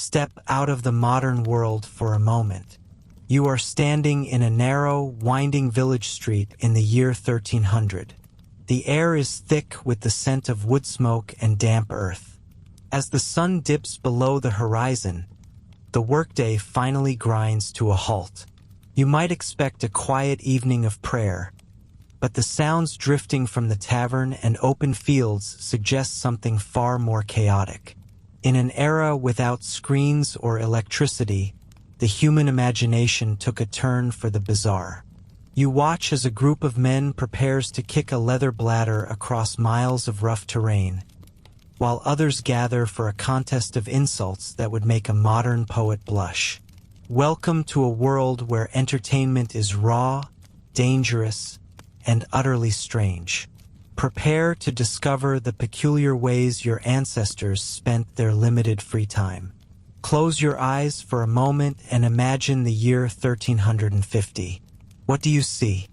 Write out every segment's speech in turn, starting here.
Step out of the modern world for a moment. You are standing in a narrow, winding village street in the year 1300. The air is thick with the scent of wood smoke and damp earth. As the sun dips below the horizon, the workday finally grinds to a halt. You might expect a quiet evening of prayer, but the sounds drifting from the tavern and open fields suggest something far more chaotic. In an era without screens or electricity, the human imagination took a turn for the bizarre. You watch as a group of men prepares to kick a leather bladder across miles of rough terrain, while others gather for a contest of insults that would make a modern poet blush. Welcome to a world where entertainment is raw, dangerous, and utterly strange. Prepare to discover the peculiar ways your ancestors spent their limited free time. Close your eyes for a moment and imagine the year 1350. What do you see?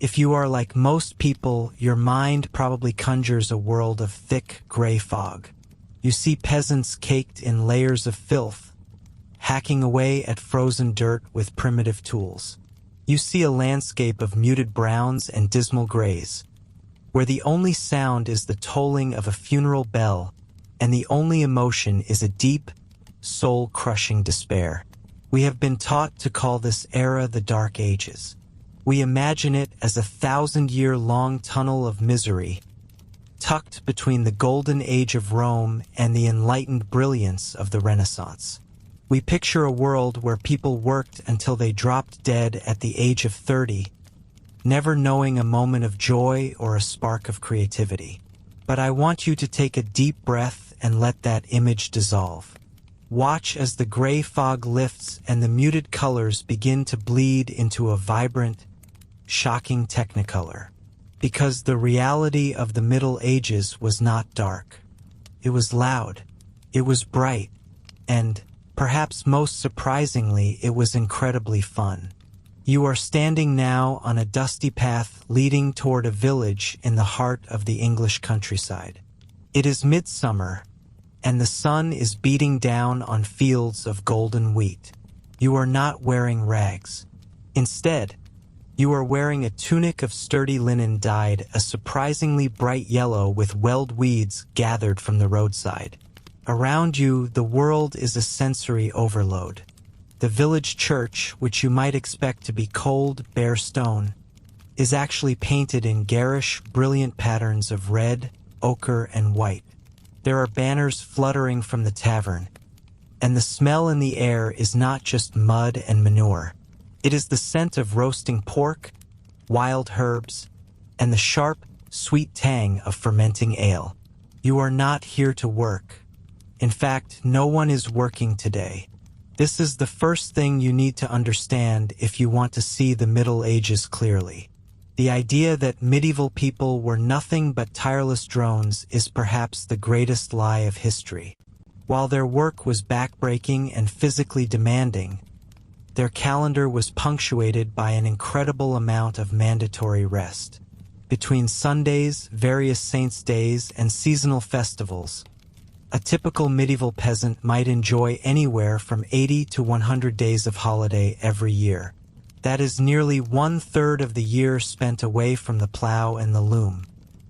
If you are like most people, your mind probably conjures a world of thick, gray fog. You see peasants caked in layers of filth, hacking away at frozen dirt with primitive tools. You see a landscape of muted browns and dismal grays, where the only sound is the tolling of a funeral bell, and the only emotion is a deep, soul-crushing despair. We have been taught to call this era the Dark Ages. We imagine it as a 1,000-year-long tunnel of misery, tucked between the golden age of Rome and the enlightened brilliance of the Renaissance. We picture a world where people worked until they dropped dead at the age of 30, never knowing a moment of joy or a spark of creativity. But I want you to take a deep breath and let that image dissolve. Watch as the gray fog lifts and the muted colors begin to bleed into a vibrant, shocking technicolor. Because the reality of the Middle Ages was not dark. It was loud, it was bright, and, perhaps most surprisingly, it was incredibly fun. You are standing now on a dusty path leading toward a village in the heart of the English countryside. It is midsummer, and the sun is beating down on fields of golden wheat. You are not wearing rags. Instead, you are wearing a tunic of sturdy linen dyed a surprisingly bright yellow with weld weeds gathered from the roadside. Around you, the world is a sensory overload. The village church, which you might expect to be cold, bare stone, is actually painted in garish, brilliant patterns of red, ochre, and white. There are banners fluttering from the tavern, and the smell in the air is not just mud and manure. It is the scent of roasting pork, wild herbs, and the sharp, sweet tang of fermenting ale. You are not here to work. In fact, no one is working today. This is the first thing you need to understand if you want to see the Middle Ages clearly. The idea that medieval people were nothing but tireless drones is perhaps the greatest lie of history. While their work was backbreaking and physically demanding, their calendar was punctuated by an incredible amount of mandatory rest. Between Sundays, various saints' days, and seasonal festivals, a typical medieval peasant might enjoy anywhere from 80 to 100 days of holiday every year. That is nearly 1/3 of the year spent away from the plow and the loom.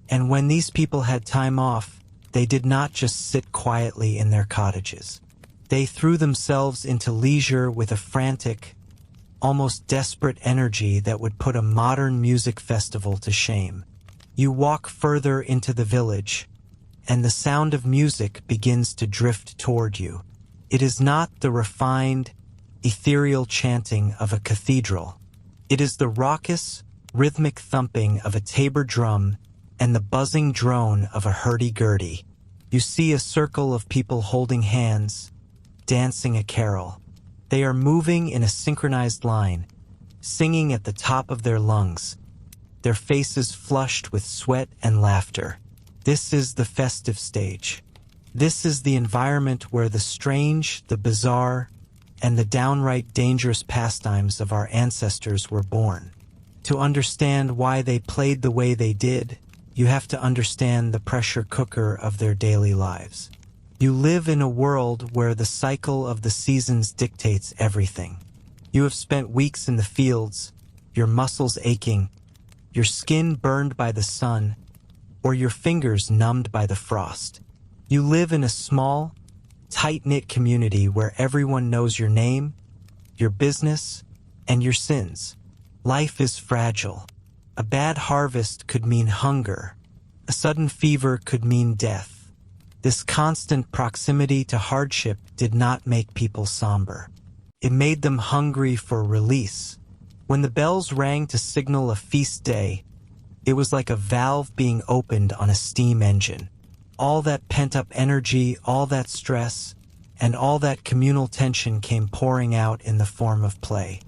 And when these people had time off, they did not just sit quietly in their cottages. They threw themselves into leisure with a frantic, almost desperate energy that would put a modern music festival to shame. You walk further into the village, and the sound of music begins to drift toward you. It is not the refined, ethereal chanting of a cathedral. It is the raucous, rhythmic thumping of a tabor drum and the buzzing drone of a hurdy-gurdy. You see a circle of people holding hands, dancing a carol. They are moving in a synchronized line, singing at the top of their lungs, their faces flushed with sweat and laughter. This is the festive stage. This is the environment where the strange, the bizarre, and the downright dangerous pastimes of our ancestors were born. To understand why they played the way they did, you have to understand the pressure cooker of their daily lives. You live in a world where the cycle of the seasons dictates everything. You have spent weeks in the fields, your muscles aching, your skin burned by the sun, or your fingers numbed by the frost. You live in a small, tight-knit community where everyone knows your name, your business, and your sins. Life is fragile. A bad harvest could mean hunger. A sudden fever could mean death. This constant proximity to hardship did not make people somber. It made them hungry for release. When the bells rang to signal a feast day, it was like a valve being opened on a steam engine. All that pent-up energy, all that stress, and all that communal tension came pouring out in the form of play.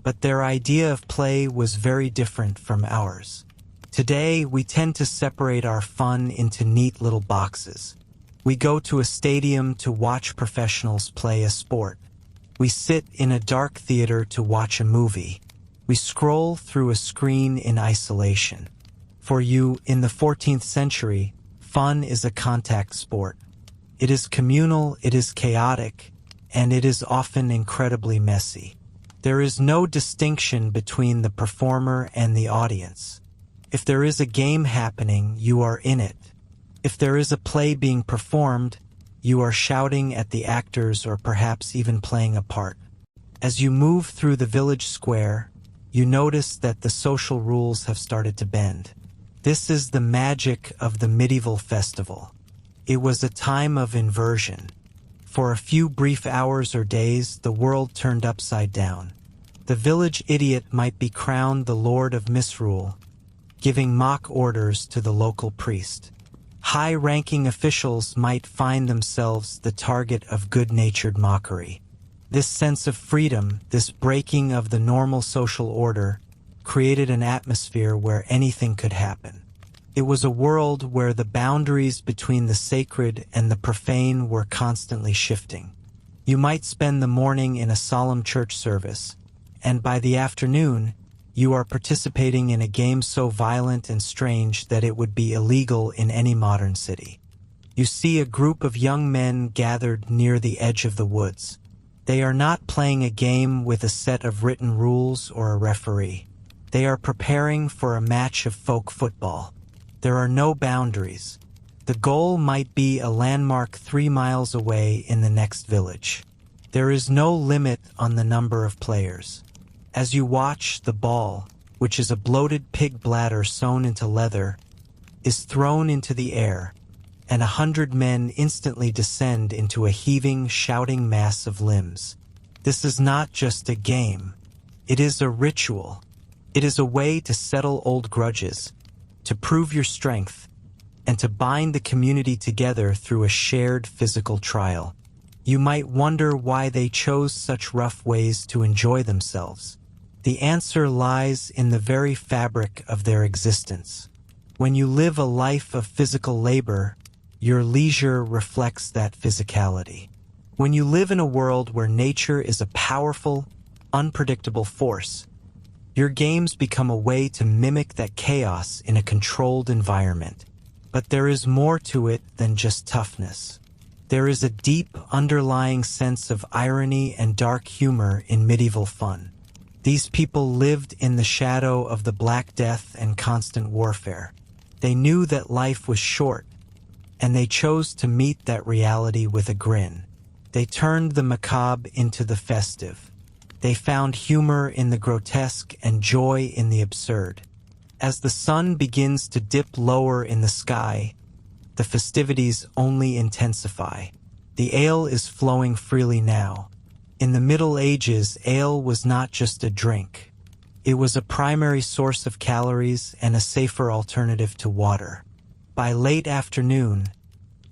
But their idea of play was very different from ours. Today, we tend to separate our fun into neat little boxes. We go to a stadium to watch professionals play a sport. We sit in a dark theater to watch a movie. We scroll through a screen in isolation. For you, in the 14th century, fun is a contact sport. It is communal, it is chaotic, and it is often incredibly messy. There is no distinction between the performer and the audience. If there is a game happening, you are in it. If there is a play being performed, you are shouting at the actors or perhaps even playing a part. As you move through the village square, you notice that the social rules have started to bend. This is the magic of the medieval festival. It was a time of inversion. For a few brief hours or days, the world turned upside down. The village idiot might be crowned the lord of misrule, giving mock orders to the local priest. High-ranking officials might find themselves the target of good-natured mockery. This sense of freedom, this breaking of the normal social order, created an atmosphere where anything could happen. It was a world where the boundaries between the sacred and the profane were constantly shifting. You might spend the morning in a solemn church service, and by the afternoon, you are participating in a game so violent and strange that it would be illegal in any modern city. You see a group of young men gathered near the edge of the woods. They are not playing a game with a set of written rules or a referee. They are preparing for a match of folk football. There are no boundaries. The goal might be a landmark 3 miles away in the next village. There is no limit on the number of players. As you watch, the ball, which is a bloated pig bladder sewn into leather, is thrown into the air, and 100 men instantly descend into a heaving, shouting mass of limbs. This is not just a game. It is a ritual. It is a way to settle old grudges, to prove your strength, and to bind the community together through a shared physical trial. You might wonder why they chose such rough ways to enjoy themselves. The answer lies in the very fabric of their existence. When you live a life of physical labor, your leisure reflects that physicality. When you live in a world where nature is a powerful, unpredictable force, your games become a way to mimic that chaos in a controlled environment. But there is more to it than just toughness. There is a deep, underlying sense of irony and dark humor in medieval fun. These people lived in the shadow of the Black Death and constant warfare. They knew that life was short, and they chose to meet that reality with a grin. They turned the macabre into the festive. They found humor in the grotesque and joy in the absurd. As the sun begins to dip lower in the sky, the festivities only intensify. The ale is flowing freely now. In the Middle Ages, ale was not just a drink. It was a primary source of calories and a safer alternative to water. By late afternoon,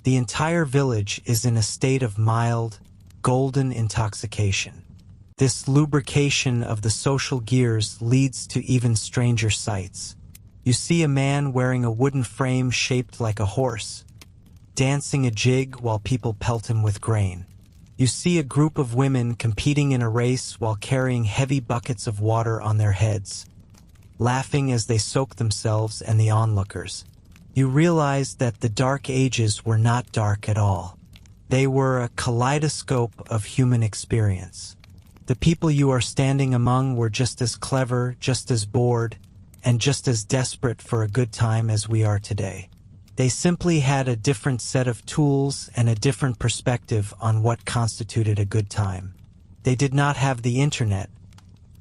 the entire village is in a state of mild, golden intoxication. This lubrication of the social gears leads to even stranger sights. You see a man wearing a wooden frame shaped like a horse, dancing a jig while people pelt him with grain. You see a group of women competing in a race while carrying heavy buckets of water on their heads, laughing as they soak themselves and the onlookers. You realize that the Dark Ages were not dark at all. They were a kaleidoscope of human experience. The people you are standing among were just as clever, just as bored, and just as desperate for a good time as we are today. They simply had a different set of tools and a different perspective on what constituted a good time. They did not have the internet,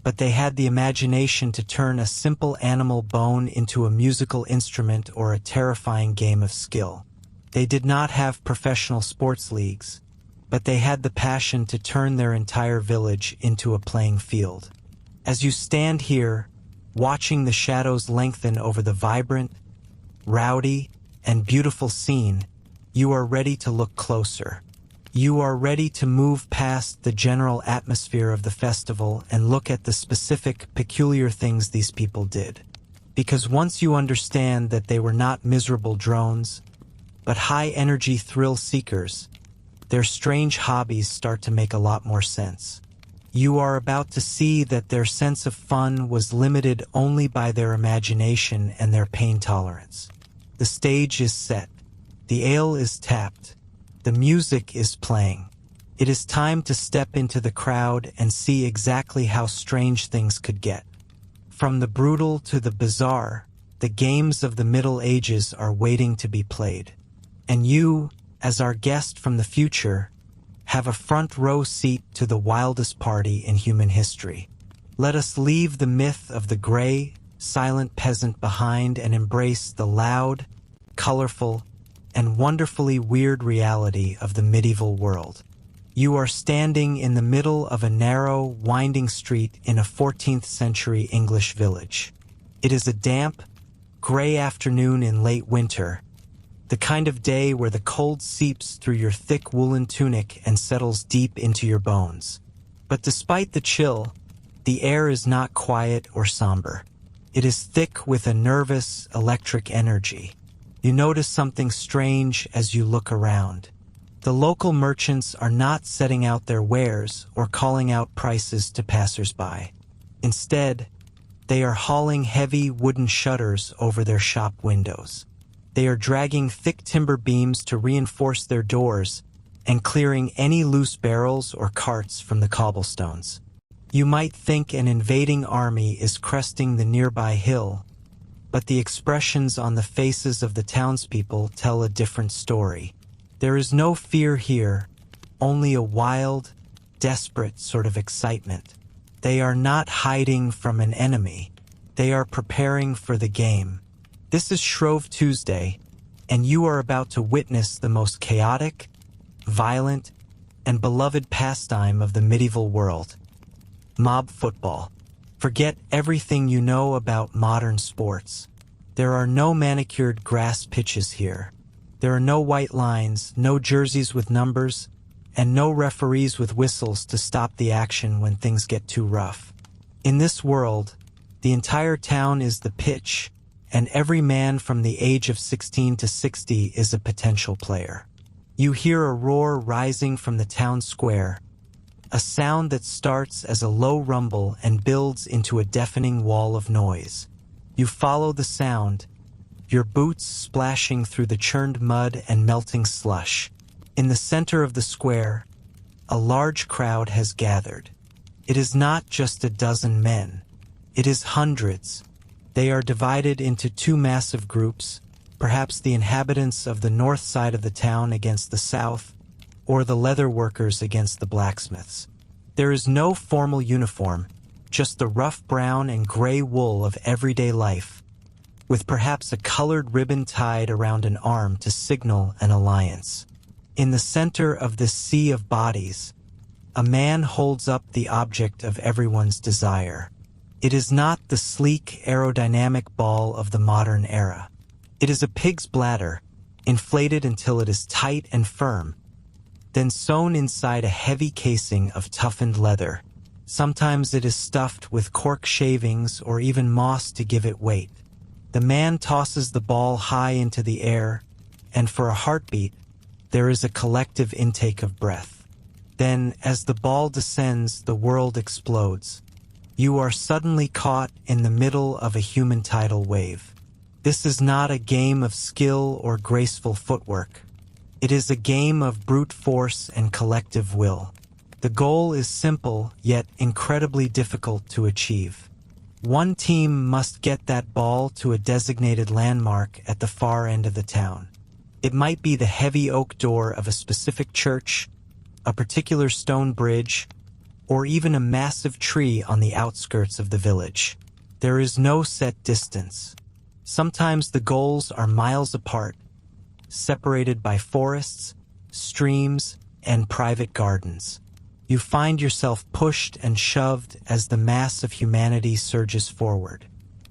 but they had the imagination to turn a simple animal bone into a musical instrument or a terrifying game of skill. They did not have professional sports leagues, but they had the passion to turn their entire village into a playing field. As you stand here, watching the shadows lengthen over the vibrant, rowdy, and beautiful scene, you are ready to look closer. You are ready to move past the general atmosphere of the festival and look at the specific, peculiar things these people did. Because once you understand that they were not miserable drones, but high-energy thrill seekers, their strange hobbies start to make a lot more sense. You are about to see that their sense of fun was limited only by their imagination and their pain tolerance. The stage is set. The ale is tapped. The music is playing. It is time to step into the crowd and see exactly how strange things could get. From the brutal to the bizarre, the games of the Middle Ages are waiting to be played. And you, as our guest from the future, have a front row seat to the wildest party in human history. Let us leave the myth of the gray, silent peasant behind and embrace the loud, colorful, and wonderfully weird reality of the medieval world. You are standing in the middle of a narrow, winding street in a 14th century English village. It is a damp, gray afternoon in late winter, the kind of day where the cold seeps through your thick woolen tunic and settles deep into your bones. But despite the chill, the air is not quiet or somber. It is thick with a nervous, electric energy. You notice something strange as you look around. The local merchants are not setting out their wares or calling out prices to passers-by. Instead, they are hauling heavy wooden shutters over their shop windows. They are dragging thick timber beams to reinforce their doors and clearing any loose barrels or carts from the cobblestones. You might think an invading army is cresting the nearby hill, but the expressions on the faces of the townspeople tell a different story. There is no fear here, only a wild, desperate sort of excitement. They are not hiding from an enemy. They are preparing for the game. This is Shrove Tuesday, and you are about to witness the most chaotic, violent, and beloved pastime of the medieval world. Mob football. Forget everything you know about modern sports. There are no manicured grass pitches here. There are no white lines, no jerseys with numbers, and no referees with whistles to stop the action when things get too rough. In this world, the entire town is the pitch, and every man from the age of 16 to 60 is a potential player. You hear a roar rising from the town square, a sound that starts as a low rumble and builds into a deafening wall of noise. You follow the sound, your boots splashing through the churned mud and melting slush. In the center of the square, a large crowd has gathered. It is not just a dozen men. It is hundreds. They are divided into two massive groups, perhaps the inhabitants of the north side of the town against the south, or the leather workers against the blacksmiths. There is no formal uniform, just the rough brown and gray wool of everyday life, with perhaps a colored ribbon tied around an arm to signal an alliance. In the center of this sea of bodies, a man holds up the object of everyone's desire. It is not the sleek, aerodynamic ball of the modern era. It is a pig's bladder, inflated until it is tight and firm, then sewn inside a heavy casing of toughened leather. Sometimes it is stuffed with cork shavings or even moss to give it weight. The man tosses the ball high into the air, and for a heartbeat, there is a collective intake of breath. Then, as the ball descends, the world explodes. You are suddenly caught in the middle of a human tidal wave. This is not a game of skill or graceful footwork. It is a game of brute force and collective will. The goal is simple, yet incredibly difficult to achieve. One team must get that ball to a designated landmark at the far end of the town. It might be the heavy oak door of a specific church, a particular stone bridge, or even a massive tree on the outskirts of the village. There is no set distance. Sometimes the goals are miles apart, separated by forests, streams, and private gardens. You find yourself pushed and shoved as the mass of humanity surges forward.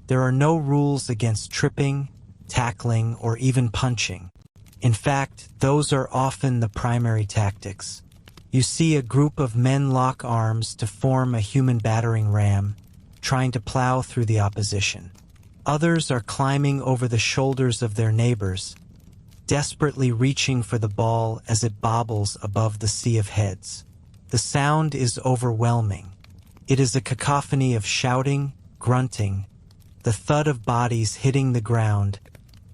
There are no rules against tripping, tackling, or even punching. In fact, those are often the primary tactics. You see a group of men lock arms to form a human battering ram, trying to plow through the opposition. Others are climbing over the shoulders of their neighbors, desperately reaching for the ball as it bobbles above the sea of heads. The sound is overwhelming. It is a cacophony of shouting, grunting, the thud of bodies hitting the ground,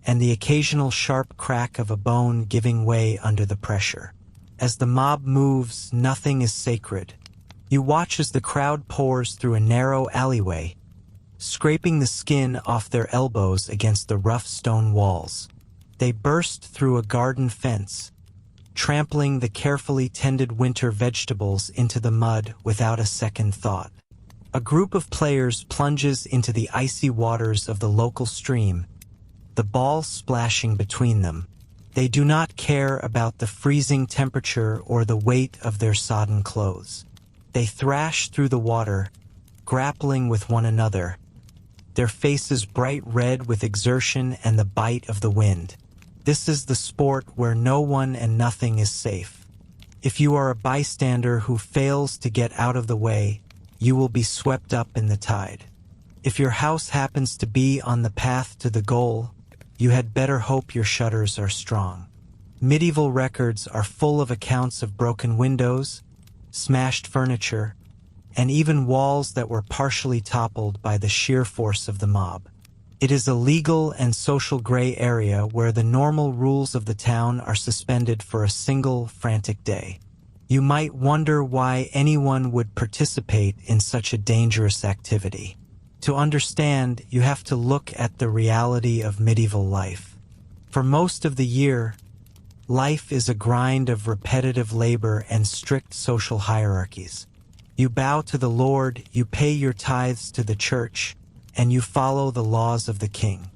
and the occasional sharp crack of a bone giving way under the pressure. As the mob moves, nothing is sacred. You watch as the crowd pours through a narrow alleyway, scraping the skin off their elbows against the rough stone walls. They burst through a garden fence, trampling the carefully tended winter vegetables into the mud without a second thought. A group of players plunges into the icy waters of the local stream, the ball splashing between them. They do not care about the freezing temperature or the weight of their sodden clothes. They thrash through the water, grappling with one another, their faces bright red with exertion and the bite of the wind. This is the sport where no one and nothing is safe. If you are a bystander who fails to get out of the way, you will be swept up in the tide. If your house happens to be on the path to the goal, you had better hope your shutters are strong. Medieval records are full of accounts of broken windows, smashed furniture, and even walls that were partially toppled by the sheer force of the mob. It is a legal and social gray area where the normal rules of the town are suspended for a single frantic day. You might wonder why anyone would participate in such a dangerous activity. To understand, you have to look at the reality of medieval life. For most of the year, life is a grind of repetitive labor and strict social hierarchies. You bow to the Lord, you pay your tithes to the church, and you follow the laws of the king.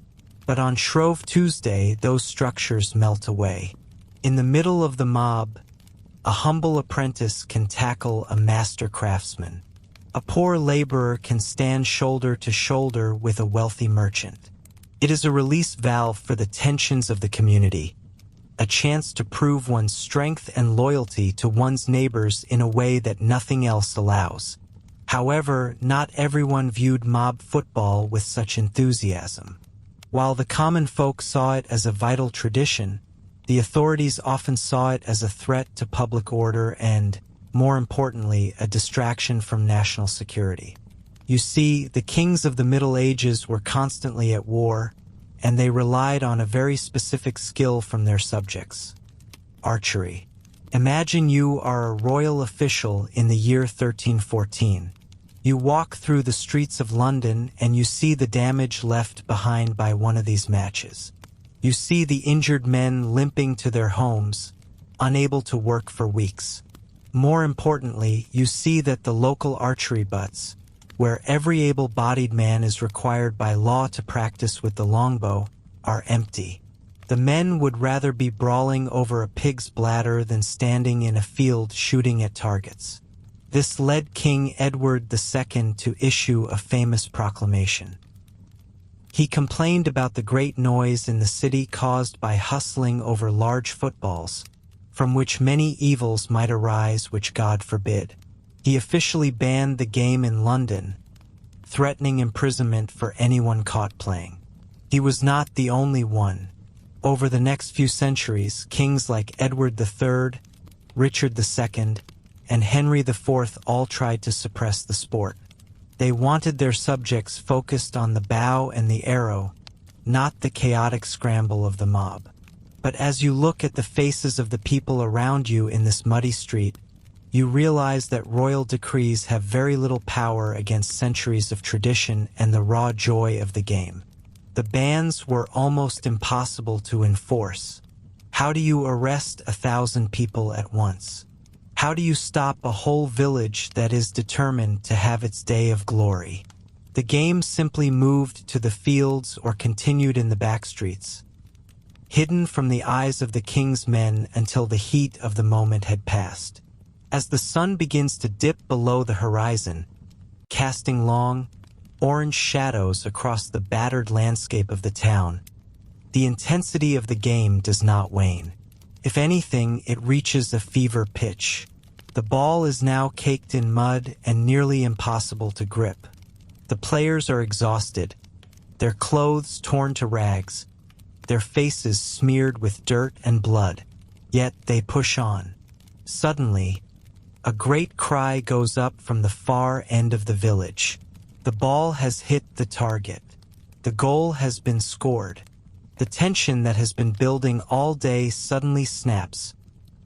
But on Shrove Tuesday, those structures melt away. In the middle of the mob, a humble apprentice can tackle a master craftsman. A poor laborer can stand shoulder to shoulder with a wealthy merchant. It is a release valve for the tensions of the community, a chance to prove one's strength and loyalty to one's neighbors in a way that nothing else allows. However, not everyone viewed mob football with such enthusiasm. While the common folk saw it as a vital tradition, the authorities often saw it as a threat to public order and, more importantly, a distraction from national security. You see, the kings of the Middle Ages were constantly at war, and they relied on a very specific skill from their subjects: archery. Imagine you are a royal official in the year 1314. You walk through the streets of London and you see the damage left behind by one of these matches. You see the injured men limping to their homes, unable to work for weeks. More importantly, you see that the local archery butts, where every able-bodied man is required by law to practice with the longbow, are empty. The men would rather be brawling over a pig's bladder than standing in a field shooting at targets. This led King Edward II to issue a famous proclamation. He complained about the great noise in the city caused by hustling over large footballs, from which many evils might arise which God forbid. He officially banned the game in London, threatening imprisonment for anyone caught playing. He was not the only one. Over the next few centuries, kings like Edward III, Richard II, and Henry IV all tried to suppress the sport. They wanted their subjects focused on the bow and the arrow, not the chaotic scramble of the mob. But as you look at the faces of the people around you in this muddy street, you realize that royal decrees have very little power against centuries of tradition and the raw joy of the game. The bans were almost impossible to enforce. How do you arrest 1,000 people at once? How do you stop a whole village that is determined to have its day of glory? The game simply moved to the fields or continued in the back streets, hidden from the eyes of the king's men until the heat of the moment had passed. As the sun begins to dip below the horizon, casting long, orange shadows across the battered landscape of the town, the intensity of the game does not wane. If anything, it reaches a fever pitch. The ball is now caked in mud and nearly impossible to grip. The players are exhausted, their clothes torn to rags, their faces smeared with dirt and blood, yet they push on. Suddenly, a great cry goes up from the far end of the village. The ball has hit the target. The goal has been scored. The tension that has been building all day suddenly snaps,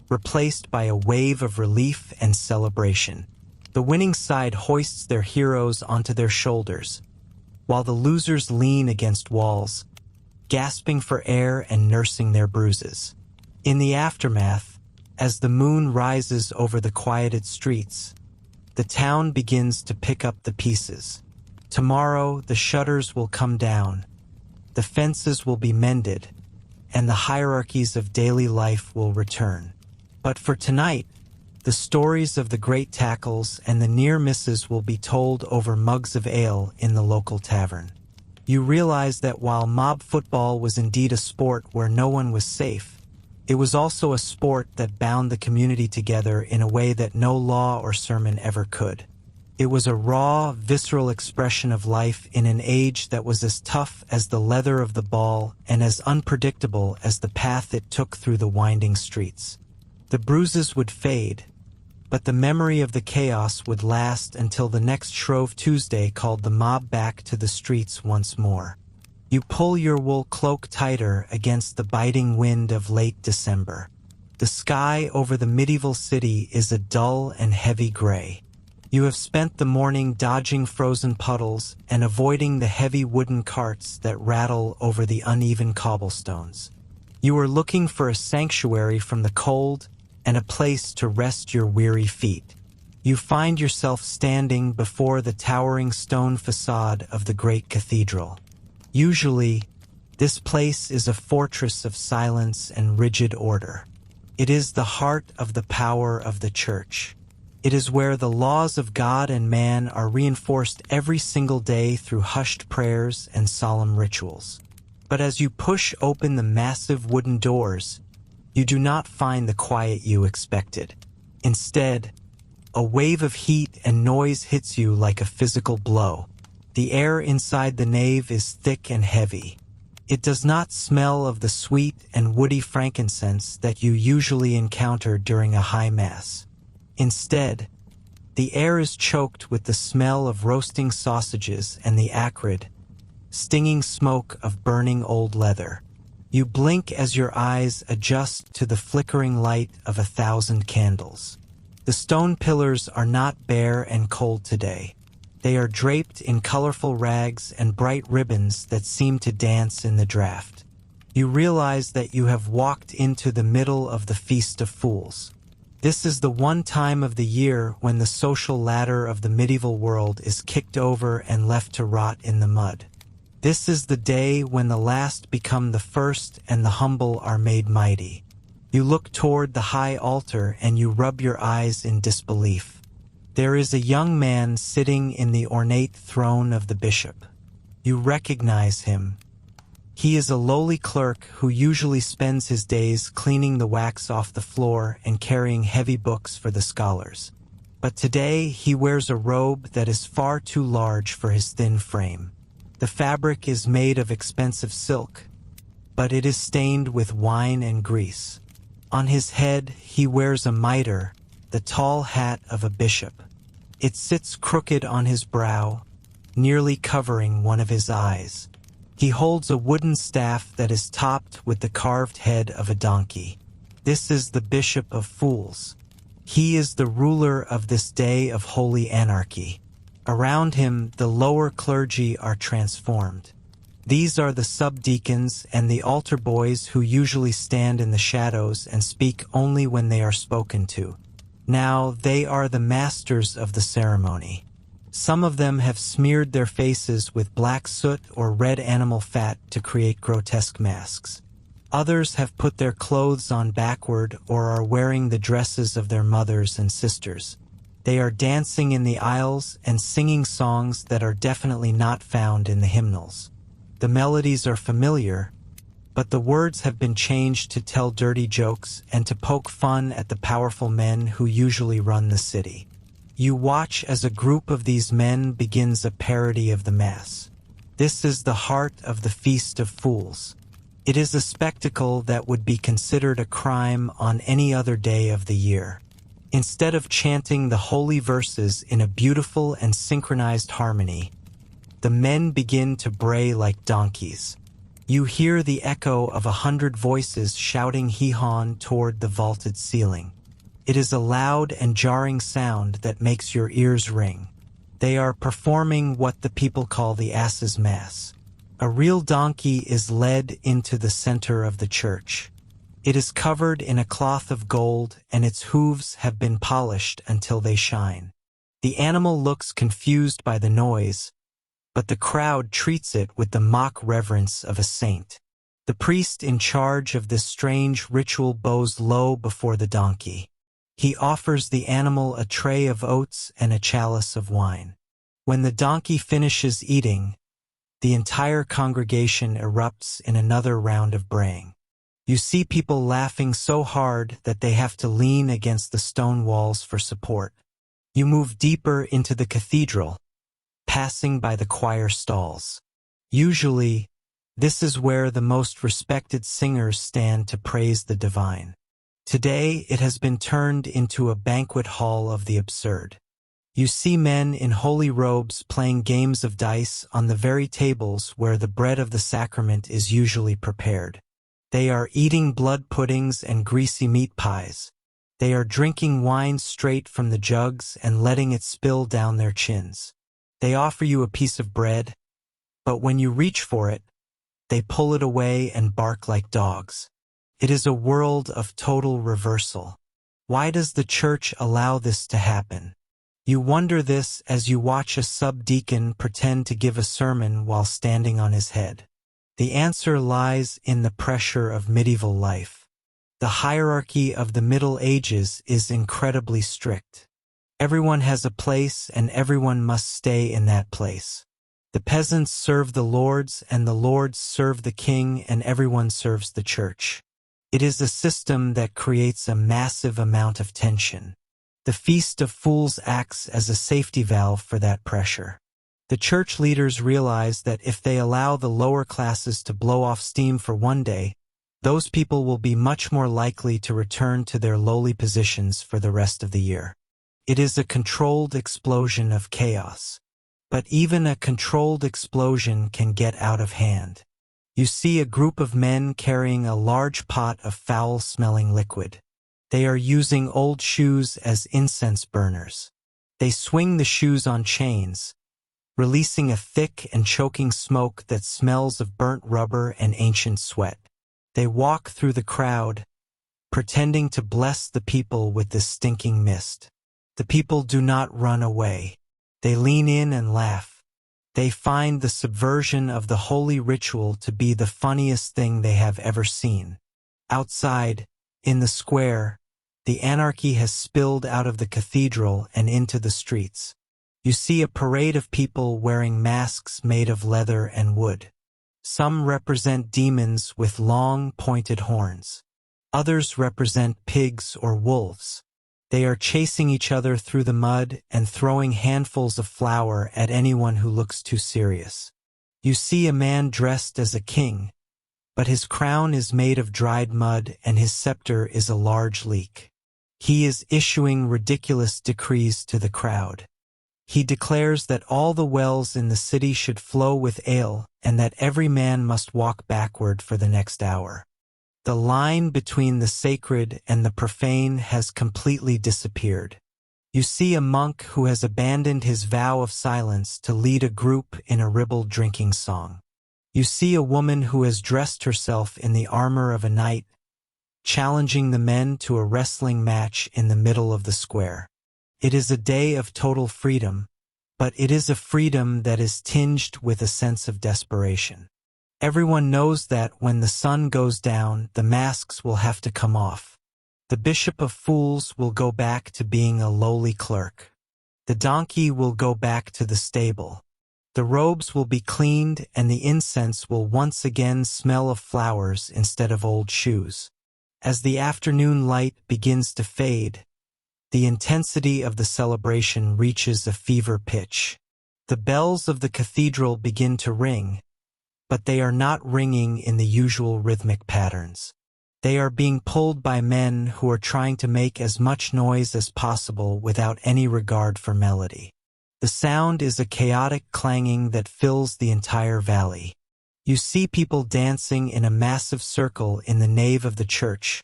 replaced by a wave of relief and celebration. The winning side hoists their heroes onto their shoulders, while the losers lean against walls, gasping for air and nursing their bruises. In the aftermath, as the moon rises over the quieted streets, the town begins to pick up the pieces. Tomorrow, the shutters will come down, the fences will be mended, and the hierarchies of daily life will return. But for tonight, the stories of the great tackles and the near misses will be told over mugs of ale in the local tavern. You realize that while mob football was indeed a sport where no one was safe, it was also a sport that bound the community together in a way that no law or sermon ever could. It was a raw, visceral expression of life in an age that was as tough as the leather of the ball and as unpredictable as the path it took through the winding streets. The bruises would fade, but the memory of the chaos would last until the next Shrove Tuesday called the mob back to the streets once more. You pull your wool cloak tighter against the biting wind of late December. The sky over the medieval city is a dull and heavy gray. You have spent the morning dodging frozen puddles and avoiding the heavy wooden carts that rattle over the uneven cobblestones. You are looking for a sanctuary from the cold and a place to rest your weary feet. You find yourself standing before the towering stone facade of the great cathedral. Usually, this place is a fortress of silence and rigid order. It is the heart of the power of the church. It is where the laws of God and man are reinforced every single day through hushed prayers and solemn rituals. But as you push open the massive wooden doors, you do not find the quiet you expected. Instead, a wave of heat and noise hits you like a physical blow. The air inside the nave is thick and heavy. It does not smell of the sweet and woody frankincense that you usually encounter during a high mass. Instead, the air is choked with the smell of roasting sausages and the acrid, stinging smoke of burning old leather. You blink as your eyes adjust to the flickering light of 1,000 candles. The stone pillars are not bare and cold today. They are draped in colorful rags and bright ribbons that seem to dance in the draft. You realize that you have walked into the middle of the Feast of Fools. This is the one time of the year when the social ladder of the medieval world is kicked over and left to rot in the mud. This is the day when the last become the first and the humble are made mighty. You look toward the high altar and you rub your eyes in disbelief. There is a young man sitting in the ornate throne of the bishop. You recognize him. He is a lowly clerk who usually spends his days cleaning the wax off the floor and carrying heavy books for the scholars. But today he wears a robe that is far too large for his thin frame. The fabric is made of expensive silk, but it is stained with wine and grease. On his head he wears a mitre, the tall hat of a bishop. It sits crooked on his brow, nearly covering one of his eyes. He holds a wooden staff that is topped with the carved head of a donkey. This is the Bishop of Fools. He is the ruler of this day of holy anarchy. Around him, the lower clergy are transformed. These are the subdeacons and the altar boys who usually stand in the shadows and speak only when they are spoken to. Now they are the masters of the ceremony. Some of them have smeared their faces with black soot or red animal fat to create grotesque masks. Others have put their clothes on backward or are wearing the dresses of their mothers and sisters. They are dancing in the aisles and singing songs that are definitely not found in the hymnals. The melodies are familiar, but the words have been changed to tell dirty jokes and to poke fun at the powerful men who usually run the city. You watch as a group of these men begins a parody of the Mass. This is the heart of the Feast of Fools. It is a spectacle that would be considered a crime on any other day of the year. Instead of chanting the holy verses in a beautiful and synchronized harmony, the men begin to bray like donkeys. You hear the echo of 100 voices shouting hee-haw toward the vaulted ceiling. It is a loud and jarring sound that makes your ears ring. They are performing what the people call the Ass's Mass. A real donkey is led into the center of the church. It is covered in a cloth of gold, and its hooves have been polished until they shine. The animal looks confused by the noise, but the crowd treats it with the mock reverence of a saint. The priest in charge of this strange ritual bows low before the donkey. He offers the animal a tray of oats and a chalice of wine. When the donkey finishes eating, the entire congregation erupts in another round of braying. You see people laughing so hard that they have to lean against the stone walls for support. You move deeper into the cathedral, passing by the choir stalls. Usually, this is where the most respected singers stand to praise the divine. Today, it has been turned into a banquet hall of the absurd. You see men in holy robes playing games of dice on the very tables where the bread of the sacrament is usually prepared. They are eating blood puddings and greasy meat pies. They are drinking wine straight from the jugs and letting it spill down their chins. They offer you a piece of bread, but when you reach for it, they pull it away and bark like dogs. It is a world of total reversal. Why does the church allow this to happen? You wonder this as you watch a subdeacon pretend to give a sermon while standing on his head. The answer lies in the pressure of medieval life. The hierarchy of the Middle Ages is incredibly strict. Everyone has a place and everyone must stay in that place. The peasants serve the lords and the lords serve the king and everyone serves the church. It is a system that creates a massive amount of tension. The Feast of Fools acts as a safety valve for that pressure. The church leaders realize that if they allow the lower classes to blow off steam for one day, those people will be much more likely to return to their lowly positions for the rest of the year. It is a controlled explosion of chaos. But even a controlled explosion can get out of hand. You see a group of men carrying a large pot of foul-smelling liquid. They are using old shoes as incense burners. They swing the shoes on chains, releasing a thick and choking smoke that smells of burnt rubber and ancient sweat. They walk through the crowd, pretending to bless the people with this stinking mist. The people do not run away. They lean in and laugh. They find the subversion of the holy ritual to be the funniest thing they have ever seen. Outside, in the square, the anarchy has spilled out of the cathedral and into the streets. You see a parade of people wearing masks made of leather and wood. Some represent demons with long, pointed horns. Others represent pigs or wolves. They are chasing each other through the mud and throwing handfuls of flour at anyone who looks too serious. You see a man dressed as a king, but his crown is made of dried mud and his scepter is a large leek. He is issuing ridiculous decrees to the crowd. He declares that all the wells in the city should flow with ale, and that every man must walk backward for the next hour. The line between the sacred and the profane has completely disappeared. You see a monk who has abandoned his vow of silence to lead a group in a ribald drinking song. You see a woman who has dressed herself in the armor of a knight, challenging the men to a wrestling match in the middle of the square. It is a day of total freedom, but it is a freedom that is tinged with a sense of desperation. Everyone knows that when the sun goes down, the masks will have to come off. The Bishop of Fools will go back to being a lowly clerk. The donkey will go back to the stable. The robes will be cleaned, and the incense will once again smell of flowers instead of old shoes. As the afternoon light begins to fade, the intensity of the celebration reaches a fever pitch. The bells of the cathedral begin to ring, but they are not ringing in the usual rhythmic patterns. They are being pulled by men who are trying to make as much noise as possible without any regard for melody. The sound is a chaotic clanging that fills the entire valley. You see people dancing in a massive circle in the nave of the church,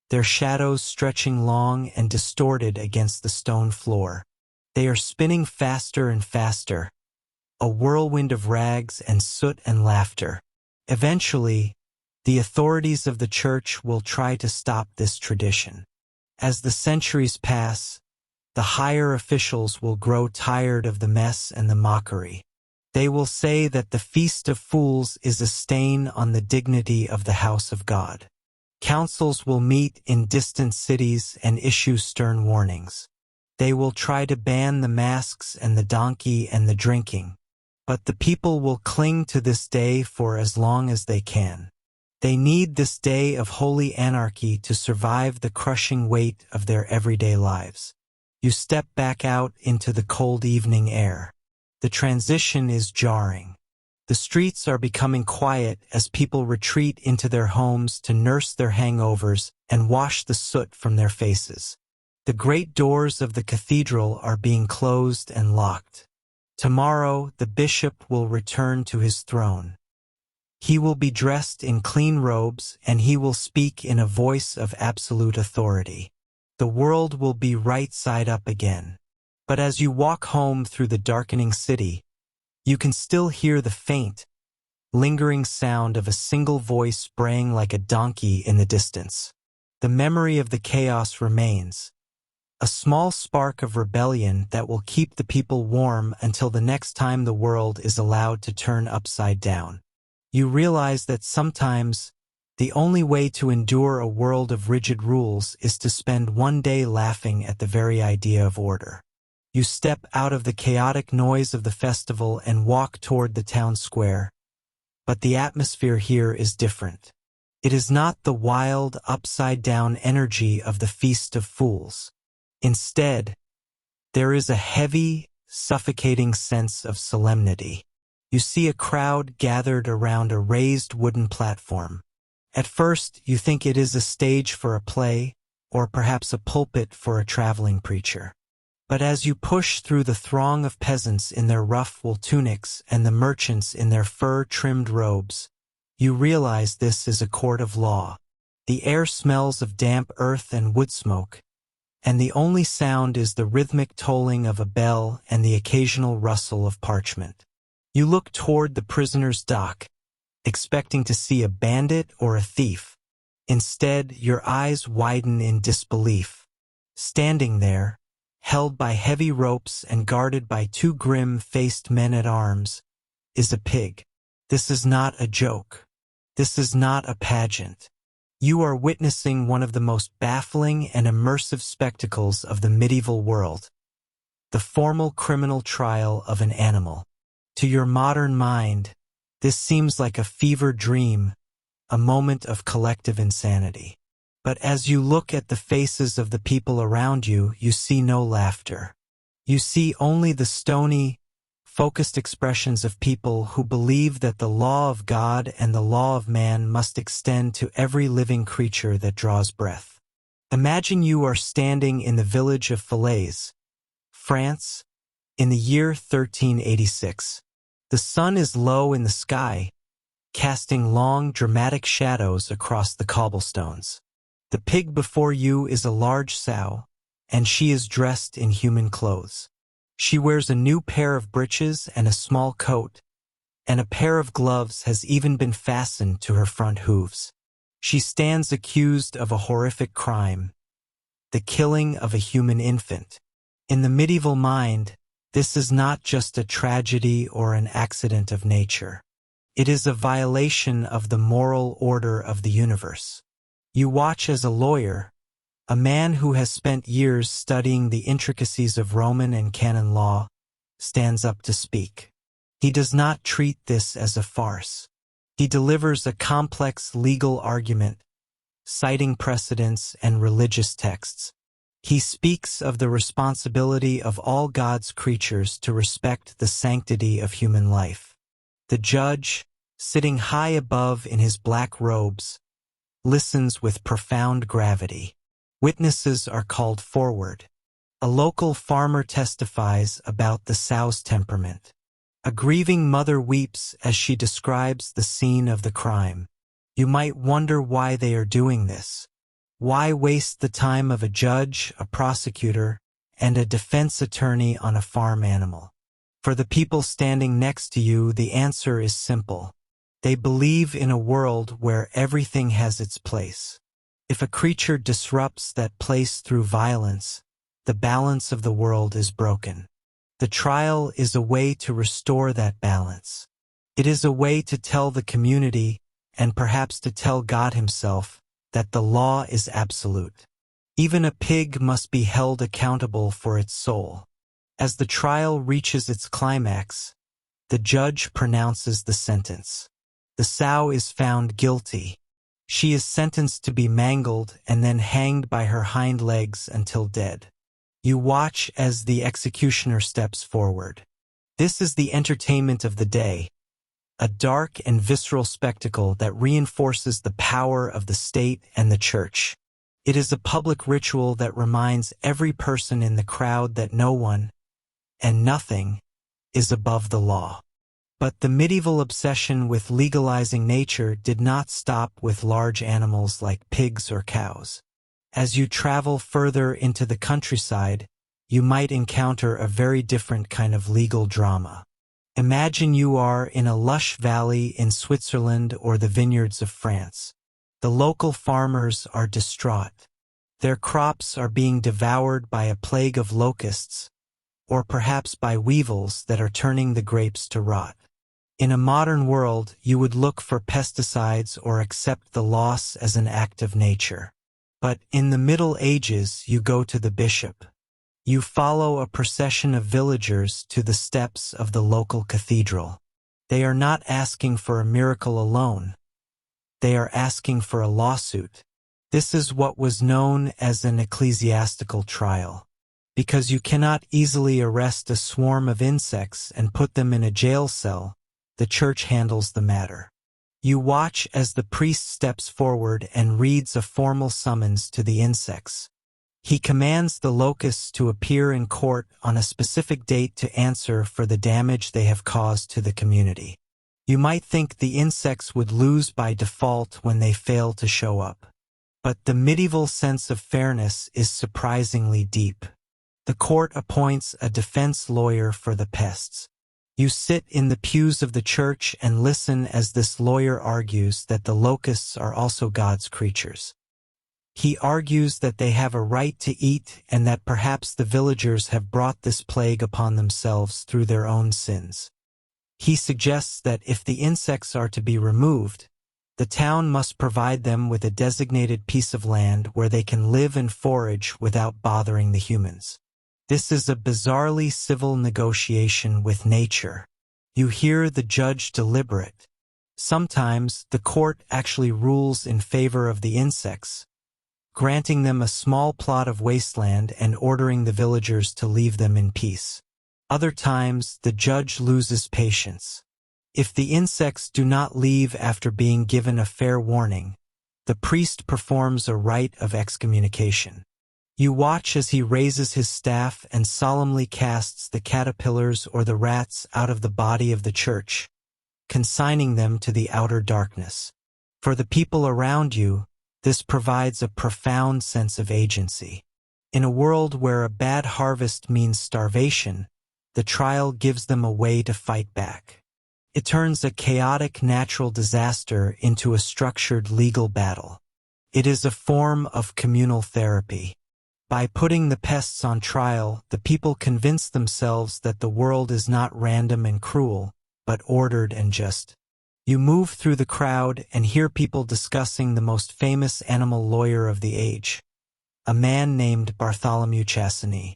their shadows stretching long and distorted against the stone floor. They are spinning faster and faster, a whirlwind of rags and soot and laughter. Eventually, the authorities of the church will try to stop this tradition. As the centuries pass, the higher officials will grow tired of the mess and the mockery. They will say that the Feast of Fools is a stain on the dignity of the house of God. Councils will meet in distant cities and issue stern warnings. They will try to ban the masks and the donkey and the drinking, but the people will cling to this day for as long as they can. They need this day of holy anarchy to survive the crushing weight of their everyday lives. You step back out into the cold evening air. The transition is jarring. The streets are becoming quiet as people retreat into their homes to nurse their hangovers and wash the soot from their faces. The great doors of the cathedral are being closed and locked. Tomorrow, the bishop will return to his throne. He will be dressed in clean robes, and he will speak in a voice of absolute authority. The world will be right side up again. But as you walk home through the darkening city, you can still hear the faint, lingering sound of a single voice braying like a donkey in the distance. The memory of the chaos remains, a small spark of rebellion that will keep the people warm until the next time the world is allowed to turn upside down. You realize that sometimes the only way to endure a world of rigid rules is to spend one day laughing at the very idea of order. You step out of the chaotic noise of the festival and walk toward the town square, but the atmosphere here is different. It is not the wild, upside-down energy of the Feast of Fools. Instead, there is a heavy, suffocating sense of solemnity. You see a crowd gathered around a raised wooden platform. At first, you think it is a stage for a play, or perhaps a pulpit for a traveling preacher. But as you push through the throng of peasants in their rough wool tunics and the merchants in their fur-trimmed robes, you realize this is a court of law. The air smells of damp earth and wood smoke, and the only sound is the rhythmic tolling of a bell and the occasional rustle of parchment. You look toward the prisoner's dock, expecting to see a bandit or a thief. Instead, your eyes widen in disbelief. Standing there, held by heavy ropes and guarded by two grim-faced men-at-arms, is a pig. This is not a joke. This is not a pageant. You are witnessing one of the most baffling and immersive spectacles of the medieval world, the formal criminal trial of an animal. To your modern mind, this seems like a fever dream, a moment of collective insanity. But as you look at the faces of the people around you, you see no laughter. You see only the stony, focused expressions of people who believe that the law of God and the law of man must extend to every living creature that draws breath. Imagine you are standing in the village of Falaise, France, In the year 1386, the sun is low in the sky, casting long, dramatic shadows across the cobblestones. The pig before you is a large sow, and she is dressed in human clothes. She wears a new pair of breeches and a small coat, and a pair of gloves has even been fastened to her front hooves. She stands accused of a horrific crime, the killing of a human infant. In the medieval mind, this is not just a tragedy or an accident of nature. It is a violation of the moral order of the universe. You watch as a lawyer, a man who has spent years studying the intricacies of Roman and canon law, stands up to speak. He does not treat this as a farce. He delivers a complex legal argument, citing precedents and religious texts. He speaks of the responsibility of all God's creatures to respect the sanctity of human life. The judge, sitting high above in his black robes, listens with profound gravity. Witnesses are called forward. A local farmer testifies about the sow's temperament. A grieving mother weeps as she describes the scene of the crime. You might wonder why they are doing this. Why waste the time of a judge, a prosecutor, and a defense attorney on a farm animal? For the people standing next to you, the answer is simple. They believe in a world where everything has its place. If a creature disrupts that place through violence, the balance of the world is broken. The trial is a way to restore that balance. It is a way to tell the community, and perhaps to tell God himself, that the law is absolute. Even a pig must be held accountable for its soul. As the trial reaches its climax, the judge pronounces the sentence. The sow is found guilty. She is sentenced to be mangled and then hanged by her hind legs until dead. You watch as the executioner steps forward. This is the entertainment of the day, a dark and visceral spectacle that reinforces the power of the state and the church. It is a public ritual that reminds every person in the crowd that no one, and nothing, is above the law. But the medieval obsession with legalizing nature did not stop with large animals like pigs or cows. As you travel further into the countryside, you might encounter a very different kind of legal drama. Imagine you are in a lush valley in Switzerland or the vineyards of France. The local farmers are distraught. Their crops are being devoured by a plague of locusts, or perhaps by weevils that are turning the grapes to rot. In a modern world, you would look for pesticides or accept the loss as an act of nature. But in the Middle Ages, you go to the bishop. You follow a procession of villagers to the steps of the local cathedral. They are not asking for a miracle alone. They are asking for a lawsuit. This is what was known as an ecclesiastical trial. Because you cannot easily arrest a swarm of insects and put them in a jail cell, the church handles the matter. You watch as the priest steps forward and reads a formal summons to the insects. He commands the locusts to appear in court on a specific date to answer for the damage they have caused to the community. You might think the insects would lose by default when they fail to show up. But the medieval sense of fairness is surprisingly deep. The court appoints a defense lawyer for the pests. You sit in the pews of the church and listen as this lawyer argues that the locusts are also God's creatures. He argues that they have a right to eat and that perhaps the villagers have brought this plague upon themselves through their own sins. He suggests that if the insects are to be removed, the town must provide them with a designated piece of land where they can live and forage without bothering the humans. This is a bizarrely civil negotiation with nature. You hear the judge deliberate. Sometimes the court actually rules in favor of the insects, granting them a small plot of wasteland and ordering the villagers to leave them in peace. Other times, the judge loses patience. If the insects do not leave after being given a fair warning, the priest performs a rite of excommunication. You watch as he raises his staff and solemnly casts the caterpillars or the rats out of the body of the church, consigning them to the outer darkness. For the people around you, this provides a profound sense of agency. In a world where a bad harvest means starvation, the trial gives them a way to fight back. It turns a chaotic natural disaster into a structured legal battle. It is a form of communal therapy. By putting the pests on trial, the people convince themselves that the world is not random and cruel, but ordered and just. You move through the crowd and hear people discussing the most famous animal lawyer of the age, a man named Bartholomew Chassaigne.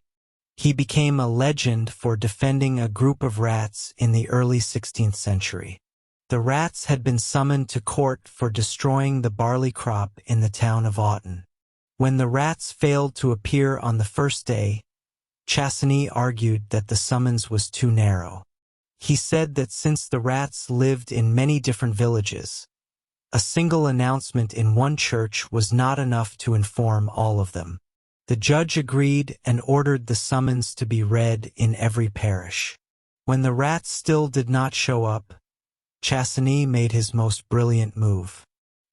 He became a legend for defending a group of rats in the early 16th century. The rats had been summoned to court for destroying the barley crop in the town of Autun. When the rats failed to appear on the first day, Chassaigne argued that the summons was too narrow. He said that since the rats lived in many different villages, a single announcement in one church was not enough to inform all of them. The judge agreed and ordered the summons to be read in every parish. When the rats still did not show up, Chassaigne made his most brilliant move.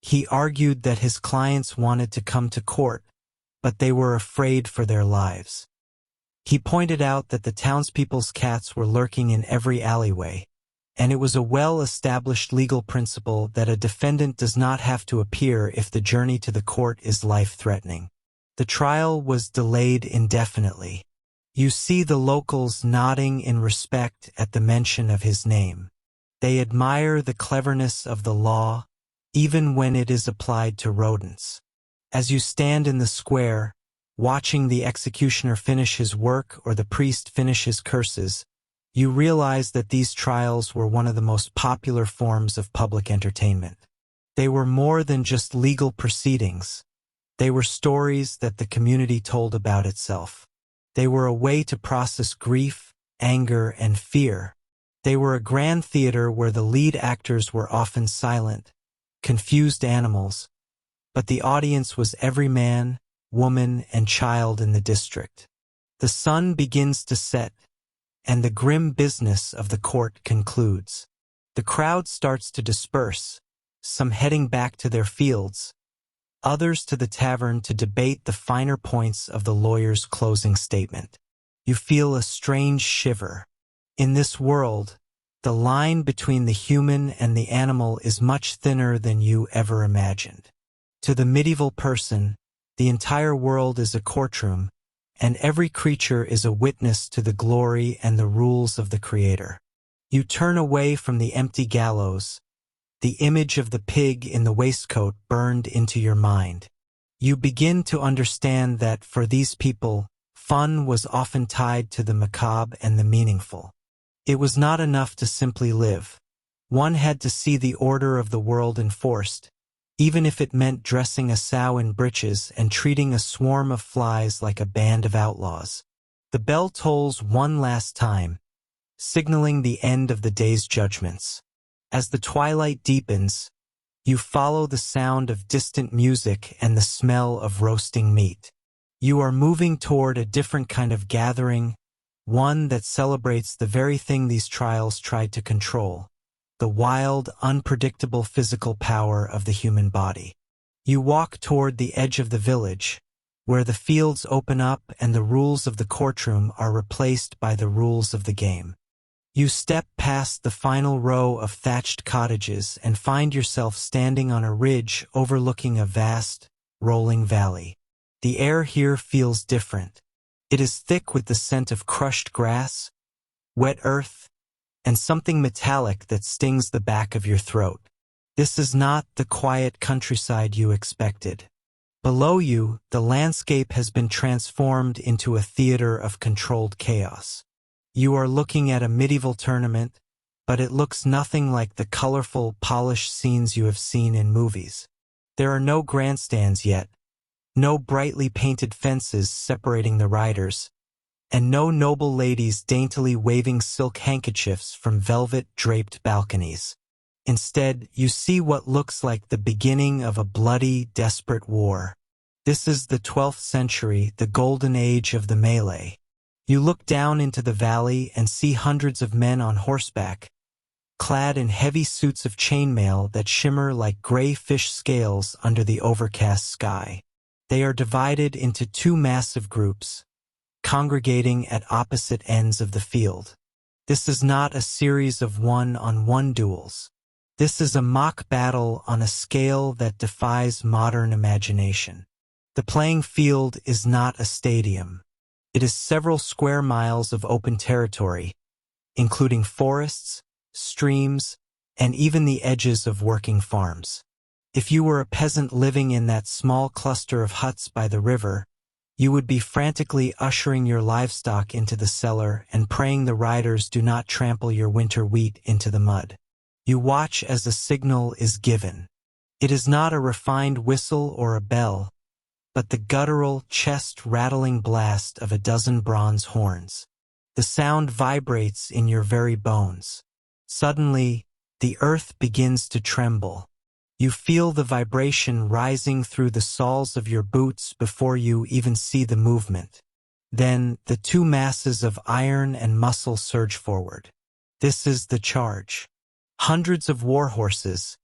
He argued that his clients wanted to come to court, but they were afraid for their lives. He pointed out that the townspeople's cats were lurking in every alleyway, and it was a well-established legal principle that a defendant does not have to appear if the journey to the court is life-threatening. The trial was delayed indefinitely. You see the locals nodding in respect at the mention of his name. They admire the cleverness of the law, even when it is applied to rodents. As you stand in the square, watching the executioner finish his work or the priest finish his curses, you realize that these trials were one of the most popular forms of public entertainment. They were more than just legal proceedings. They were stories that the community told about itself. They were a way to process grief, anger, and fear. They were a grand theater where the lead actors were often silent, confused animals, but the audience was every man, woman, and child in the district. The sun begins to set, and the grim business of the court concludes. The crowd starts to disperse, some heading back to their fields, others to the tavern to debate the finer points of the lawyer's closing statement. You feel a strange shiver. In this world, the line between the human and the animal is much thinner than you ever imagined. To the medieval person, the entire world is a courtroom, and every creature is a witness to the glory and the rules of the Creator. You turn away from the empty gallows. The image of the pig in the waistcoat burned into your mind. You begin to understand that for these people, fun was often tied to the macabre and the meaningful. It was not enough to simply live. One had to see the order of the world enforced, even if it meant dressing a sow in breeches and treating a swarm of flies like a band of outlaws. The bell tolls one last time, signaling the end of the day's judgments. As the twilight deepens, you follow the sound of distant music and the smell of roasting meat. You are moving toward a different kind of gathering, one that celebrates the very thing these trials tried to control, the wild, unpredictable physical power of the human body. You walk toward the edge of the village, where the fields open up and the rules of the courtroom are replaced by the rules of the game. You step past the final row of thatched cottages and find yourself standing on a ridge overlooking a vast, rolling valley. The air here feels different. It is thick with the scent of crushed grass, wet earth, and something metallic that stings the back of your throat. This is not the quiet countryside you expected. Below you, the landscape has been transformed into a theater of controlled chaos. You are looking at a medieval tournament, but it looks nothing like the colorful, polished scenes you have seen in movies. There are no grandstands yet, no brightly painted fences separating the riders, and no noble ladies daintily waving silk handkerchiefs from velvet-draped balconies. Instead, you see what looks like the beginning of a bloody, desperate war. This is the 12th century, the golden age of the melee. You look down into the valley and see hundreds of men on horseback, clad in heavy suits of chainmail that shimmer like gray fish scales under the overcast sky. They are divided into two massive groups, congregating at opposite ends of the field. This is not a series of one-on-one duels. This is a mock battle on a scale that defies modern imagination. The playing field is not a stadium. It is several square miles of open territory, including forests, streams, and even the edges of working farms. If you were a peasant living in that small cluster of huts by the river, you would be frantically ushering your livestock into the cellar and praying the riders do not trample your winter wheat into the mud. You watch as a signal is given. It is not a refined whistle or a bell, but the guttural, chest-rattling blast of a dozen bronze horns. The sound vibrates in your very bones. Suddenly, the earth begins to tremble. You feel the vibration rising through the soles of your boots before you even see the movement. Then, the two masses of iron and muscle surge forward. This is the charge. Hundreds of war horses,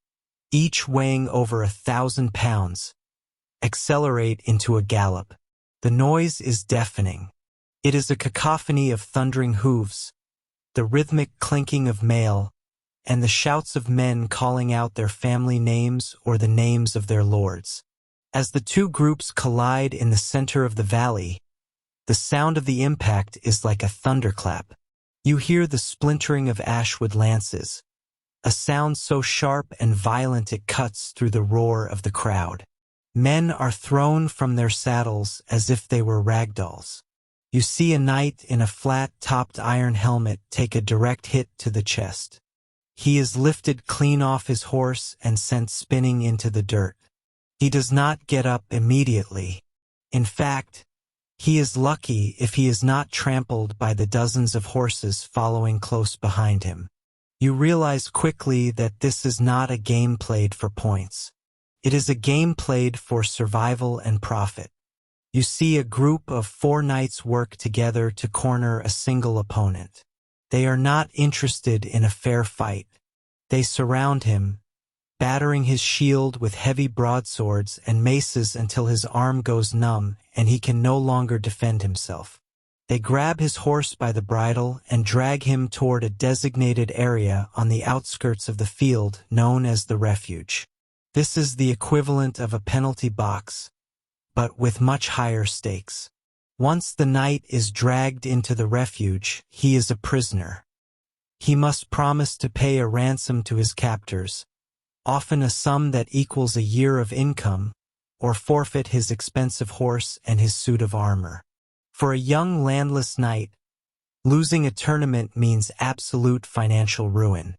each weighing over 1,000 pounds, accelerate into a gallop. The noise is deafening. It is a cacophony of thundering hooves, the rhythmic clinking of mail, and the shouts of men calling out their family names or the names of their lords. As the two groups collide in the center of the valley, the sound of the impact is like a thunderclap. You hear the splintering of ashwood lances, a sound so sharp and violent it cuts through the roar of the crowd. Men are thrown from their saddles as if they were ragdolls. You see a knight in a flat-topped iron helmet take a direct hit to the chest. He is lifted clean off his horse and sent spinning into the dirt. He does not get up immediately. In fact, he is lucky if he is not trampled by the dozens of horses following close behind him. You realize quickly that this is not a game played for points. It is a game played for survival and profit. You see a group of 4 knights work together to corner a single opponent. They are not interested in a fair fight. They surround him, battering his shield with heavy broadswords and maces until his arm goes numb and he can no longer defend himself. They grab his horse by the bridle and drag him toward a designated area on the outskirts of the field known as the refuge. This is the equivalent of a penalty box, but with much higher stakes. Once the knight is dragged into the refuge, he is a prisoner. He must promise to pay a ransom to his captors, often a sum that equals a year of income, or forfeit his expensive horse and his suit of armor. For a young landless knight, losing a tournament means absolute financial ruin.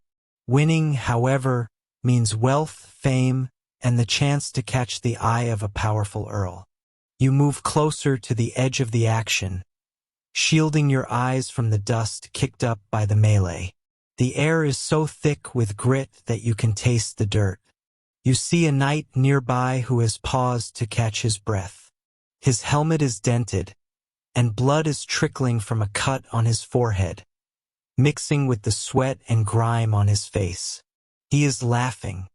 Winning, however, means wealth, fame, and the chance to catch the eye of a powerful earl. You move closer to the edge of the action, shielding your eyes from the dust kicked up by the melee. The air is so thick with grit that you can taste the dirt. You see a knight nearby who has paused to catch his breath. His helmet is dented, and blood is trickling from a cut on his forehead, mixing with the sweat and grime on his face. He is laughing.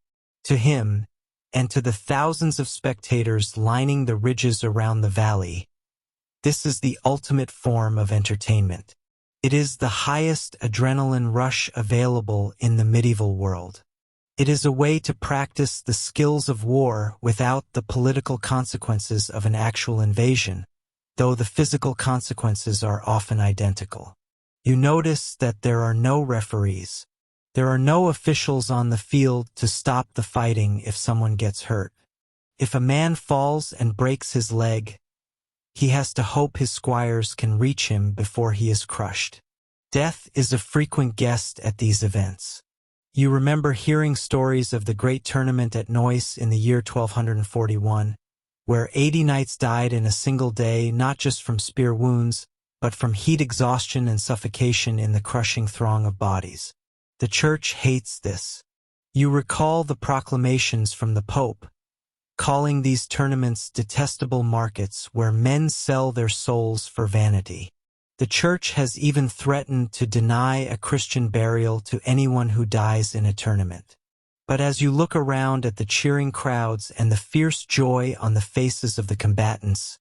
To him, and to the thousands of spectators lining the ridges around the valley, this is the ultimate form of entertainment. It is the highest adrenaline rush available in the medieval world. It is a way to practice the skills of war without the political consequences of an actual invasion, though the physical consequences are often identical. You notice that there are no referees. There are no officials on the field to stop the fighting if someone gets hurt. If a man falls and breaks his leg, he has to hope his squires can reach him before he is crushed. Death is a frequent guest at these events. You remember hearing stories of the great tournament at Neuss in the year 1241, where 80 knights died in a single day, not just from spear wounds, but from heat exhaustion and suffocation in the crushing throng of bodies. The Church hates this. You recall the proclamations from the Pope, calling these tournaments detestable markets where men sell their souls for vanity. The church has even threatened to deny a Christian burial to anyone who dies in a tournament. But as you look around at the cheering crowds and the fierce joy on the faces of the combatants,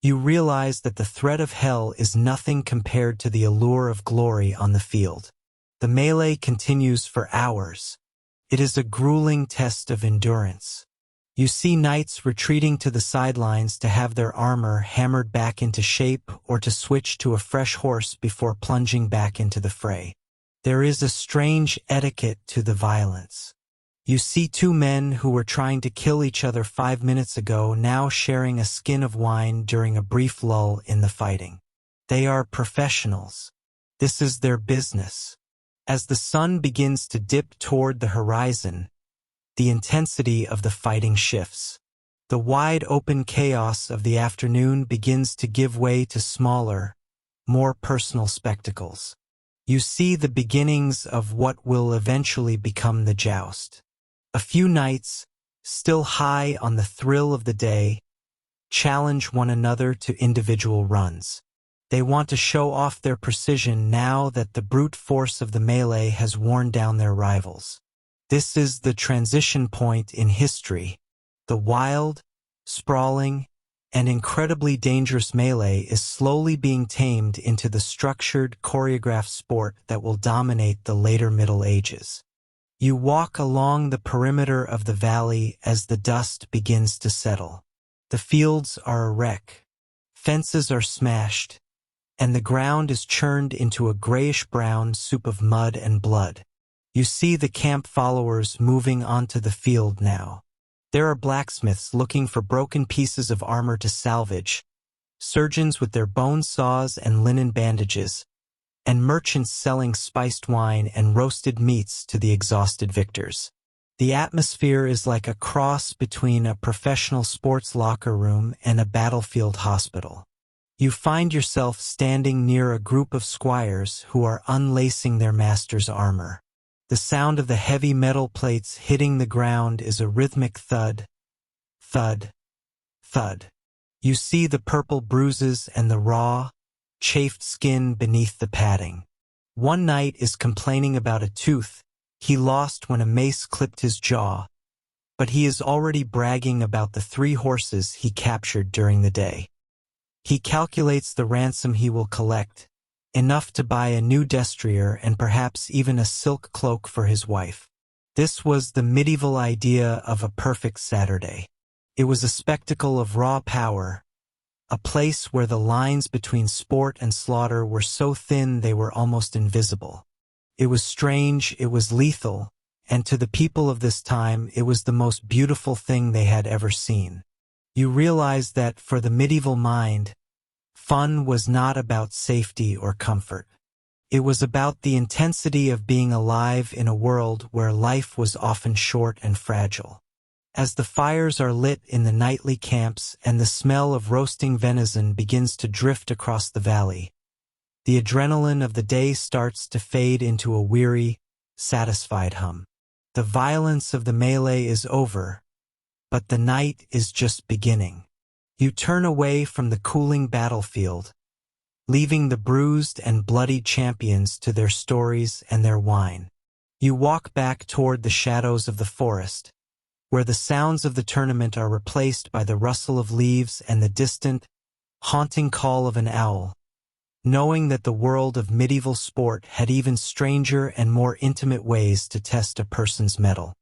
you realize that the threat of hell is nothing compared to the allure of glory on the field. The melee continues for hours. It is a grueling test of endurance. You see knights retreating to the sidelines to have their armor hammered back into shape or to switch to a fresh horse before plunging back into the fray. There is a strange etiquette to the violence. You see two men who were trying to kill each other 5 minutes ago now sharing a skin of wine during a brief lull in the fighting. They are professionals. This is their business. As the sun begins to dip toward the horizon, the intensity of the fighting shifts. The wide-open chaos of the afternoon begins to give way to smaller, more personal spectacles. You see the beginnings of what will eventually become the joust. A few knights, still high on the thrill of the day, challenge one another to individual runs. They want to show off their precision now that the brute force of the melee has worn down their rivals. This is the transition point in history. The wild, sprawling, and incredibly dangerous melee is slowly being tamed into the structured, choreographed sport that will dominate the later Middle Ages. You walk along the perimeter of the valley as the dust begins to settle. The fields are a wreck. Fences are smashed, and the ground is churned into a grayish-brown soup of mud and blood. You see the camp followers moving onto the field now. There are blacksmiths looking for broken pieces of armor to salvage, surgeons with their bone saws and linen bandages, and merchants selling spiced wine and roasted meats to the exhausted victors. The atmosphere is like a cross between a professional sports locker room and a battlefield hospital. You find yourself standing near a group of squires who are unlacing their master's armor. The sound of the heavy metal plates hitting the ground is a rhythmic thud, thud, thud. You see the purple bruises and the raw, chafed skin beneath the padding. One knight is complaining about a tooth he lost when a mace clipped his jaw, but he is already bragging about the 3 horses he captured during the day. He calculates the ransom he will collect, enough to buy a new destrier and perhaps even a silk cloak for his wife. This was the medieval idea of a perfect Saturday. It was a spectacle of raw power, a place where the lines between sport and slaughter were so thin they were almost invisible. It was strange, it was lethal, and to the people of this time it was the most beautiful thing they had ever seen. You realize that for the medieval mind, fun was not about safety or comfort. It was about the intensity of being alive in a world where life was often short and fragile. As the fires are lit in the nightly camps and the smell of roasting venison begins to drift across the valley, the adrenaline of the day starts to fade into a weary, satisfied hum. The violence of the melee is over, but the night is just beginning. You turn away from the cooling battlefield, leaving the bruised and bloodied champions to their stories and their wine. You walk back toward the shadows of the forest, where the sounds of the tournament are replaced by the rustle of leaves and the distant, haunting call of an owl, knowing that the world of medieval sport had even stranger and more intimate ways to test a person's mettle.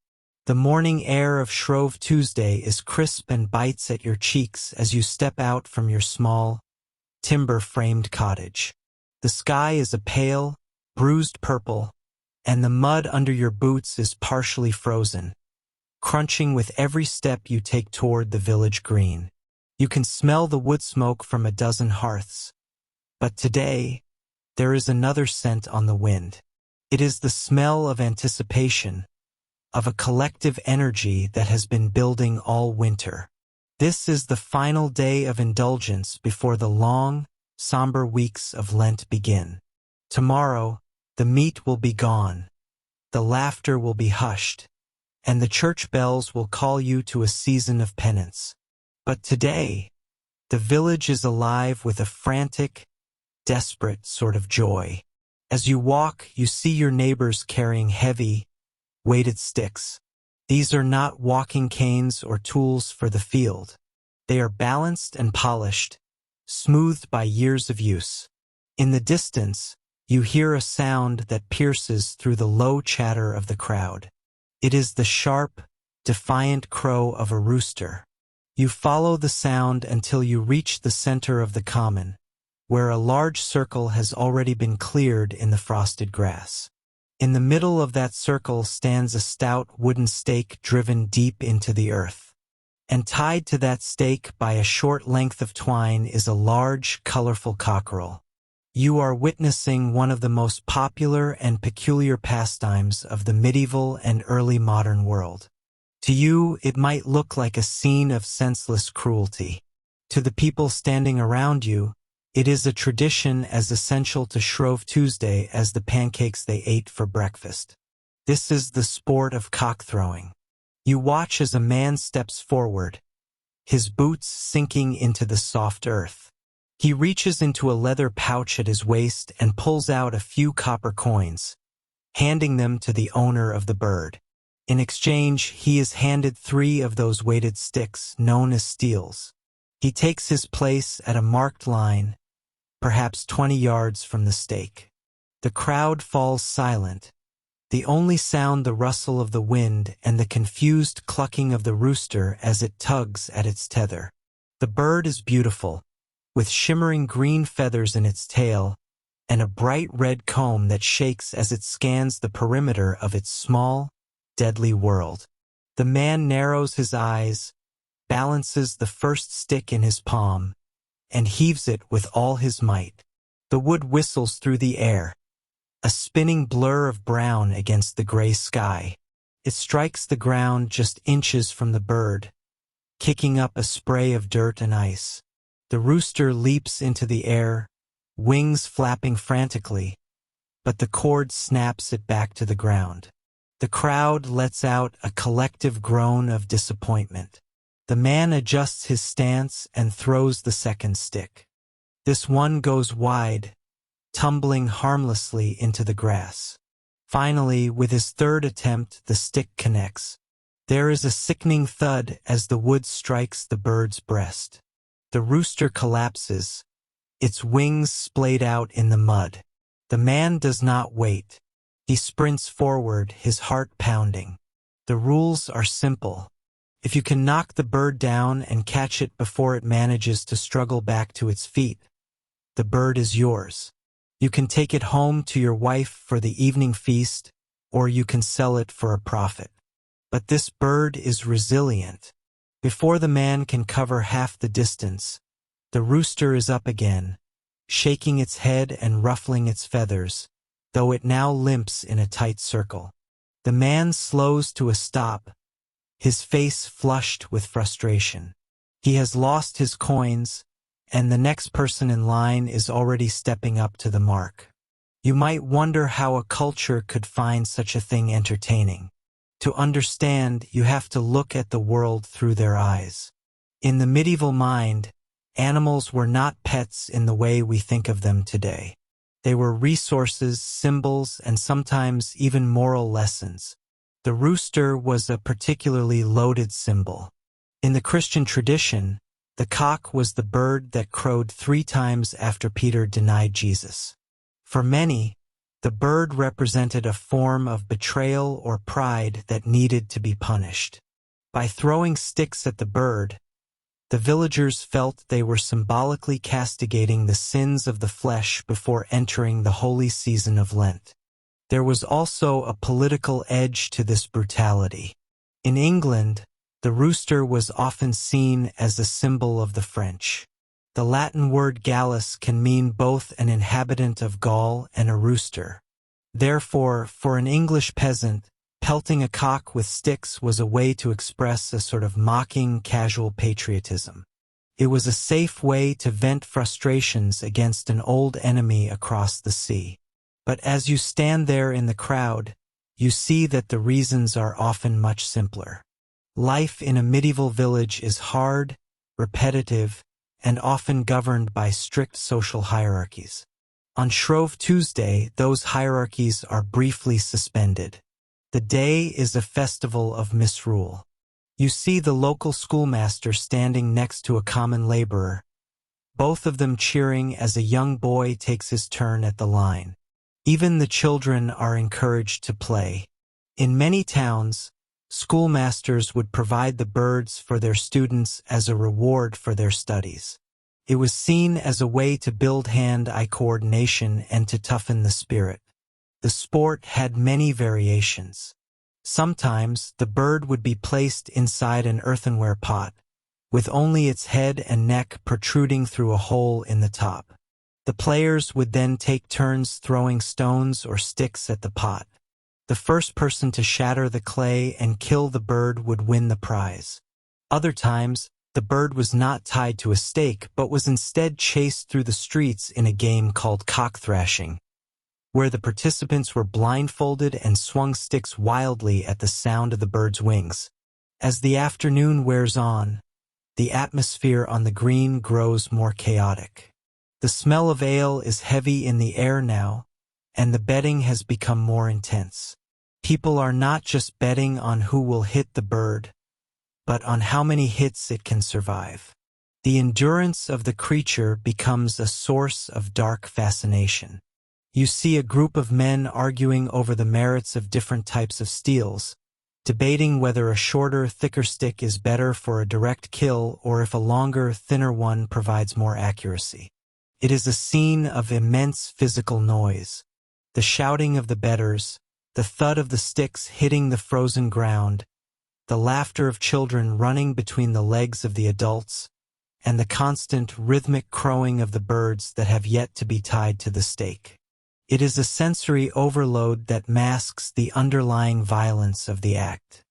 The morning air of Shrove Tuesday is crisp and bites at your cheeks as you step out from your small, timber-framed cottage. The sky is a pale, bruised purple, and the mud under your boots is partially frozen, crunching with every step you take toward the village green. You can smell the wood smoke from a dozen hearths. But today, there is another scent on the wind. It is the smell of anticipation, of a collective energy that has been building all winter. This is the final day of indulgence before the long, somber weeks of Lent begin. Tomorrow, the meat will be gone, the laughter will be hushed, and the church bells will call you to a season of penance. But today, the village is alive with a frantic, desperate sort of joy. As you walk, you see your neighbors carrying heavy, weighted sticks. These are not walking canes or tools for the field. They are balanced and polished, smoothed by years of use. In the distance, you hear a sound that pierces through the low chatter of the crowd. It is the sharp, defiant crow of a rooster. You follow the sound until you reach the center of the common, where a large circle has already been cleared in the frosted grass. In the middle of that circle stands a stout wooden stake driven deep into the earth. And tied to that stake by a short length of twine is a large, colorful cockerel. You are witnessing one of the most popular and peculiar pastimes of the medieval and early modern world. To you, it might look like a scene of senseless cruelty. To the people standing around you, it is a tradition as essential to Shrove Tuesday as the pancakes they ate for breakfast. This is the sport of cock-throwing. You watch as a man steps forward, his boots sinking into the soft earth. He reaches into a leather pouch at his waist and pulls out a few copper coins, handing them to the owner of the bird. In exchange, he is handed 3 of those weighted sticks known as steels. He takes his place at a marked line, perhaps 20 yards from the stake. The crowd falls silent, the only sound the rustle of the wind and the confused clucking of the rooster as it tugs at its tether. The bird is beautiful, with shimmering green feathers in its tail and a bright red comb that shakes as it scans the perimeter of its small, deadly world. The man narrows his eyes, balances the first stick in his palm, and heaves it with all his might. The wood whistles through the air, a spinning blur of brown against the gray sky. It strikes the ground just inches from the bird, kicking up a spray of dirt and ice. The rooster leaps into the air, wings flapping frantically, but the cord snaps it back to the ground. The crowd lets out a collective groan of disappointment. The man adjusts his stance and throws the second stick. This one goes wide, tumbling harmlessly into the grass. Finally, with his third attempt, the stick connects. There is a sickening thud as the wood strikes the bird's breast. The rooster collapses, its wings splayed out in the mud. The man does not wait. He sprints forward, his heart pounding. The rules are simple. If you can knock the bird down and catch it before it manages to struggle back to its feet, the bird is yours. You can take it home to your wife for the evening feast, or you can sell it for a profit. But this bird is resilient. Before the man can cover half the distance, the rooster is up again, shaking its head and ruffling its feathers, though it now limps in a tight circle. The man slows to a stop, his face flushed with frustration. He has lost his coins, and the next person in line is already stepping up to the mark. You might wonder how a culture could find such a thing entertaining. To understand, you have to look at the world through their eyes. In the medieval mind, animals were not pets in the way we think of them today. They were resources, symbols, and sometimes even moral lessons. The rooster was a particularly loaded symbol. In the Christian tradition, the cock was the bird that crowed 3 times after Peter denied Jesus. For many, the bird represented a form of betrayal or pride that needed to be punished. By throwing sticks at the bird, the villagers felt they were symbolically castigating the sins of the flesh before entering the holy season of Lent. There was also a political edge to this brutality. In England, the rooster was often seen as a symbol of the French. The Latin word Gallus can mean both an inhabitant of Gaul and a rooster. Therefore, for an English peasant, pelting a cock with sticks was a way to express a sort of mocking, casual patriotism. It was a safe way to vent frustrations against an old enemy across the sea. But as you stand there in the crowd, you see that the reasons are often much simpler. Life in a medieval village is hard, repetitive, and often governed by strict social hierarchies. On Shrove Tuesday, those hierarchies are briefly suspended. The day is a festival of misrule. You see the local schoolmaster standing next to a common laborer, both of them cheering as a young boy takes his turn at the line. Even the children are encouraged to play. In many towns, schoolmasters would provide the birds for their students as a reward for their studies. It was seen as a way to build hand-eye coordination and to toughen the spirit. The sport had many variations. Sometimes the bird would be placed inside an earthenware pot, with only its head and neck protruding through a hole in the top. The players would then take turns throwing stones or sticks at the pot. The first person to shatter the clay and kill the bird would win the prize. Other times, the bird was not tied to a stake but was instead chased through the streets in a game called cock thrashing, where the participants were blindfolded and swung sticks wildly at the sound of the bird's wings. As the afternoon wears on, the atmosphere on the green grows more chaotic. The smell of ale is heavy in the air now, and the betting has become more intense. People are not just betting on who will hit the bird, but on how many hits it can survive. The endurance of the creature becomes a source of dark fascination. You see a group of men arguing over the merits of different types of steels, debating whether a shorter, thicker stick is better for a direct kill or if a longer, thinner one provides more accuracy. It is a scene of immense physical noise. The shouting of the bettors, the thud of the sticks hitting the frozen ground, the laughter of children running between the legs of the adults, and the constant rhythmic crowing of the birds that have yet to be tied to the stake. It is a sensory overload that masks the underlying violence of the act.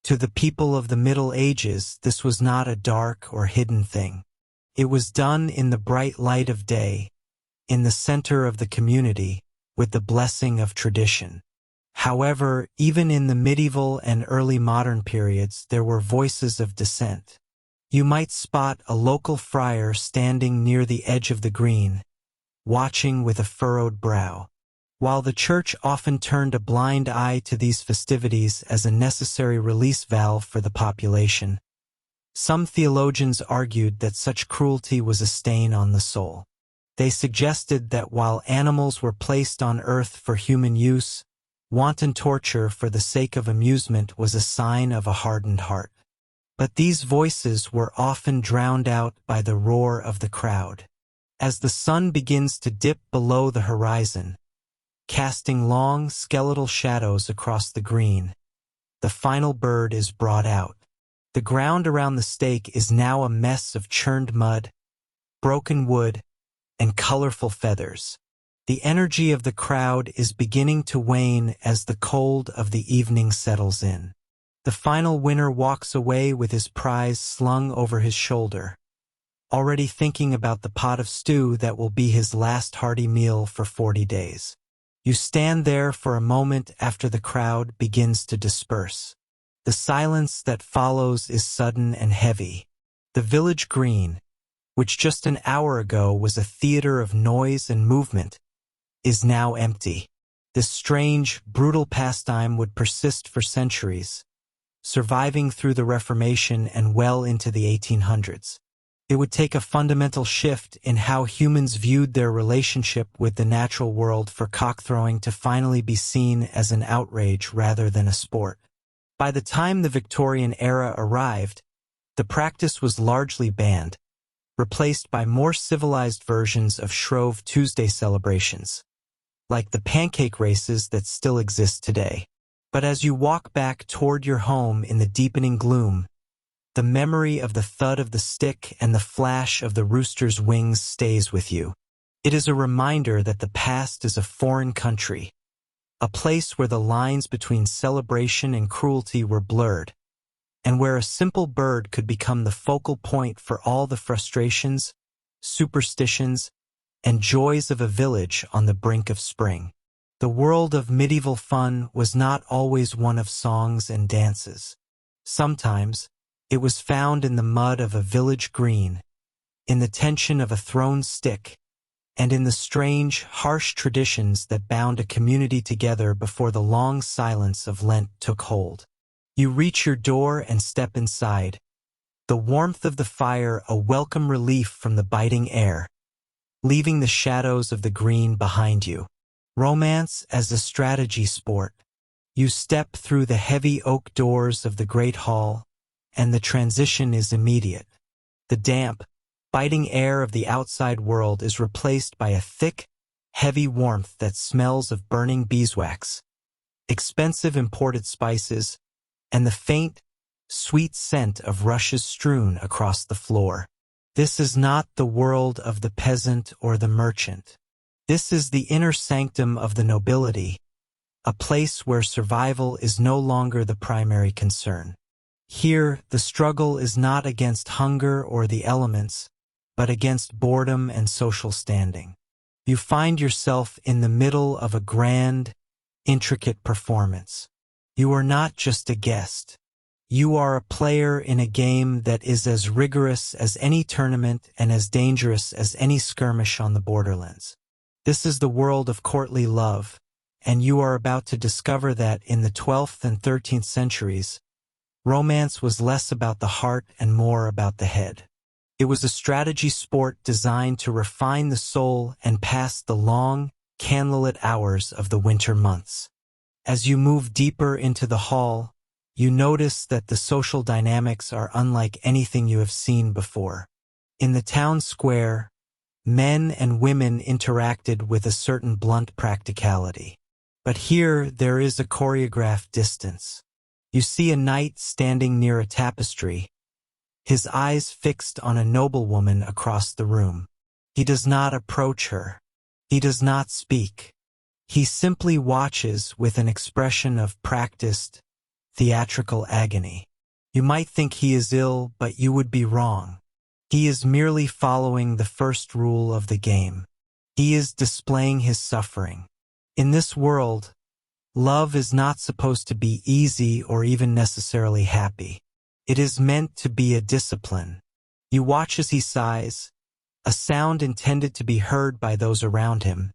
To the people of the Middle Ages, this was not a dark or hidden thing. It was done in the bright light of day, in the center of the community, with the blessing of tradition. However, even in the medieval and early modern periods, there were voices of dissent. You might spot a local friar standing near the edge of the green, watching with a furrowed brow. While the church often turned a blind eye to these festivities as a necessary release valve for the population, some theologians argued that such cruelty was a stain on the soul. They suggested that while animals were placed on earth for human use, wanton torture for the sake of amusement was a sign of a hardened heart. But these voices were often drowned out by the roar of the crowd. As the sun begins to dip below the horizon, casting long, skeletal shadows across the green, the final bird is brought out. The ground around the stake is now a mess of churned mud, broken wood, and colorful feathers. The energy of the crowd is beginning to wane as the cold of the evening settles in. The final winner walks away with his prize slung over his shoulder, already thinking about the pot of stew that will be his last hearty meal for 40 days. You stand there for a moment after the crowd begins to disperse. The silence that follows is sudden and heavy. The village green, which just an hour ago was a theater of noise and movement, is now empty. This strange, brutal pastime would persist for centuries, surviving through the Reformation and well into the 1800s. It would take a fundamental shift in how humans viewed their relationship with the natural world for cock-throwing to finally be seen as an outrage rather than a sport. By the time the Victorian era arrived, the practice was largely banned, replaced by more civilized versions of Shrove Tuesday celebrations, like the pancake races that still exist today. But as you walk back toward your home in the deepening gloom, the memory of the thud of the stick and the flash of the rooster's wings stays with you. It is a reminder that the past is a foreign country, a place where the lines between celebration and cruelty were blurred, and where a simple bird could become the focal point for all the frustrations, superstitions, and joys of a village on the brink of spring. The world of medieval fun was not always one of songs and dances. Sometimes, it was found in the mud of a village green, in the tension of a thrown stick, and in the strange, harsh traditions that bound a community together before the long silence of Lent took hold. You reach your door and step inside, the warmth of the fire a welcome relief from the biting air, leaving the shadows of the green behind you. Romance as a strategy sport. You step through the heavy oak doors of the great hall, and the transition is immediate. The damp, biting air of the outside world is replaced by a thick, heavy warmth that smells of burning beeswax, expensive imported spices, and the faint, sweet scent of rushes strewn across the floor. This is not the world of the peasant or the merchant. This is the inner sanctum of the nobility, a place where survival is no longer the primary concern. Here, the struggle is not against hunger or the elements, but against boredom and social standing. You find yourself in the middle of a grand, intricate performance. You are not just a guest. You are a player in a game that is as rigorous as any tournament and as dangerous as any skirmish on the borderlands. This is the world of courtly love, and you are about to discover that in the 12th and 13th centuries, romance was less about the heart and more about the head. It was a strategy sport designed to refine the soul and pass the long, candlelit hours of the winter months. As you move deeper into the hall, you notice that the social dynamics are unlike anything you have seen before. In the town square, men and women interacted with a certain blunt practicality. But here there is a choreographed distance. You see a knight standing near a tapestry, his eyes fixed on a noblewoman across the room. He does not approach her. He does not speak. He simply watches with an expression of practiced, theatrical agony. You might think he is ill, but you would be wrong. He is merely following the first rule of the game. He is displaying his suffering. In this world, love is not supposed to be easy or even necessarily happy. It is meant to be a discipline. You watch as he sighs, a sound intended to be heard by those around him,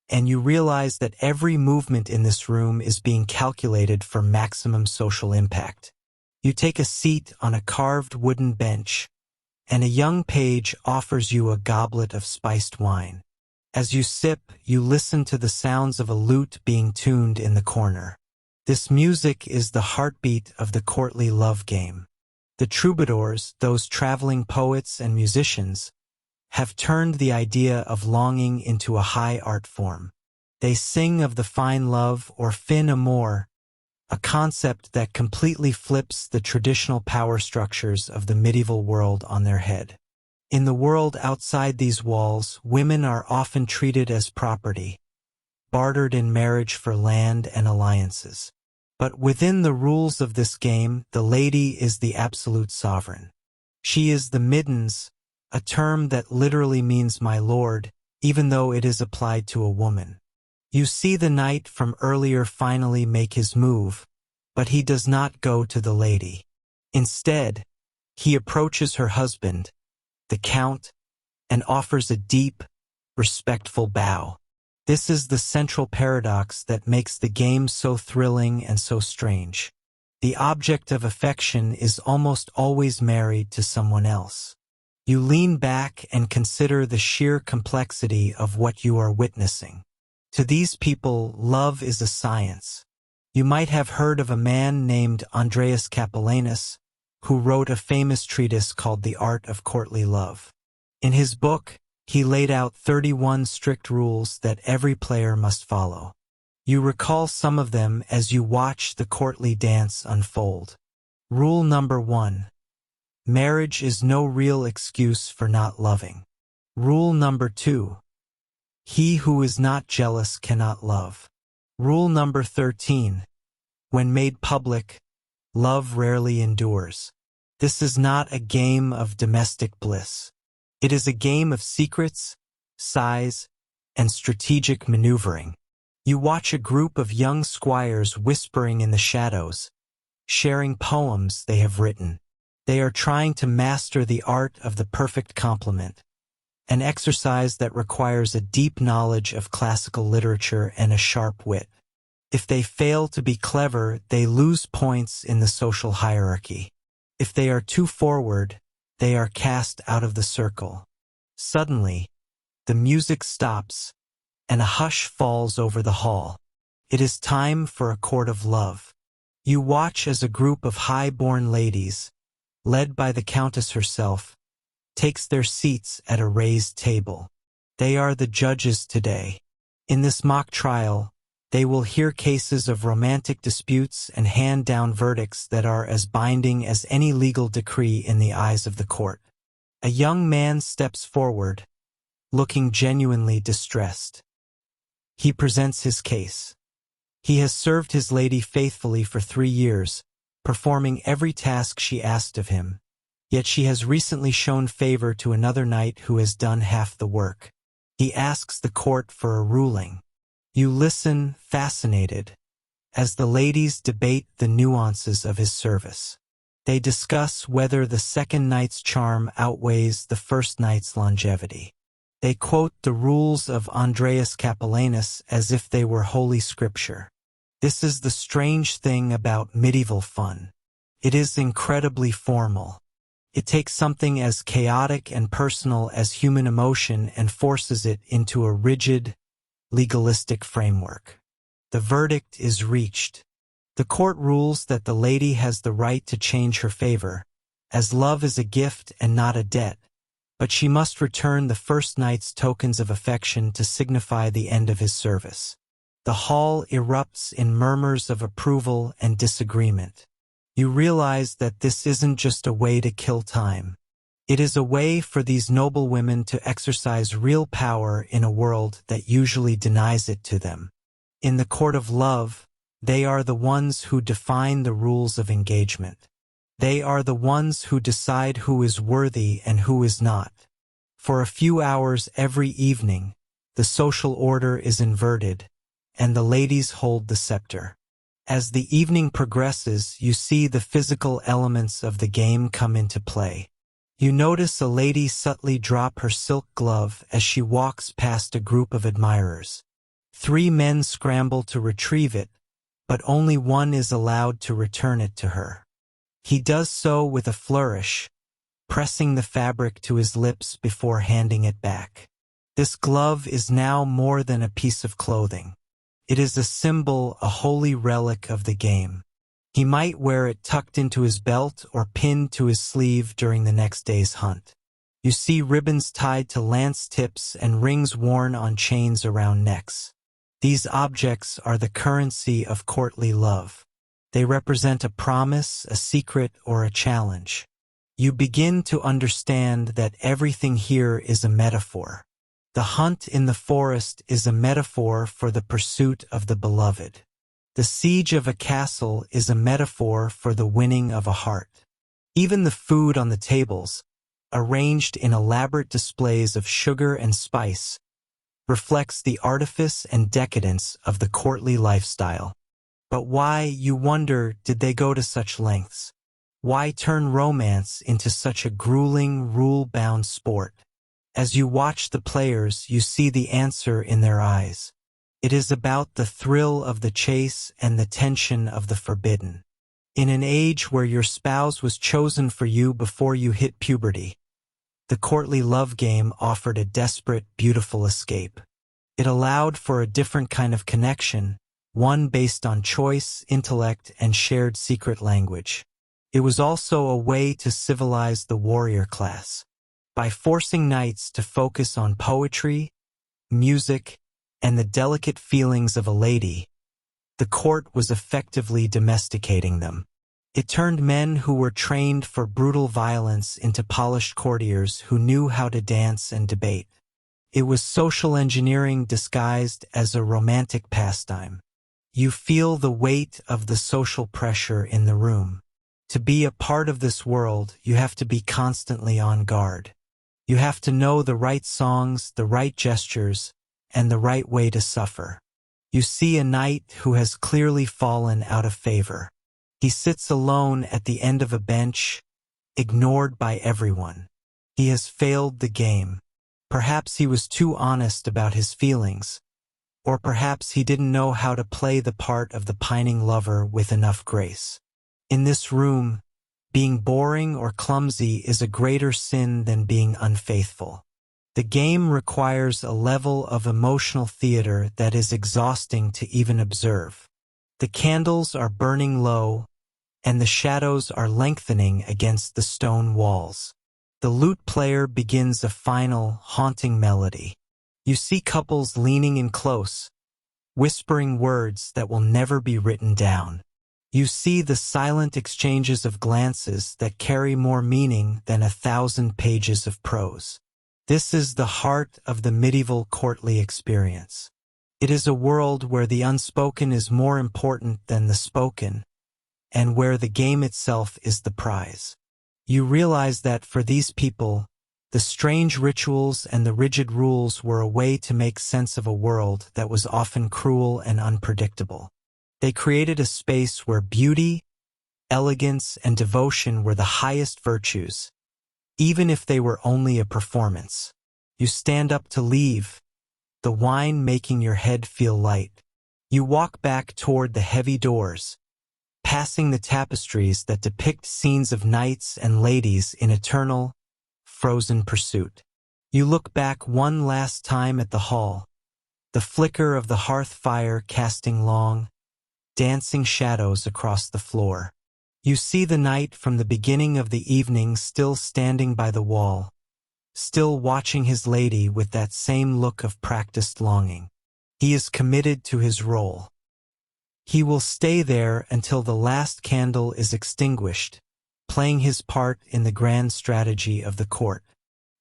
and you realize that every movement in this room is being calculated for maximum social impact. You take a seat on a carved wooden bench, and a young page offers you a goblet of spiced wine. As you sip, you listen to the sounds of a lute being tuned in the corner. This music is the heartbeat of the courtly love game. The troubadours, those traveling poets and musicians, have turned the idea of longing into a high art form. They sing of the fine love or fin amour, a concept that completely flips the traditional power structures of the medieval world on their head. In the world outside these walls, women are often treated as property, bartered in marriage for land and alliances. But within the rules of this game, the lady is the absolute sovereign. She is the middens, a term that literally means my lord, even though it is applied to a woman. You see the knight from earlier finally make his move, but he does not go to the lady. Instead, he approaches her husband, the count, and offers a deep, respectful bow. This is the central paradox that makes the game so thrilling and so strange. The object of affection is almost always married to someone else. You lean back and consider the sheer complexity of what you are witnessing. To these people, love is a science. You might have heard of a man named Andreas Capellanus, who wrote a famous treatise called The Art of Courtly Love. In his book, he laid out 31 strict rules that every player must follow. You recall some of them as you watch the courtly dance unfold. Rule number 1. Marriage is no real excuse for not loving. Rule number 2. He who is not jealous cannot love. Rule number 13. When made public, love rarely endures. This is not a game of domestic bliss. It is a game of secrets, sighs, and strategic maneuvering. You watch a group of young squires whispering in the shadows, sharing poems they have written. They are trying to master the art of the perfect compliment, an exercise that requires a deep knowledge of classical literature and a sharp wit. If they fail to be clever, they lose points in the social hierarchy. If they are too forward, they are cast out of the circle. Suddenly, the music stops, and a hush falls over the hall. It is time for a court of love. You watch as a group of high-born ladies, led by the Countess herself, takes their seats at a raised table. They are the judges today. In this mock trial, they will hear cases of romantic disputes and hand down verdicts that are as binding as any legal decree in the eyes of the court. A young man steps forward, looking genuinely distressed. He presents his case. He has served his lady faithfully for 3 years, performing every task she asked of him. Yet she has recently shown favor to another knight who has done half the work. He asks the court for a ruling. You listen, fascinated, as the ladies debate the nuances of his service. They discuss whether the second knight's charm outweighs the first knight's longevity. They quote the rules of Andreas Capellanus as if they were holy scripture. This is the strange thing about medieval fun. It is incredibly formal. It takes something as chaotic and personal as human emotion and forces it into a rigid, legalistic framework. The verdict is reached. The court rules that the lady has the right to change her favor, as love is a gift and not a debt, but she must return the first knight's tokens of affection to signify the end of his service. The hall erupts in murmurs of approval and disagreement. You realize that this isn't just a way to kill time. It is a way for these noble women to exercise real power in a world that usually denies it to them. In the court of love, they are the ones who define the rules of engagement. They are the ones who decide who is worthy and who is not. For a few hours every evening, the social order is inverted, and the ladies hold the scepter. As the evening progresses, you see the physical elements of the game come into play. You notice a lady subtly drop her silk glove as she walks past a group of admirers. 3 men scramble to retrieve it, but only one is allowed to return it to her. He does so with a flourish, pressing the fabric to his lips before handing it back. This glove is now more than a piece of clothing. It is a symbol, a holy relic of the game. He might wear it tucked into his belt or pinned to his sleeve during the next day's hunt. You see ribbons tied to lance tips and rings worn on chains around necks. These objects are the currency of courtly love. They represent a promise, a secret, or a challenge. You begin to understand that everything here is a metaphor. The hunt in the forest is a metaphor for the pursuit of the beloved. The siege of a castle is a metaphor for the winning of a heart. Even the food on the tables, arranged in elaborate displays of sugar and spice, reflects the artifice and decadence of the courtly lifestyle. But why, you wonder, did they go to such lengths? Why turn romance into such a grueling, rule-bound sport? As you watch the players, you see the answer in their eyes. It is about the thrill of the chase and the tension of the forbidden. In an age where your spouse was chosen for you before you hit puberty, the courtly love game offered a desperate, beautiful escape. It allowed for a different kind of connection, one based on choice, intellect, and shared secret language. It was also a way to civilize the warrior class. By forcing knights to focus on poetry, music, and the delicate feelings of a lady, the court was effectively domesticating them. It turned men who were trained for brutal violence into polished courtiers who knew how to dance and debate. It was social engineering disguised as a romantic pastime. You feel the weight of the social pressure in the room. To be a part of this world, you have to be constantly on guard. You have to know the right songs, the right gestures, and the right way to suffer. You see a knight who has clearly fallen out of favor. He sits alone at the end of a bench, ignored by everyone. He has failed the game. Perhaps he was too honest about his feelings, or perhaps he didn't know how to play the part of the pining lover with enough grace. In this room, being boring or clumsy is a greater sin than being unfaithful. The game requires a level of emotional theater that is exhausting to even observe. The candles are burning low, and the shadows are lengthening against the stone walls. The lute player begins a final, haunting melody. You see couples leaning in close, whispering words that will never be written down. You see the silent exchanges of glances that carry more meaning than 1,000 pages of prose. This is the heart of the medieval courtly experience. It is a world where the unspoken is more important than the spoken, and where the game itself is the prize. You realize that for these people, the strange rituals and the rigid rules were a way to make sense of a world that was often cruel and unpredictable. They created a space where beauty, elegance, and devotion were the highest virtues, even if they were only a performance. You stand up to leave, the wine making your head feel light. You walk back toward the heavy doors, passing the tapestries that depict scenes of knights and ladies in eternal, frozen pursuit. You look back one last time at the hall, the flicker of the hearth fire casting long, dancing shadows across the floor. You see the knight from the beginning of the evening still standing by the wall, still watching his lady with that same look of practiced longing. He is committed to his role. He will stay there until the last candle is extinguished, playing his part in the grand strategy of the court.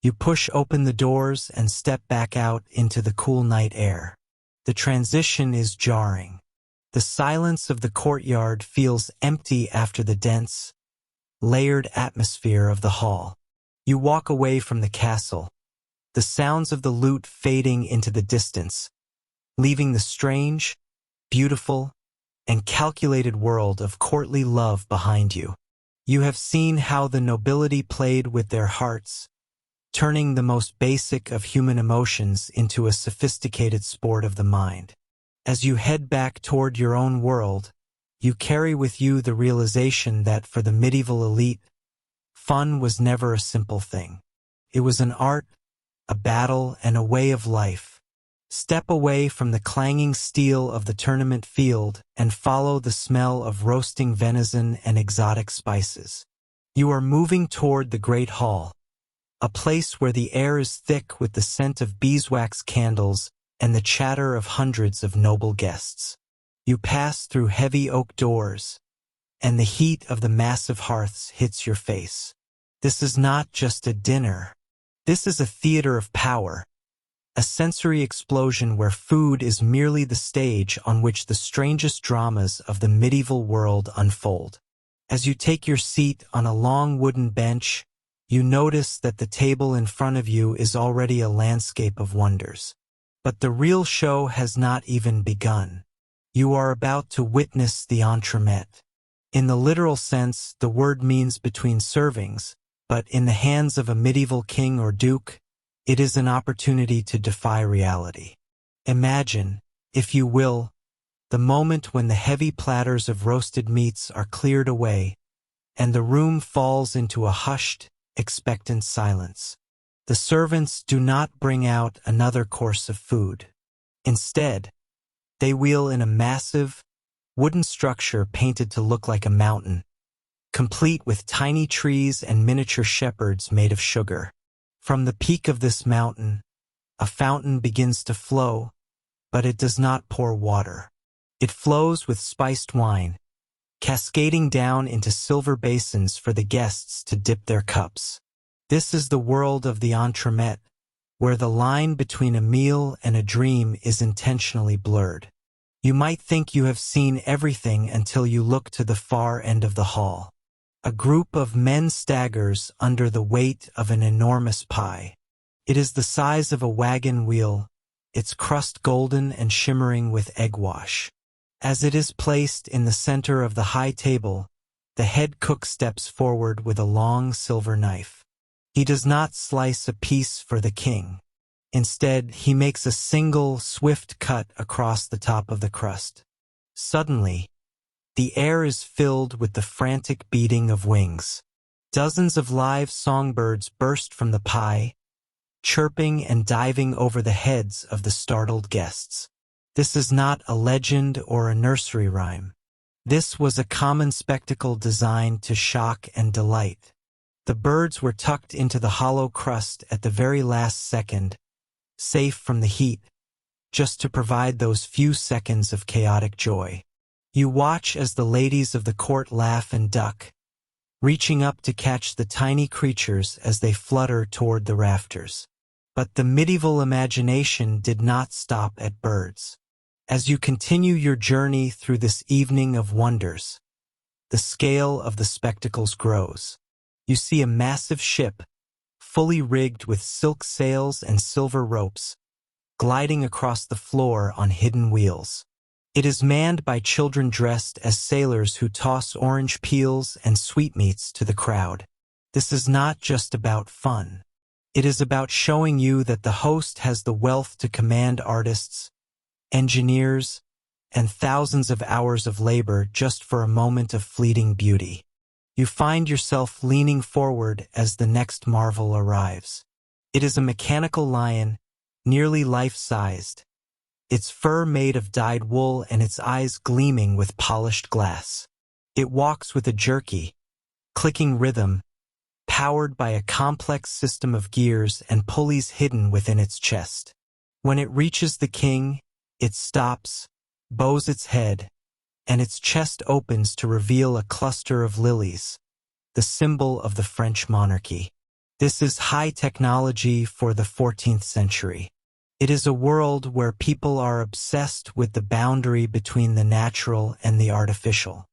You push open the doors and step back out into the cool night air. The transition is jarring. The silence of the courtyard feels empty after the dense, layered atmosphere of the hall. You walk away from the castle, the sounds of the lute fading into the distance, leaving the strange, beautiful, and calculated world of courtly love behind you. You have seen how the nobility played with their hearts, turning the most basic of human emotions into a sophisticated sport of the mind. As you head back toward your own world, you carry with you the realization that for the medieval elite, fun was never a simple thing. It was an art, a battle, and a way of life. Step away from the clanging steel of the tournament field and follow the smell of roasting venison and exotic spices. You are moving toward the great hall, a place where the air is thick with the scent of beeswax candles and the chatter of hundreds of noble guests. You pass through heavy oak doors, and the heat of the massive hearths hits your face. This is not just a dinner. This is a theater of power, a sensory explosion where food is merely the stage on which the strangest dramas of the medieval world unfold. As you take your seat on a long wooden bench, you notice that the table in front of you is already a landscape of wonders. But the real show has not even begun. You are about to witness the entremet. In the literal sense, the word means between servings, but in the hands of a medieval king or duke, it is an opportunity to defy reality. Imagine, if you will, the moment when the heavy platters of roasted meats are cleared away, and the room falls into a hushed, expectant silence. The servants do not bring out another course of food. Instead, they wheel in a massive, wooden structure painted to look like a mountain, complete with tiny trees and miniature shepherds made of sugar. From the peak of this mountain, a fountain begins to flow, but it does not pour water. It flows with spiced wine, cascading down into silver basins for the guests to dip their cups. This is the world of the entremet, where the line between a meal and a dream is intentionally blurred. You might think you have seen everything until you look to the far end of the hall. A group of men staggers under the weight of an enormous pie. It is the size of a wagon wheel, its crust golden and shimmering with egg wash. As it is placed in the center of the high table, the head cook steps forward with a long silver knife. He does not slice a piece for the king. Instead, he makes a single, swift cut across the top of the crust. Suddenly, the air is filled with the frantic beating of wings. Dozens of live songbirds burst from the pie, chirping and diving over the heads of the startled guests. This is not a legend or a nursery rhyme. This was a common spectacle designed to shock and delight. The birds were tucked into the hollow crust at the very last second, safe from the heat, just to provide those few seconds of chaotic joy. You watch as the ladies of the court laugh and duck, reaching up to catch the tiny creatures as they flutter toward the rafters. But the medieval imagination did not stop at birds. As you continue your journey through this evening of wonders, the scale of the spectacles grows. You see a massive ship, fully rigged with silk sails and silver ropes, gliding across the floor on hidden wheels. It is manned by children dressed as sailors who toss orange peels and sweetmeats to the crowd. This is not just about fun. It is about showing you that the host has the wealth to command artists, engineers, and thousands of hours of labor just for a moment of fleeting beauty. You find yourself leaning forward as the next marvel arrives. It is a mechanical lion, nearly life-sized, its fur made of dyed wool and its eyes gleaming with polished glass. It walks with a jerky, clicking rhythm, powered by a complex system of gears and pulleys hidden within its chest. When it reaches the king, it stops, bows its head, and its chest opens to reveal a cluster of lilies, the symbol of the French monarchy. This is high technology for the 14th century. It is a world where people are obsessed with the boundary between the natural and the artificial.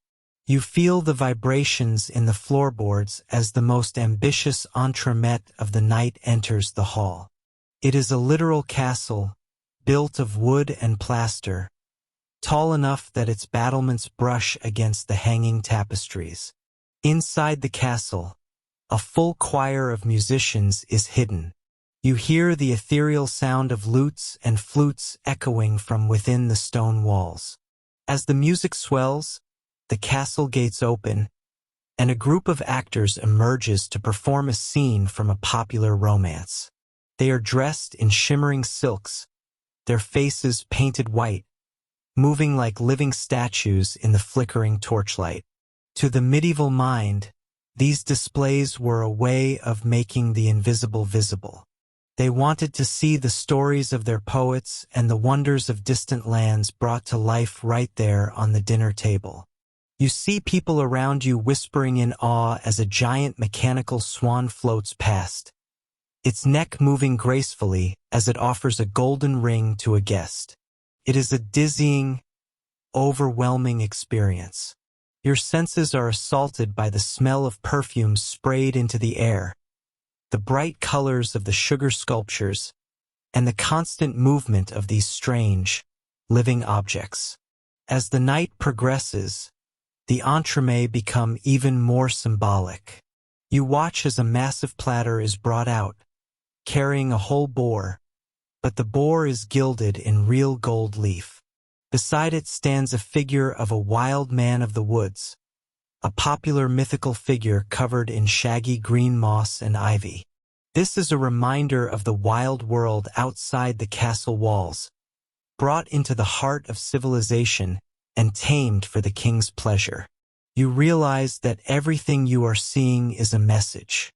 You feel the vibrations in the floorboards as the most ambitious entremet of the night enters the hall. It is a literal castle, built of wood and plaster, tall enough that its battlements brush against the hanging tapestries. Inside the castle, a full choir of musicians is hidden. You hear the ethereal sound of lutes and flutes echoing from within the stone walls. As the music swells, the castle gates open, and a group of actors emerges to perform a scene from a popular romance. They are dressed in shimmering silks, their faces painted white, moving like living statues in the flickering torchlight. To the medieval mind, these displays were a way of making the invisible visible. They wanted to see the stories of their poets and the wonders of distant lands brought to life right there on the dinner table. You see people around you whispering in awe as a giant mechanical swan floats past, its neck moving gracefully as it offers a golden ring to a guest. It is a dizzying, overwhelming experience. Your senses are assaulted by the smell of perfumes sprayed into the air, the bright colors of the sugar sculptures, and the constant movement of these strange, living objects. As the night progresses, the entremets become even more symbolic. You watch as a massive platter is brought out, carrying a whole boar, but the boar is gilded in real gold leaf. Beside it stands a figure of a wild man of the woods, a popular mythical figure covered in shaggy green moss and ivy. This is a reminder of the wild world outside the castle walls, brought into the heart of civilization and tamed for the king's pleasure. You realize that everything you are seeing is a message.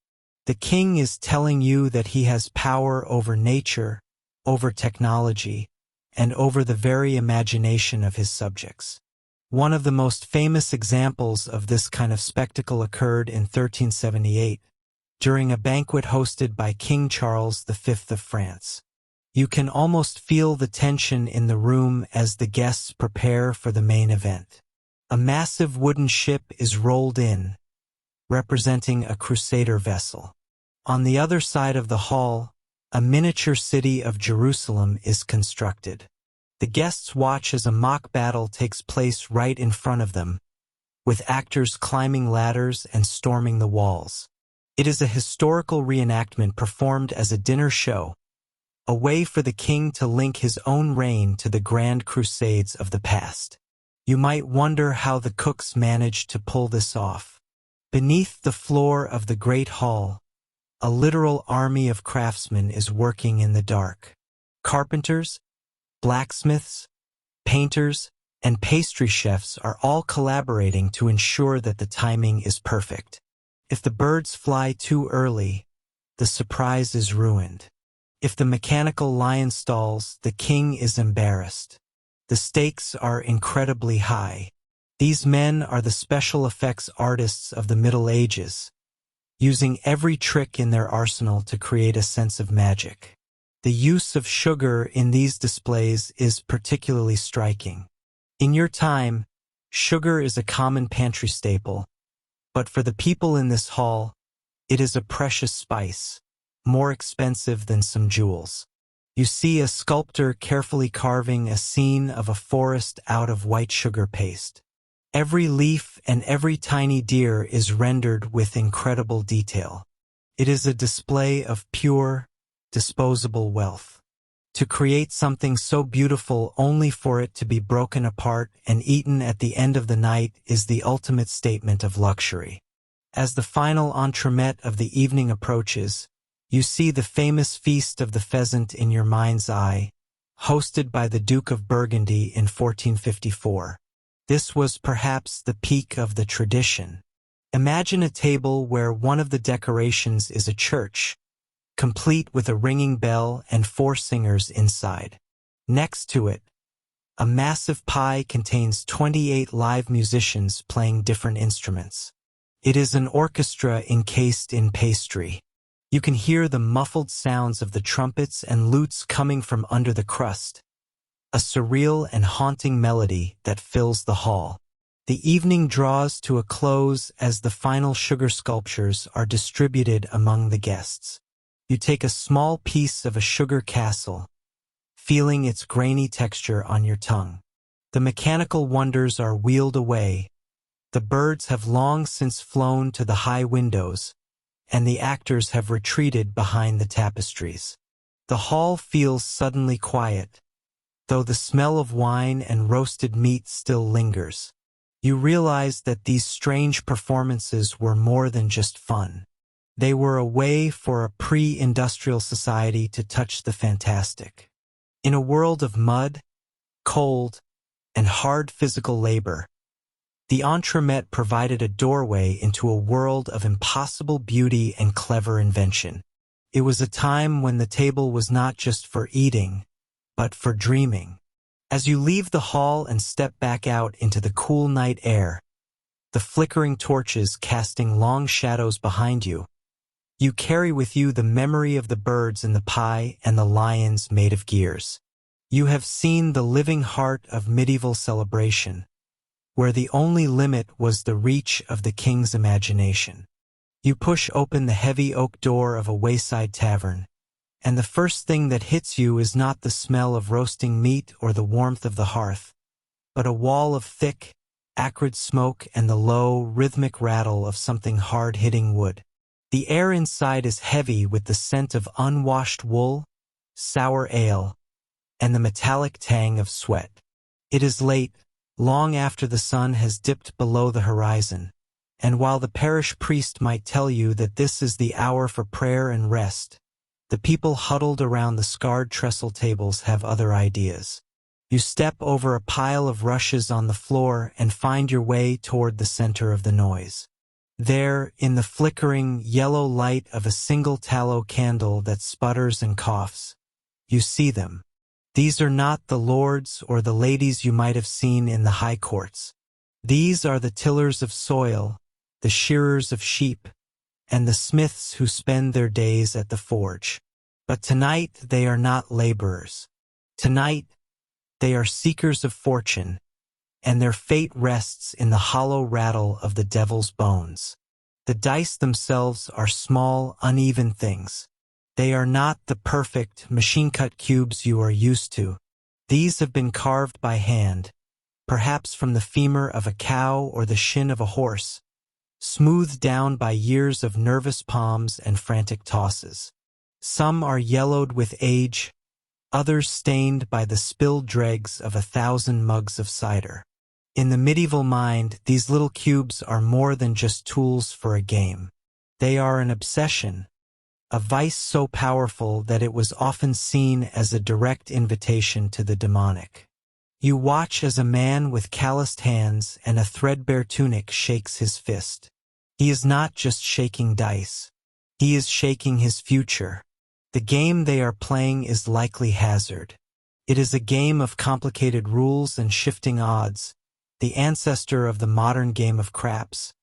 The king is telling you that he has power over nature, over technology, and over the very imagination of his subjects. One of the most famous examples of this kind of spectacle occurred in 1378, during a banquet hosted by King Charles V of France. You can almost feel the tension in the room as the guests prepare for the main event. A massive wooden ship is rolled in, representing a crusader vessel. On the other side of the hall, a miniature city of Jerusalem is constructed. The guests watch as a mock battle takes place right in front of them, with actors climbing ladders and storming the walls. It is a historical reenactment performed as a dinner show, a way for the king to link his own reign to the grand crusades of the past. You might wonder how the cooks managed to pull this off. Beneath the floor of the Great Hall, a literal army of craftsmen is working in the dark. Carpenters, blacksmiths, painters, and pastry chefs are all collaborating to ensure that the timing is perfect. If the birds fly too early, the surprise is ruined. If the mechanical lion stalls, the king is embarrassed. The stakes are incredibly high. These men are the special effects artists of the Middle Ages, using every trick in their arsenal to create a sense of magic. The use of sugar in these displays is particularly striking. In your time, sugar is a common pantry staple, but for the people in this hall, it is a precious spice, more expensive than some jewels. You see a sculptor carefully carving a scene of a forest out of white sugar paste. Every leaf and every tiny deer is rendered with incredible detail. It is a display of pure, disposable wealth. To create something so beautiful only for it to be broken apart and eaten at the end of the night is the ultimate statement of luxury. As the final entremet of the evening approaches, you see the famous Feast of the Pheasant in your mind's eye, hosted by the Duke of Burgundy in 1454. This was perhaps the peak of the tradition. Imagine a table where one of the decorations is a church, complete with a ringing bell and 4 singers inside. Next to it, a massive pie contains 28 live musicians playing different instruments. It is an orchestra encased in pastry. You can hear the muffled sounds of the trumpets and lutes coming from under the crust, a surreal and haunting melody that fills the hall. The evening draws to a close as the final sugar sculptures are distributed among the guests. You take a small piece of a sugar castle, feeling its grainy texture on your tongue. The mechanical wonders are wheeled away. The birds have long since flown to the high windows, and the actors have retreated behind the tapestries. The hall feels suddenly quiet, though the smell of wine and roasted meat still lingers. You realize that these strange performances were more than just fun. They were a way for a pre-industrial society to touch the fantastic. In a world of mud, cold, and hard physical labor, the entremet provided a doorway into a world of impossible beauty and clever invention. It was a time when the table was not just for eating, but for dreaming. As you leave the hall and step back out into the cool night air, the flickering torches casting long shadows behind you, you carry with you the memory of the birds in the pie and the lions made of gears. You have seen the living heart of medieval celebration, where the only limit was the reach of the king's imagination. You push open the heavy oak door of a wayside tavern, and the first thing that hits you is not the smell of roasting meat or the warmth of the hearth, but a wall of thick, acrid smoke and the low, rhythmic rattle of something hard hitting wood. The air inside is heavy with the scent of unwashed wool, sour ale, and the metallic tang of sweat. It is late, long after the sun has dipped below the horizon, and while the parish priest might tell you that this is the hour for prayer and rest, the people huddled around the scarred trestle tables have other ideas. You step over a pile of rushes on the floor and find your way toward the center of the noise. There, in the flickering, yellow light of a single tallow candle that sputters and coughs, you see them. These are not the lords or the ladies you might have seen in the high courts. These are the tillers of soil, the shearers of sheep, and the smiths who spend their days at the forge. But tonight they are not laborers. Tonight they are seekers of fortune, and their fate rests in the hollow rattle of the devil's bones. The dice themselves are small, uneven things. They are not the perfect, machine-cut cubes you are used to. These have been carved by hand, perhaps from the femur of a cow or the shin of a horse, smoothed down by years of nervous palms and frantic tosses. Some are yellowed with age, others stained by the spilled dregs of 1,000 mugs of cider. In the medieval mind, these little cubes are more than just tools for a game. They are an obsession, a vice so powerful that it was often seen as a direct invitation to the demonic. You watch as a man with calloused hands and a threadbare tunic shakes his fist. He is not just shaking dice. He is shaking his future. The game they are playing is likely hazard. It is a game of complicated rules and shifting odds, the ancestor of the modern game of craps,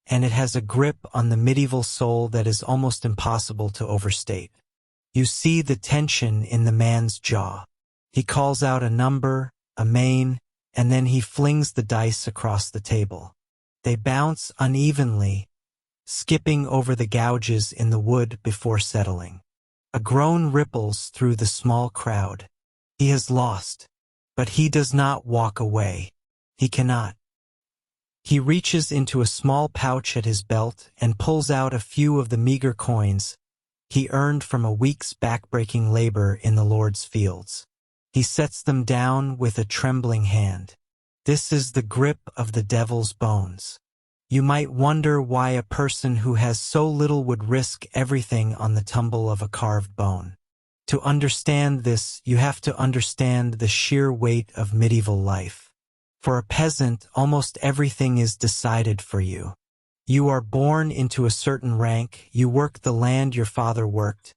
and it has a grip on the medieval soul that is almost impossible to overstate. You see the tension in the man's jaw. He calls out a number, a main, and then he flings the dice across the table. They bounce unevenly, skipping over the gouges in the wood before settling. A groan ripples through the small crowd. He has lost, but he does not walk away. He cannot. He reaches into a small pouch at his belt and pulls out a few of the meager coins he earned from a week's back-breaking labor in the Lord's fields. He sets them down with a trembling hand. This is the grip of the devil's bones. You might wonder why a person who has so little would risk everything on the tumble of a carved bone. To understand this, you have to understand the sheer weight of medieval life. For a peasant, almost everything is decided for you. You are born into a certain rank, you work the land your father worked,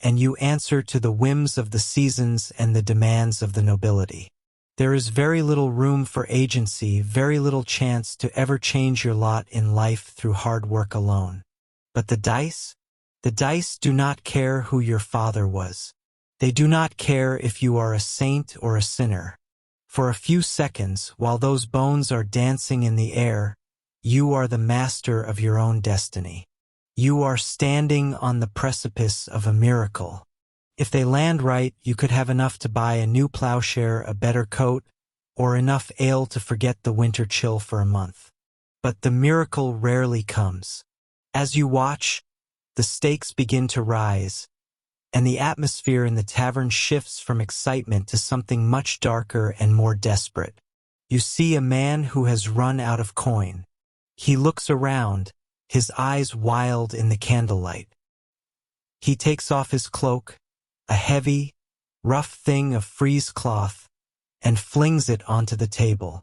and you answer to the whims of the seasons and the demands of the nobility. There is very little room for agency, very little chance to ever change your lot in life through hard work alone. But the dice do not care who your father was. They do not care if you are a saint or a sinner. For a few seconds, while those bones are dancing in the air, you are the master of your own destiny. You are standing on the precipice of a miracle. If they land right, you could have enough to buy a new plowshare, a better coat, or enough ale to forget the winter chill for a month. But the miracle rarely comes. As you watch, the stakes begin to rise, and the atmosphere in the tavern shifts from excitement to something much darker and more desperate. You see a man who has run out of coin. He looks around, his eyes wild in the candlelight. He takes off his cloak, a heavy, rough thing of frieze cloth, and flings it onto the table.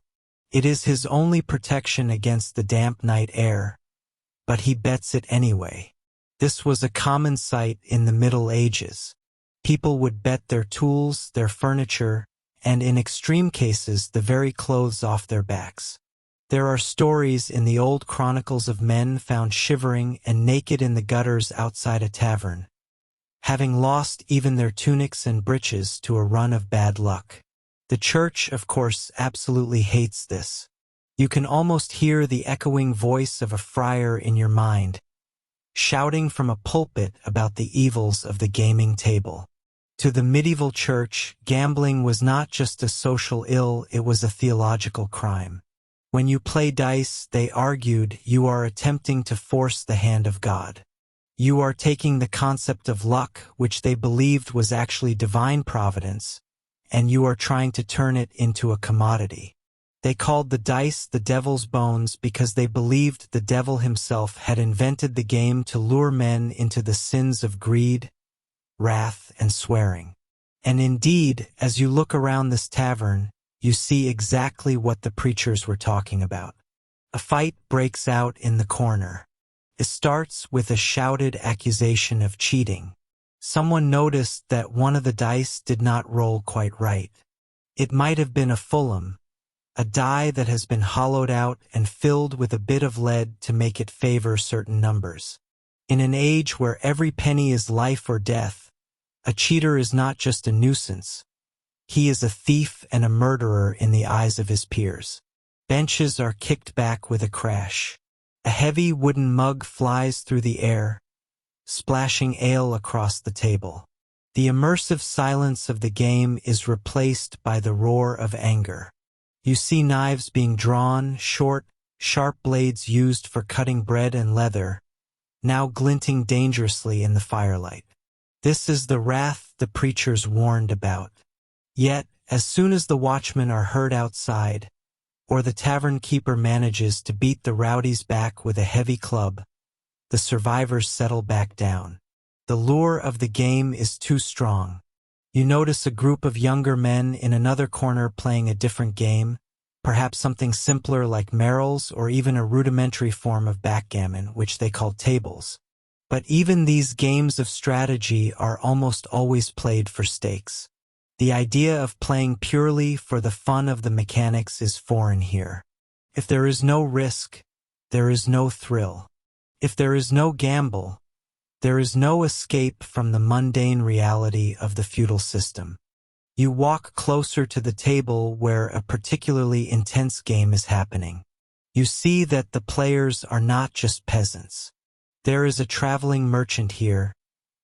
It is his only protection against the damp night air, but he bets it anyway. This was a common sight in the Middle Ages. People would bet their tools, their furniture, and in extreme cases the very clothes off their backs. There are stories in the old chronicles of men found shivering and naked in the gutters outside a tavern, having lost even their tunics and breeches to a run of bad luck. The church, of course, absolutely hates this. You can almost hear the echoing voice of a friar in your mind, shouting from a pulpit about the evils of the gaming table. To the medieval church, gambling was not just a social ill, it was a theological crime. When you play dice, they argued, you are attempting to force the hand of God. You are taking the concept of luck, which they believed was actually divine providence, and you are trying to turn it into a commodity. They called the dice the devil's bones because they believed the devil himself had invented the game to lure men into the sins of greed, wrath, and swearing. And indeed, as you look around this tavern, you see exactly what the preachers were talking about. A fight breaks out in the corner. It starts with a shouted accusation of cheating. Someone noticed that one of the dice did not roll quite right. It might have been a Fulham, a die that has been hollowed out and filled with a bit of lead to make it favor certain numbers. In an age where every penny is life or death, a cheater is not just a nuisance. He is a thief and a murderer in the eyes of his peers. Benches are kicked back with a crash. A heavy wooden mug flies through the air, splashing ale across the table. The immersive silence of the game is replaced by the roar of anger. You see knives being drawn, short, sharp blades used for cutting bread and leather, now glinting dangerously in the firelight. This is the wrath the preachers warned about. Yet, as soon as the watchmen are heard outside, or the tavern keeper manages to beat the rowdies back with a heavy club, the survivors settle back down. The lure of the game is too strong. You notice a group of younger men in another corner playing a different game, perhaps something simpler like marrows or even a rudimentary form of backgammon, which they call tables. But even these games of strategy are almost always played for stakes. The idea of playing purely for the fun of the mechanics is foreign here. If there is no risk, there is no thrill. If there is no gamble, there is no escape from the mundane reality of the feudal system. You walk closer to the table where a particularly intense game is happening. You see that the players are not just peasants. There is a traveling merchant here,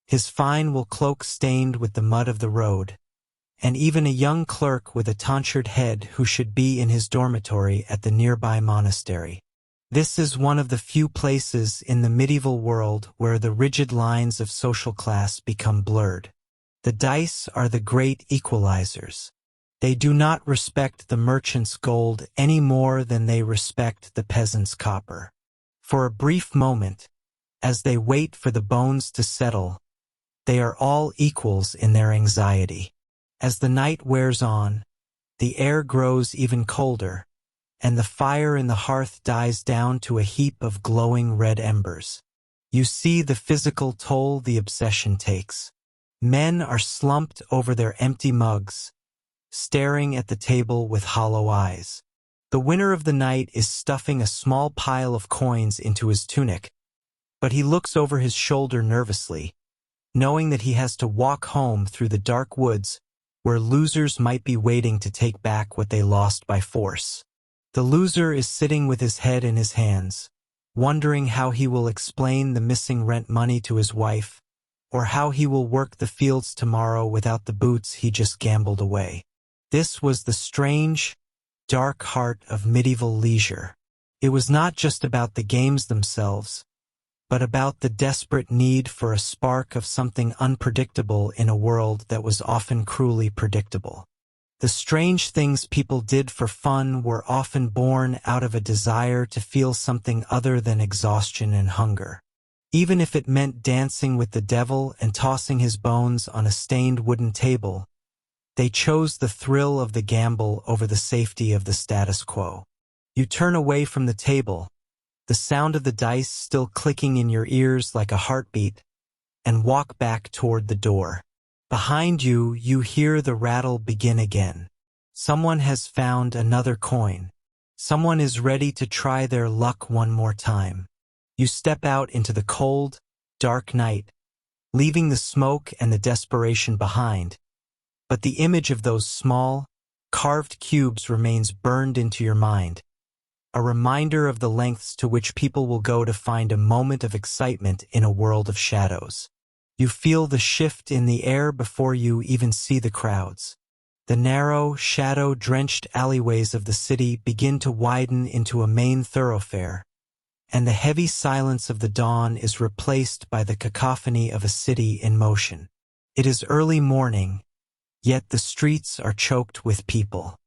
his fine wool cloak stained with the mud of the road, and even a young clerk with a tonsured head who should be in his dormitory at the nearby monastery. This is one of the few places in the medieval world where the rigid lines of social class become blurred. The dice are the great equalizers. They do not respect the merchant's gold any more than they respect the peasant's copper. For a brief moment, as they wait for the bones to settle, they are all equals in their anxiety. As the night wears on, the air grows even colder, and the fire in the hearth dies down to a heap of glowing red embers. You see the physical toll the obsession takes. Men are slumped over their empty mugs, staring at the table with hollow eyes. The winner of the night is stuffing a small pile of coins into his tunic, but he looks over his shoulder nervously, knowing that he has to walk home through the dark woods where losers might be waiting to take back what they lost by force. The loser is sitting with his head in his hands, wondering how he will explain the missing rent money to his wife, or how he will work the fields tomorrow without the boots he just gambled away. This was the strange, dark heart of medieval leisure. It was not just about the games themselves, but about the desperate need for a spark of something unpredictable in a world that was often cruelly predictable. The strange things people did for fun were often born out of a desire to feel something other than exhaustion and hunger. Even if it meant dancing with the devil and tossing his bones on a stained wooden table, they chose the thrill of the gamble over the safety of the status quo. You turn away from the table, the sound of the dice still clicking in your ears like a heartbeat, and walk back toward the door. Behind you, you hear the rattle begin again. Someone has found another coin. Someone is ready to try their luck one more time. You step out into the cold, dark night, leaving the smoke and the desperation behind, but the image of those small, carved cubes remains burned into your mind, a reminder of the lengths to which people will go to find a moment of excitement in a world of shadows. You feel the shift in the air before you even see the crowds. The narrow, shadow-drenched alleyways of the city begin to widen into a main thoroughfare, and the heavy silence of the dawn is replaced by the cacophony of a city in motion. It is early morning, yet the streets are choked with people.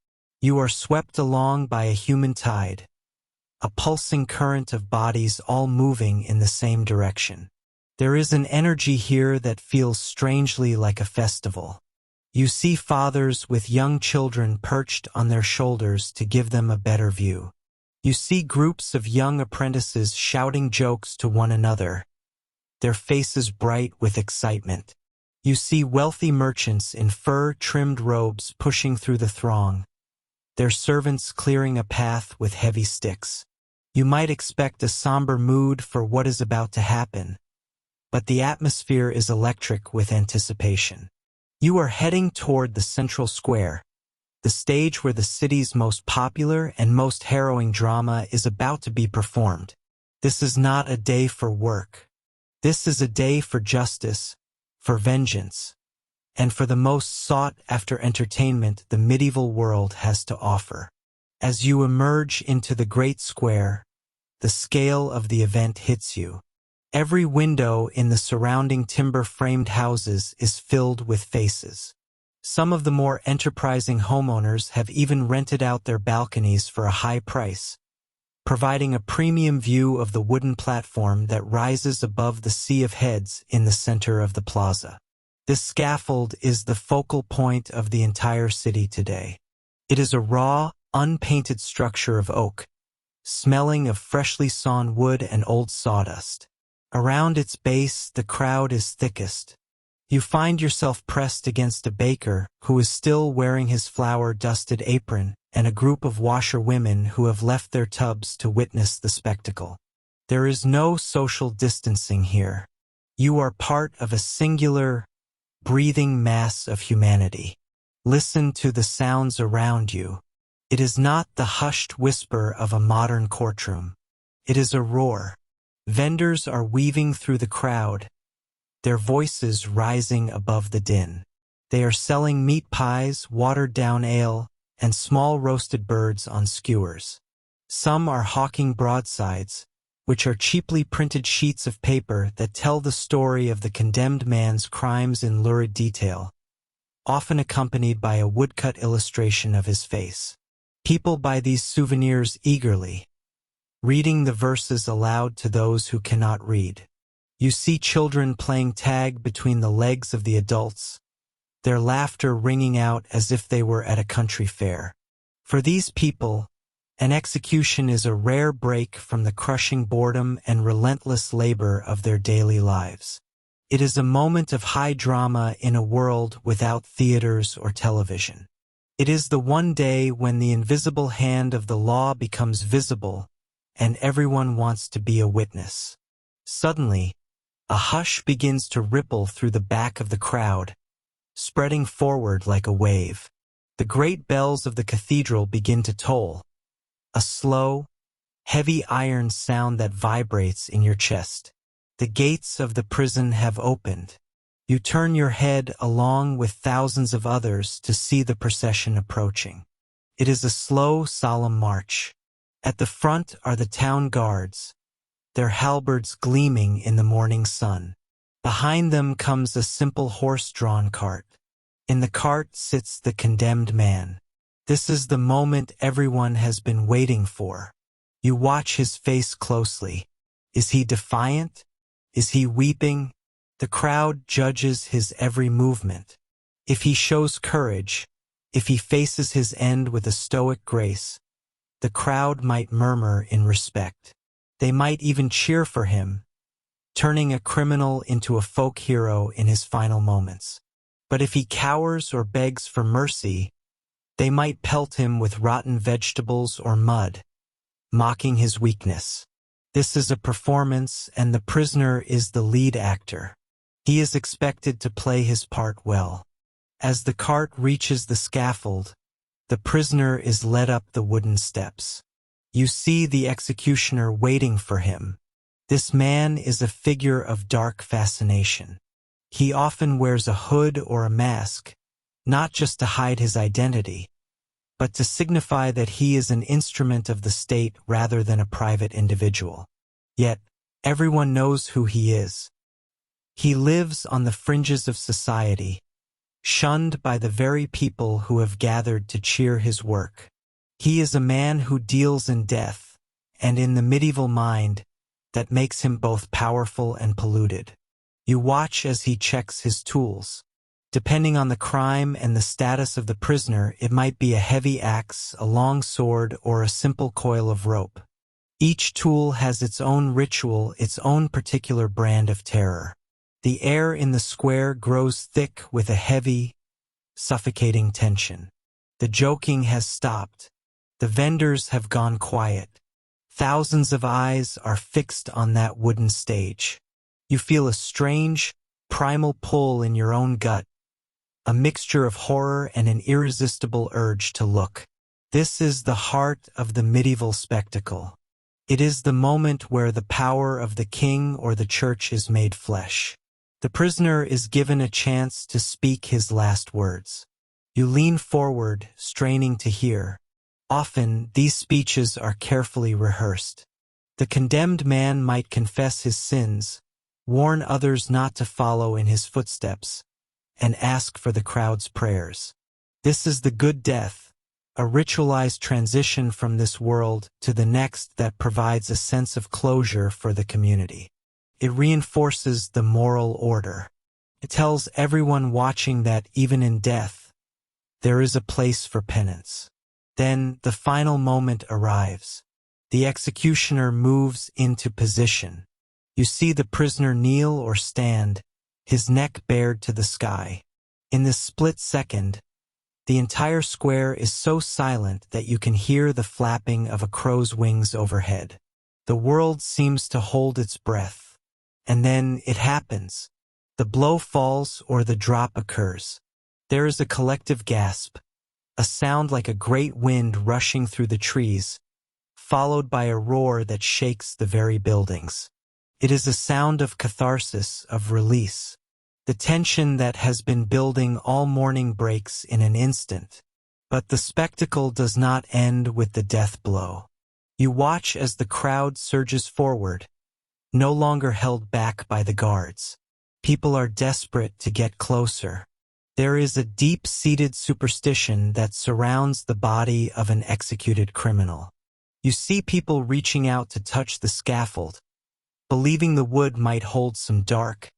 You are swept along by a human tide, a pulsing current of bodies all moving in the same direction. There is an energy here that feels strangely like a festival. You see fathers with young children perched on their shoulders to give them a better view. You see groups of young apprentices shouting jokes to one another, their faces bright with excitement. You see wealthy merchants in fur-trimmed robes pushing through the throng, their servants clearing a path with heavy sticks. You might expect a somber mood for what is about to happen, but the atmosphere is electric with anticipation. You are heading toward the central square, the stage where the city's most popular and most harrowing drama is about to be performed. This is not a day for work. This is a day for justice, for vengeance, and for the most sought-after entertainment the medieval world has to offer. As you emerge into the great square, the scale of the event hits you. Every window in the surrounding timber-framed houses is filled with faces. Some of the more enterprising homeowners have even rented out their balconies for a high price, providing a premium view of the wooden platform that rises above the sea of heads in the center of the plaza. This scaffold is the focal point of the entire city today. It is a raw, unpainted structure of oak, smelling of freshly sawn wood and old sawdust. Around its base, the crowd is thickest. You find yourself pressed against a baker who is still wearing his flour-dusted apron and a group of washerwomen who have left their tubs to witness the spectacle. There is no social distancing here. You are part of a singular, breathing mass of humanity. Listen to the sounds around you. It is not the hushed whisper of a modern courtroom. It is a roar. Vendors are weaving through the crowd, their voices rising above the din. They are selling meat pies, watered-down ale, and small roasted birds on skewers. Some are hawking broadsides, which are cheaply printed sheets of paper that tell the story of the condemned man's crimes in lurid detail, often accompanied by a woodcut illustration of his face. People buy these souvenirs eagerly, reading the verses aloud to those who cannot read. You see children playing tag between the legs of the adults, their laughter ringing out as if they were at a country fair. For these people, an execution is a rare break from the crushing boredom and relentless labor of their daily lives. It is a moment of high drama in a world without theaters or television. It is the one day when the invisible hand of the law becomes visible and everyone wants to be a witness. Suddenly, a hush begins to ripple through the back of the crowd, spreading forward like a wave. The great bells of the cathedral begin to toll, a slow, heavy iron sound that vibrates in your chest. The gates of the prison have opened. You turn your head along with thousands of others to see the procession approaching. It is a slow, solemn march. At the front are the town guards, their halberds gleaming in the morning sun. Behind them comes a simple horse-drawn cart. In the cart sits the condemned man. This is the moment everyone has been waiting for. You watch his face closely. Is he defiant? Is he weeping? The crowd judges his every movement. If he shows courage, if he faces his end with a stoic grace, the crowd might murmur in respect. They might even cheer for him, turning a criminal into a folk hero in his final moments. But if he cowers or begs for mercy, they might pelt him with rotten vegetables or mud, mocking his weakness. This is a performance, and the prisoner is the lead actor. He is expected to play his part well. As the cart reaches the scaffold, the prisoner is led up the wooden steps. You see the executioner waiting for him. This man is a figure of dark fascination. He often wears a hood or a mask, not just to hide his identity, but to signify that he is an instrument of the state rather than a private individual. Yet, everyone knows who he is. He lives on the fringes of society, shunned by the very people who have gathered to cheer his work. He is a man who deals in death, and in the medieval mind, that makes him both powerful and polluted. You watch as he checks his tools. Depending on the crime and the status of the prisoner, it might be a heavy axe, a long sword, or a simple coil of rope. Each tool has its own ritual, its own particular brand of terror. The air in the square grows thick with a heavy, suffocating tension. The joking has stopped. The vendors have gone quiet. Thousands of eyes are fixed on that wooden stage. You feel a strange, primal pull in your own gut, a mixture of horror and an irresistible urge to look. This is the heart of the medieval spectacle. It is the moment where the power of the king or the church is made flesh. The prisoner is given a chance to speak his last words. You lean forward, straining to hear. Often, these speeches are carefully rehearsed. The condemned man might confess his sins, warn others not to follow in his footsteps, and ask for the crowd's prayers. This is the good death, a ritualized transition from this world to the next that provides a sense of closure for the community. It reinforces the moral order. It tells everyone watching that even in death, there is a place for penance. Then the final moment arrives. The executioner moves into position. You see the prisoner kneel or stand, his neck bared to the sky. In this split second, the entire square is so silent that you can hear the flapping of a crow's wings overhead. The world seems to hold its breath. And then it happens. The blow falls or the drop occurs. There is a collective gasp, a sound like a great wind rushing through the trees, followed by a roar that shakes the very buildings. It is a sound of catharsis, of release. The tension that has been building all morning breaks in an instant. But the spectacle does not end with the death blow. You watch as the crowd surges forward, no longer held back by the guards. People are desperate to get closer. There is a deep-seated superstition that surrounds the body of an executed criminal. You see people reaching out to touch the scaffold, believing the wood might hold some dark,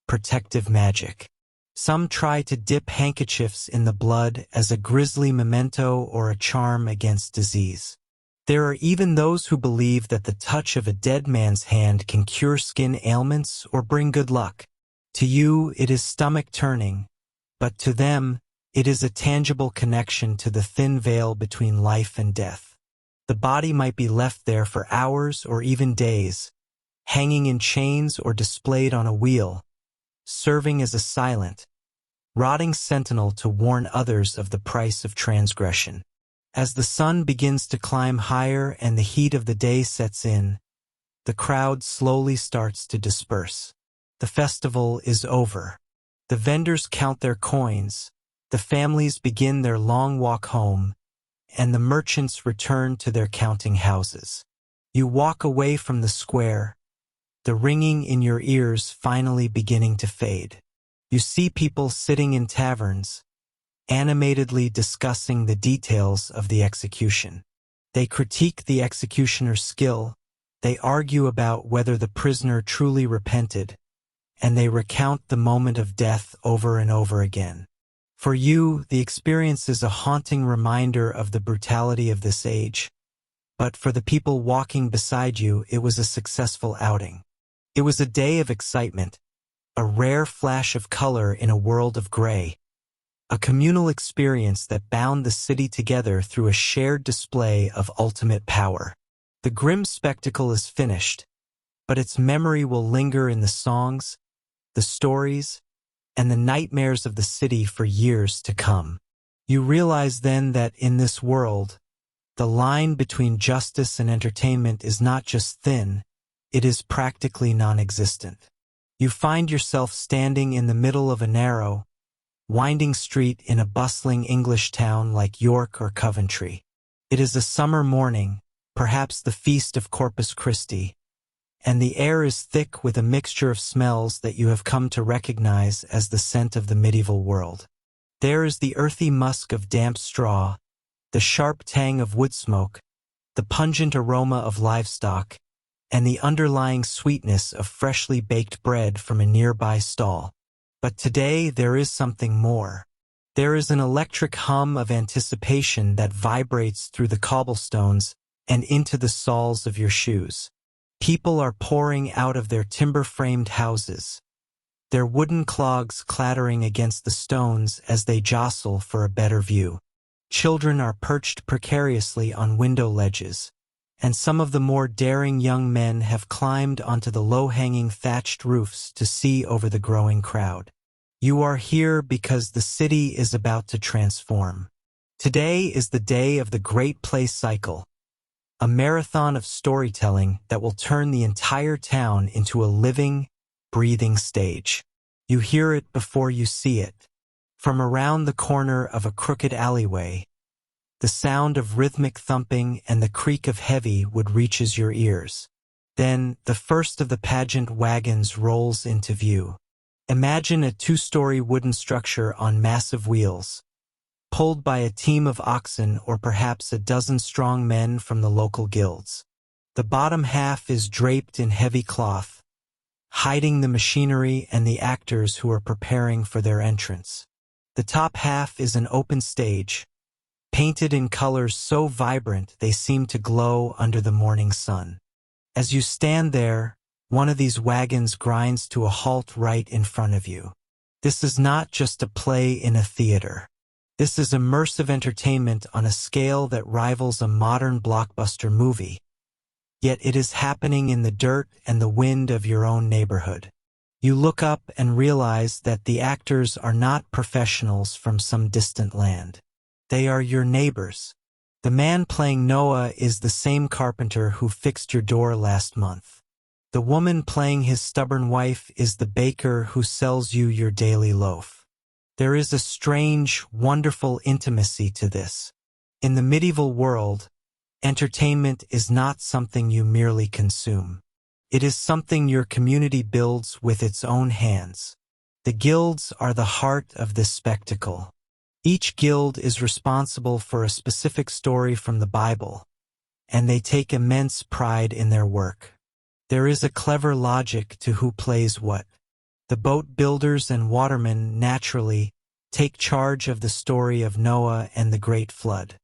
protective magic. Some try to dip handkerchiefs in the blood as a grisly memento or a charm against disease. There are even those who believe that the touch of a dead man's hand can cure skin ailments or bring good luck. To you, it is stomach-turning, but to them, it is a tangible connection to the thin veil between life and death. The body might be left there for hours or even days, hanging in chains or displayed on a wheel, serving as a silent, rotting sentinel to warn others of the price of transgression. As the sun begins to climb higher and the heat of the day sets in, the crowd slowly starts to disperse. The festival is over. The vendors count their coins, the families begin their long walk home, and the merchants return to their counting houses. You walk away from the square, the ringing in your ears finally beginning to fade. You see people sitting in taverns, animatedly discussing the details of the execution. They critique the executioner's skill, they argue about whether the prisoner truly repented, and they recount the moment of death over and over again. For you, the experience is a haunting reminder of the brutality of this age, but for the people walking beside you, it was a successful outing. It was a day of excitement, a rare flash of color in a world of gray, a communal experience that bound the city together through a shared display of ultimate power. The grim spectacle is finished, but its memory will linger in the songs, the stories, and the nightmares of the city for years to come. You realize then that in this world, the line between justice and entertainment is not just thin, it is practically non-existent. You find yourself standing in the middle of a narrow, winding street in a bustling English town like York or Coventry. It is a summer morning, perhaps the feast of Corpus Christi, and the air is thick with a mixture of smells that you have come to recognize as the scent of the medieval world. There is the earthy musk of damp straw, the sharp tang of wood smoke, the pungent aroma of livestock, and the underlying sweetness of freshly baked bread from a nearby stall. But today there is something more. There is an electric hum of anticipation that vibrates through the cobblestones and into the soles of your shoes. People are pouring out of their timber-framed houses, their wooden clogs clattering against the stones as they jostle for a better view. Children are perched precariously on window ledges, and some of the more daring young men have climbed onto the low-hanging thatched roofs to see over the growing crowd. You are here because the city is about to transform. Today is the day of the Great Play Cycle, a marathon of storytelling that will turn the entire town into a living, breathing stage. You hear it before you see it. From around the corner of a crooked alleyway, the sound of rhythmic thumping and the creak of heavy wood reaches your ears. Then, the first of the pageant wagons rolls into view. Imagine a two-story wooden structure on massive wheels, pulled by a team of oxen or perhaps a dozen strong men from the local guilds. The bottom half is draped in heavy cloth, hiding the machinery and the actors who are preparing for their entrance. The top half is an open stage, painted in colors so vibrant they seem to glow under the morning sun. As you stand there, one of these wagons grinds to a halt right in front of you. This is not just a play in a theater. This is immersive entertainment on a scale that rivals a modern blockbuster movie. Yet it is happening in the dirt and the wind of your own neighborhood. You look up and realize that the actors are not professionals from some distant land. They are your neighbors. The man playing Noah is the same carpenter who fixed your door last month. The woman playing his stubborn wife is the baker who sells you your daily loaf. There is a strange, wonderful intimacy to this. In the medieval world, entertainment is not something you merely consume. It is something your community builds with its own hands. The guilds are the heart of this spectacle. Each guild is responsible for a specific story from the Bible, and they take immense pride in their work. There is a clever logic to who plays what. The boat builders and watermen naturally take charge of the story of Noah and the Great Flood.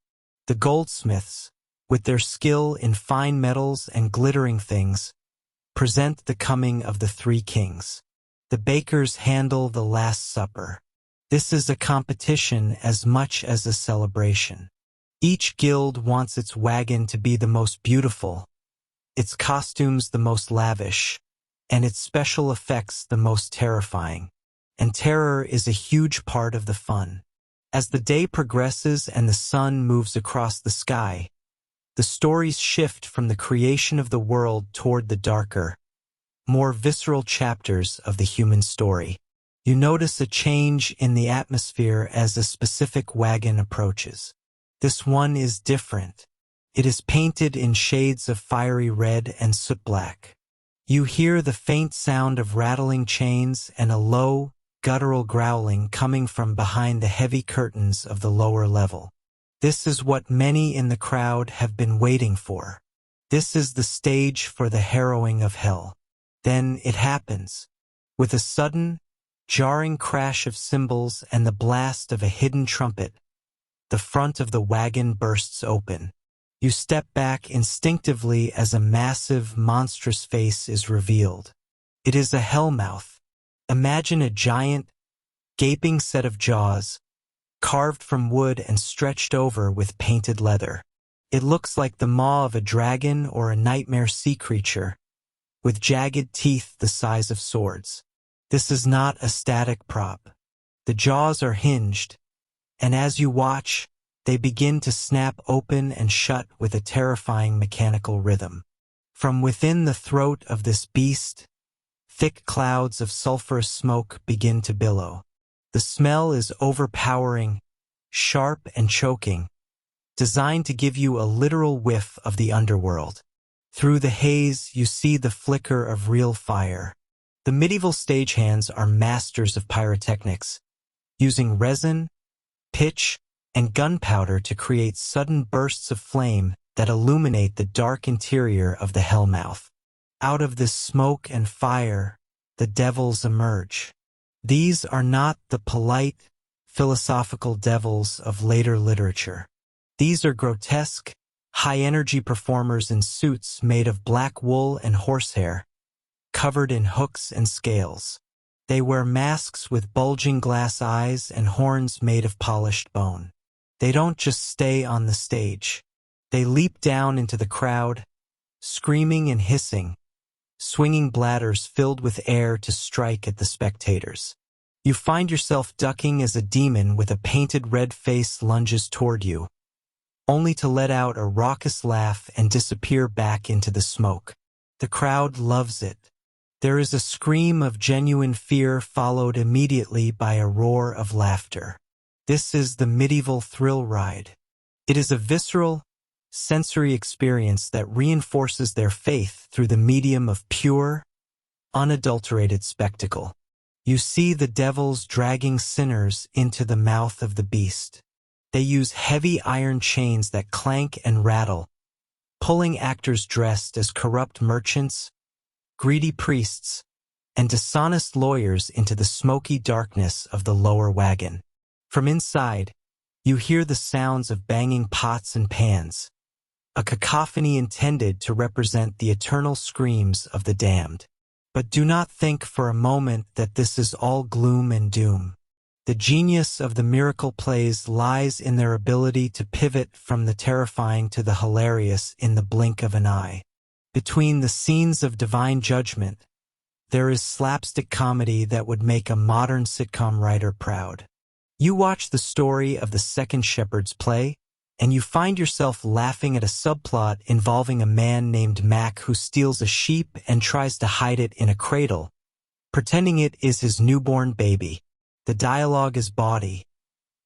The goldsmiths, with their skill in fine metals and glittering things, present the coming of the three kings. The bakers handle the Last Supper. This is a competition as much as a celebration. Each guild wants its wagon to be the most beautiful, its costumes the most lavish, and its special effects the most terrifying. And terror is a huge part of the fun. As the day progresses and the sun moves across the sky, the stories shift from the creation of the world toward the darker, more visceral chapters of the human story. You notice a change in the atmosphere as a specific wagon approaches. This one is different. It is painted in shades of fiery red and soot black. You hear the faint sound of rattling chains and a low, guttural growling coming from behind the heavy curtains of the lower level. This is what many in the crowd have been waiting for. This is the stage for the harrowing of hell. Then it happens. With a sudden, jarring crash of cymbals and the blast of a hidden trumpet, the front of the wagon bursts open. You step back instinctively as a massive, monstrous face is revealed. It is a hellmouth. Imagine a giant, gaping set of jaws, carved from wood and stretched over with painted leather. It looks like the maw of a dragon or a nightmare sea creature, with jagged teeth the size of swords. This is not a static prop. The jaws are hinged, and as you watch, they begin to snap open and shut with a terrifying mechanical rhythm. From within the throat of this beast, thick clouds of sulphurous smoke begin to billow. The smell is overpowering, sharp and choking, designed to give you a literal whiff of the underworld. Through the haze, you see the flicker of real fire. The medieval stagehands are masters of pyrotechnics, using resin, pitch, and gunpowder to create sudden bursts of flame that illuminate the dark interior of the hellmouth. Out of this smoke and fire, the devils emerge. These are not the polite, philosophical devils of later literature. These are grotesque, high-energy performers in suits made of black wool and horsehair, covered in hooks and scales. They wear masks with bulging glass eyes and horns made of polished bone. They don't just stay on the stage. They leap down into the crowd, screaming and hissing, swinging bladders filled with air to strike at the spectators. You find yourself ducking as a demon with a painted red face lunges toward you, only to let out a raucous laugh and disappear back into the smoke. The crowd loves it. There is a scream of genuine fear followed immediately by a roar of laughter. This is the medieval thrill ride. It is a visceral, sensory experience that reinforces their faith through the medium of pure, unadulterated spectacle. You see the devils dragging sinners into the mouth of the beast. They use heavy iron chains that clank and rattle, pulling actors dressed as corrupt merchants, greedy priests, and dishonest lawyers into the smoky darkness of the lower wagon. From inside, you hear the sounds of banging pots and pans, a cacophony intended to represent the eternal screams of the damned. But do not think for a moment that this is all gloom and doom. The genius of the miracle plays lies in their ability to pivot from the terrifying to the hilarious in the blink of an eye. Between the scenes of divine judgment, there is slapstick comedy that would make a modern sitcom writer proud. You watch the story of the Second Shepherd's play, and you find yourself laughing at a subplot involving a man named Mac who steals a sheep and tries to hide it in a cradle, pretending it is his newborn baby. The dialogue is bawdy,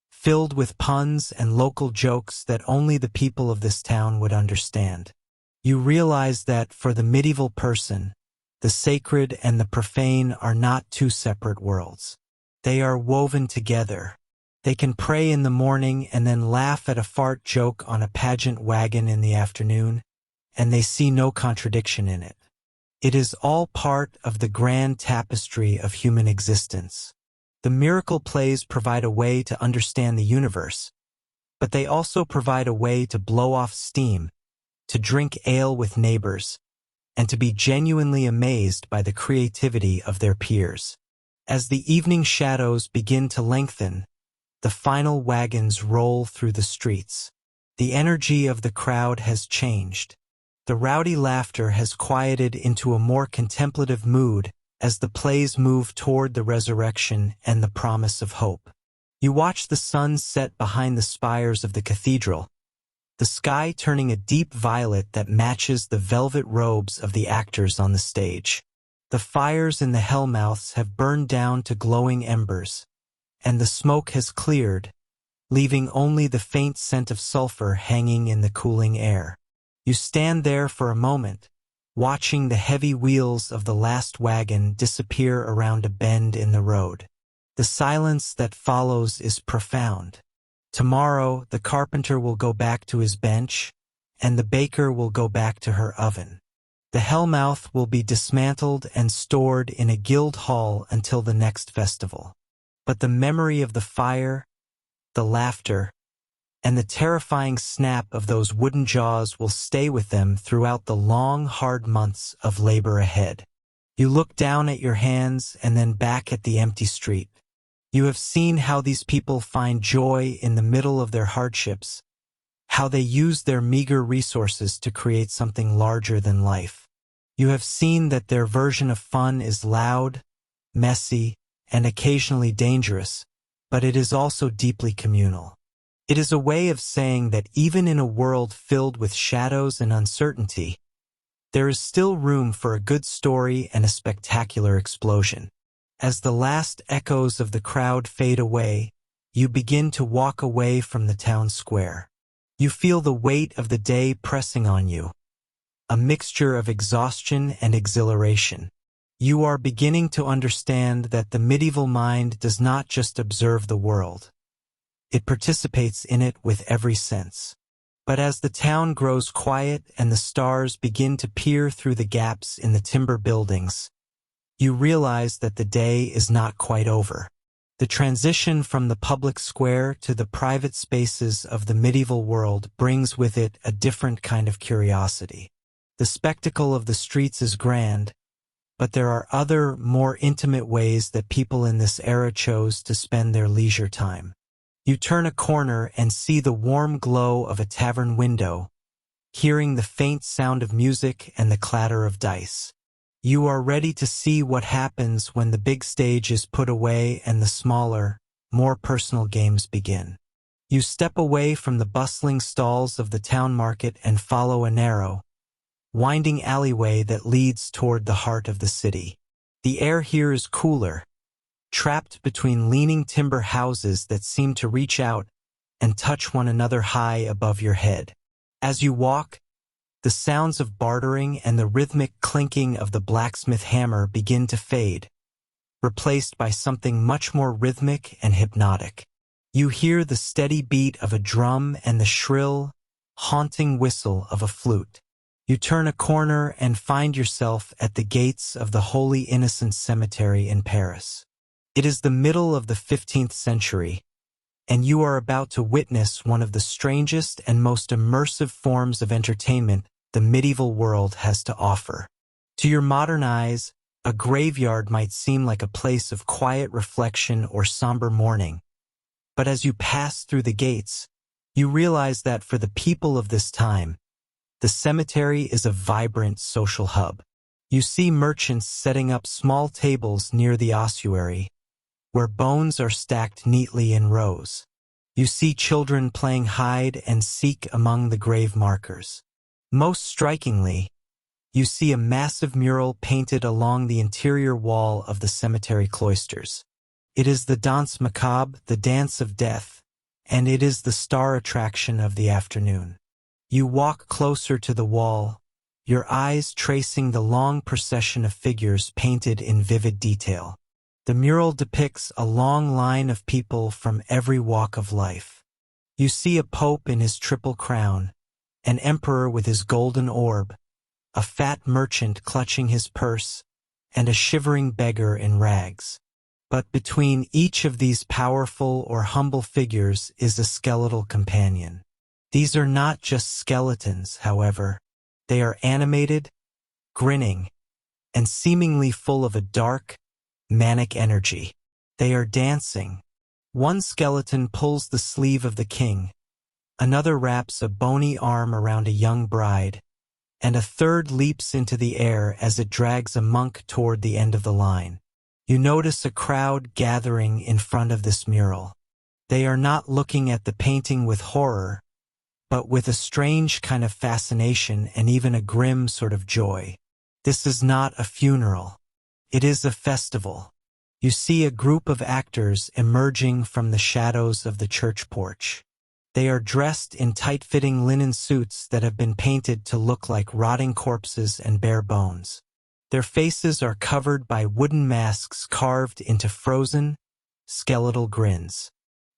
filled with puns and local jokes that only the people of this town would understand. You realize that for the medieval person, the sacred and the profane are not two separate worlds. They are woven together. They can pray in the morning and then laugh at a fart joke on a pageant wagon in the afternoon, and they see no contradiction in it. It is all part of the grand tapestry of human existence. The miracle plays provide a way to understand the universe, but they also provide a way to blow off steam, to drink ale with neighbors, and to be genuinely amazed by the creativity of their peers. As the evening shadows begin to lengthen, the final wagons roll through the streets. The energy of the crowd has changed. The rowdy laughter has quieted into a more contemplative mood as the plays move toward the resurrection and the promise of hope. You watch the sun set behind the spires of the cathedral, the sky turning a deep violet that matches the velvet robes of the actors on the stage. The fires in the hellmouths have burned down to glowing embers, and the smoke has cleared, leaving only the faint scent of sulfur hanging in the cooling air. You stand there for a moment, watching the heavy wheels of the last wagon disappear around a bend in the road. The silence that follows is profound. Tomorrow, the carpenter will go back to his bench, and the baker will go back to her oven. The hellmouth will be dismantled and stored in a guild hall until the next festival. But the memory of the fire, the laughter, and the terrifying snap of those wooden jaws will stay with them throughout the long, hard months of labor ahead. You look down at your hands and then back at the empty street. You have seen how these people find joy in the middle of their hardships, how they use their meager resources to create something larger than life. You have seen that their version of fun is loud, messy, and occasionally dangerous, but it is also deeply communal. It is a way of saying that even in a world filled with shadows and uncertainty, there is still room for a good story and a spectacular explosion. As the last echoes of the crowd fade away, you begin to walk away from the town square. You feel the weight of the day pressing on you, a mixture of exhaustion and exhilaration. You are beginning to understand that the medieval mind does not just observe the world. It participates in it with every sense. But as the town grows quiet and the stars begin to peer through the gaps in the timber buildings, you realize that the day is not quite over. The transition from the public square to the private spaces of the medieval world brings with it a different kind of curiosity. The spectacle of the streets is grand, but there are other, more intimate ways that people in this era chose to spend their leisure time. You turn a corner and see the warm glow of a tavern window, hearing the faint sound of music and the clatter of dice. You are ready to see what happens when the big stage is put away and the smaller, more personal games begin. You step away from the bustling stalls of the town market and follow a narrow, winding alleyway that leads toward the heart of the city. The air here is cooler, trapped between leaning timber houses that seem to reach out and touch one another high above your head. As you walk, the sounds of bartering and the rhythmic clinking of the blacksmith hammer begin to fade, replaced by something much more rhythmic and hypnotic. You hear the steady beat of a drum and the shrill, haunting whistle of a flute. You turn a corner and find yourself at the gates of the Holy Innocents Cemetery in Paris. It is the middle of the 15th century, and you are about to witness one of the strangest and most immersive forms of entertainment the medieval world has to offer. To your modern eyes, a graveyard might seem like a place of quiet reflection or somber mourning, but as you pass through the gates, you realize that for the people of this time, the cemetery is a vibrant social hub. You see merchants setting up small tables near the ossuary, where bones are stacked neatly in rows. You see children playing hide and seek among the grave markers. Most strikingly, you see a massive mural painted along the interior wall of the cemetery cloisters. It is the Danse Macabre, the dance of death, and it is the star attraction of the afternoon. You walk closer to the wall, your eyes tracing the long procession of figures painted in vivid detail. The mural depicts a long line of people from every walk of life. You see a pope in his triple crown, an emperor with his golden orb, a fat merchant clutching his purse, and a shivering beggar in rags. But between each of these powerful or humble figures is a skeletal companion. These are not just skeletons, however. They are animated, grinning, and seemingly full of a dark, manic energy. They are dancing. One skeleton pulls the sleeve of the king, another wraps a bony arm around a young bride, and a third leaps into the air as it drags a monk toward the end of the line. You notice a crowd gathering in front of this mural. They are not looking at the painting with horror, but with a strange kind of fascination and even a grim sort of joy. This is not a funeral. It is a festival. You see a group of actors emerging from the shadows of the church porch. They are dressed in tight-fitting linen suits that have been painted to look like rotting corpses and bare bones. Their faces are covered by wooden masks carved into frozen, skeletal grins.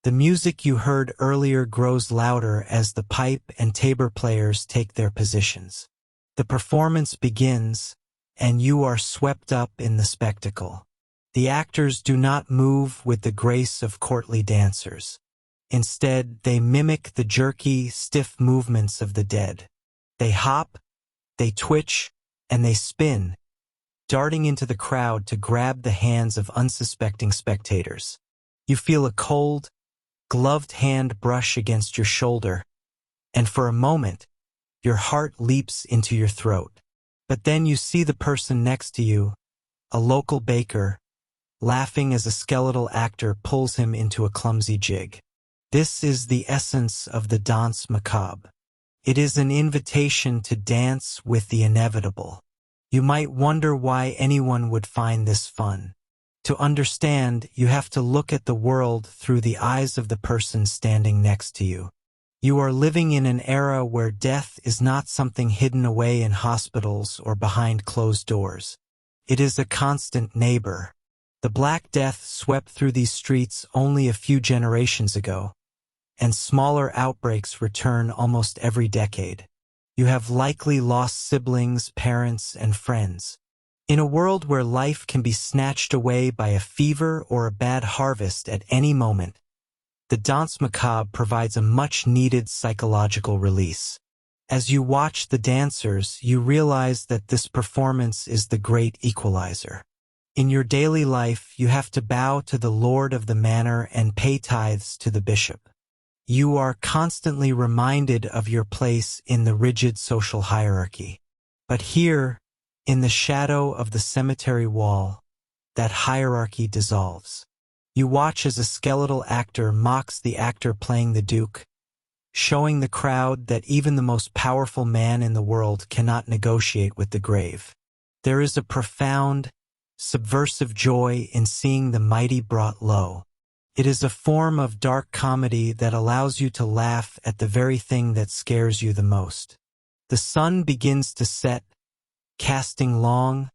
The music you heard earlier grows louder as the pipe and tabor players take their positions. The performance begins, and you are swept up in the spectacle. The actors do not move with the grace of courtly dancers. Instead, they mimic the jerky, stiff movements of the dead. They hop, they twitch, and they spin, darting into the crowd to grab the hands of unsuspecting spectators. You feel a cold, gloved hand brush against your shoulder, and for a moment, your heart leaps into your throat. But then you see the person next to you, a local baker, laughing as a skeletal actor pulls him into a clumsy jig. This is the essence of the Danse Macabre. It is an invitation to dance with the inevitable. You might wonder why anyone would find this fun. To understand, you have to look at the world through the eyes of the person standing next to you. You are living in an era where death is not something hidden away in hospitals or behind closed doors. It is a constant neighbor. The Black Death swept through these streets only a few generations ago, and smaller outbreaks return almost every decade. You have likely lost siblings, parents, and friends. In a world where life can be snatched away by a fever or a bad harvest at any moment, the Danse Macabre provides a much-needed psychological release. As you watch the dancers, you realize that this performance is the great equalizer. In your daily life, you have to bow to the lord of the manor and pay tithes to the bishop. You are constantly reminded of your place in the rigid social hierarchy. But here, in the shadow of the cemetery wall, that hierarchy dissolves. You watch as a skeletal actor mocks the actor playing the Duke, showing the crowd that even the most powerful man in the world cannot negotiate with the grave. There is a profound, subversive joy in seeing the mighty brought low. It is a form of dark comedy that allows you to laugh at the very thing that scares you the most. The sun begins to set, casting long,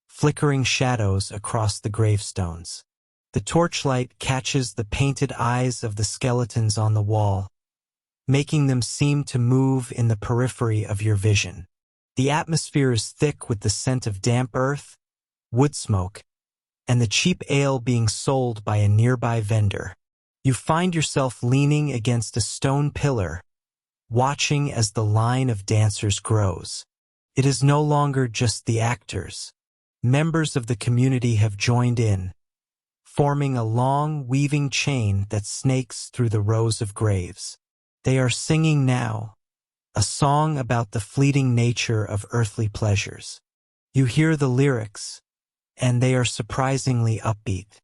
flickering shadows across the gravestones. The torchlight catches the painted eyes of the skeletons on the wall, making them seem to move in the periphery of your vision. The atmosphere is thick with the scent of damp earth, wood smoke, and the cheap ale being sold by a nearby vendor. You find yourself leaning against a stone pillar, watching as the line of dancers grows. It is no longer just the actors. Members of the community have joined in, forming a long, weaving chain that snakes through the rows of graves. They are singing now, a song about the fleeting nature of earthly pleasures. You hear the lyrics, and they are surprisingly upbeat.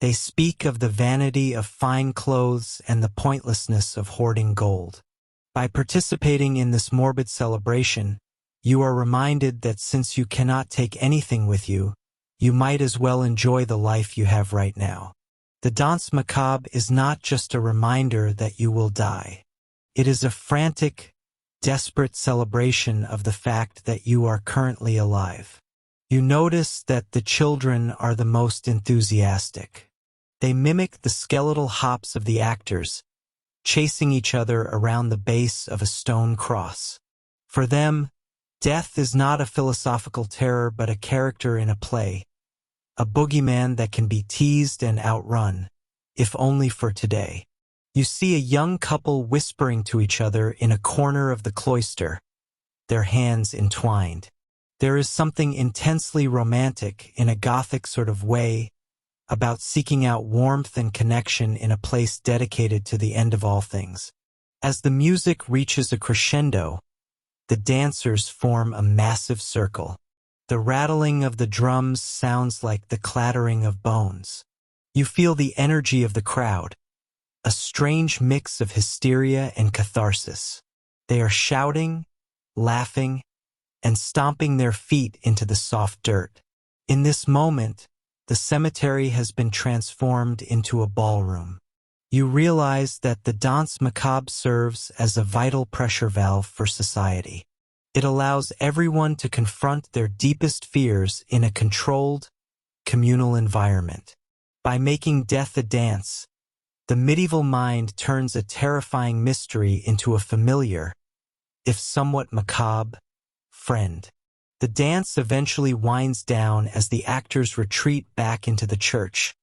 They speak of the vanity of fine clothes and the pointlessness of hoarding gold. By participating in this morbid celebration, you are reminded that since you cannot take anything with you, you might as well enjoy the life you have right now. The danse macabre is not just a reminder that you will die. It is a frantic, desperate celebration of the fact that you are currently alive. You notice that the children are the most enthusiastic. They mimic the skeletal hops of the actors, chasing each other around the base of a stone cross. For them, death is not a philosophical terror but a character in a play, a boogeyman that can be teased and outrun, if only for today. You see a young couple whispering to each other in a corner of the cloister, their hands entwined. There is something intensely romantic in a Gothic sort of way about seeking out warmth and connection in a place dedicated to the end of all things. As the music reaches a crescendo, the dancers form a massive circle. The rattling of the drums sounds like the clattering of bones. You feel the energy of the crowd, a strange mix of hysteria and catharsis. They are shouting, laughing, and stomping their feet into the soft dirt. In this moment, the cemetery has been transformed into a ballroom. You realize that the danse macabre serves as a vital pressure valve for society. It allows everyone to confront their deepest fears in a controlled, communal environment. By making death a dance, the medieval mind turns a terrifying mystery into a familiar, if somewhat macabre, friend. The dance eventually winds down as the actors retreat back into the church,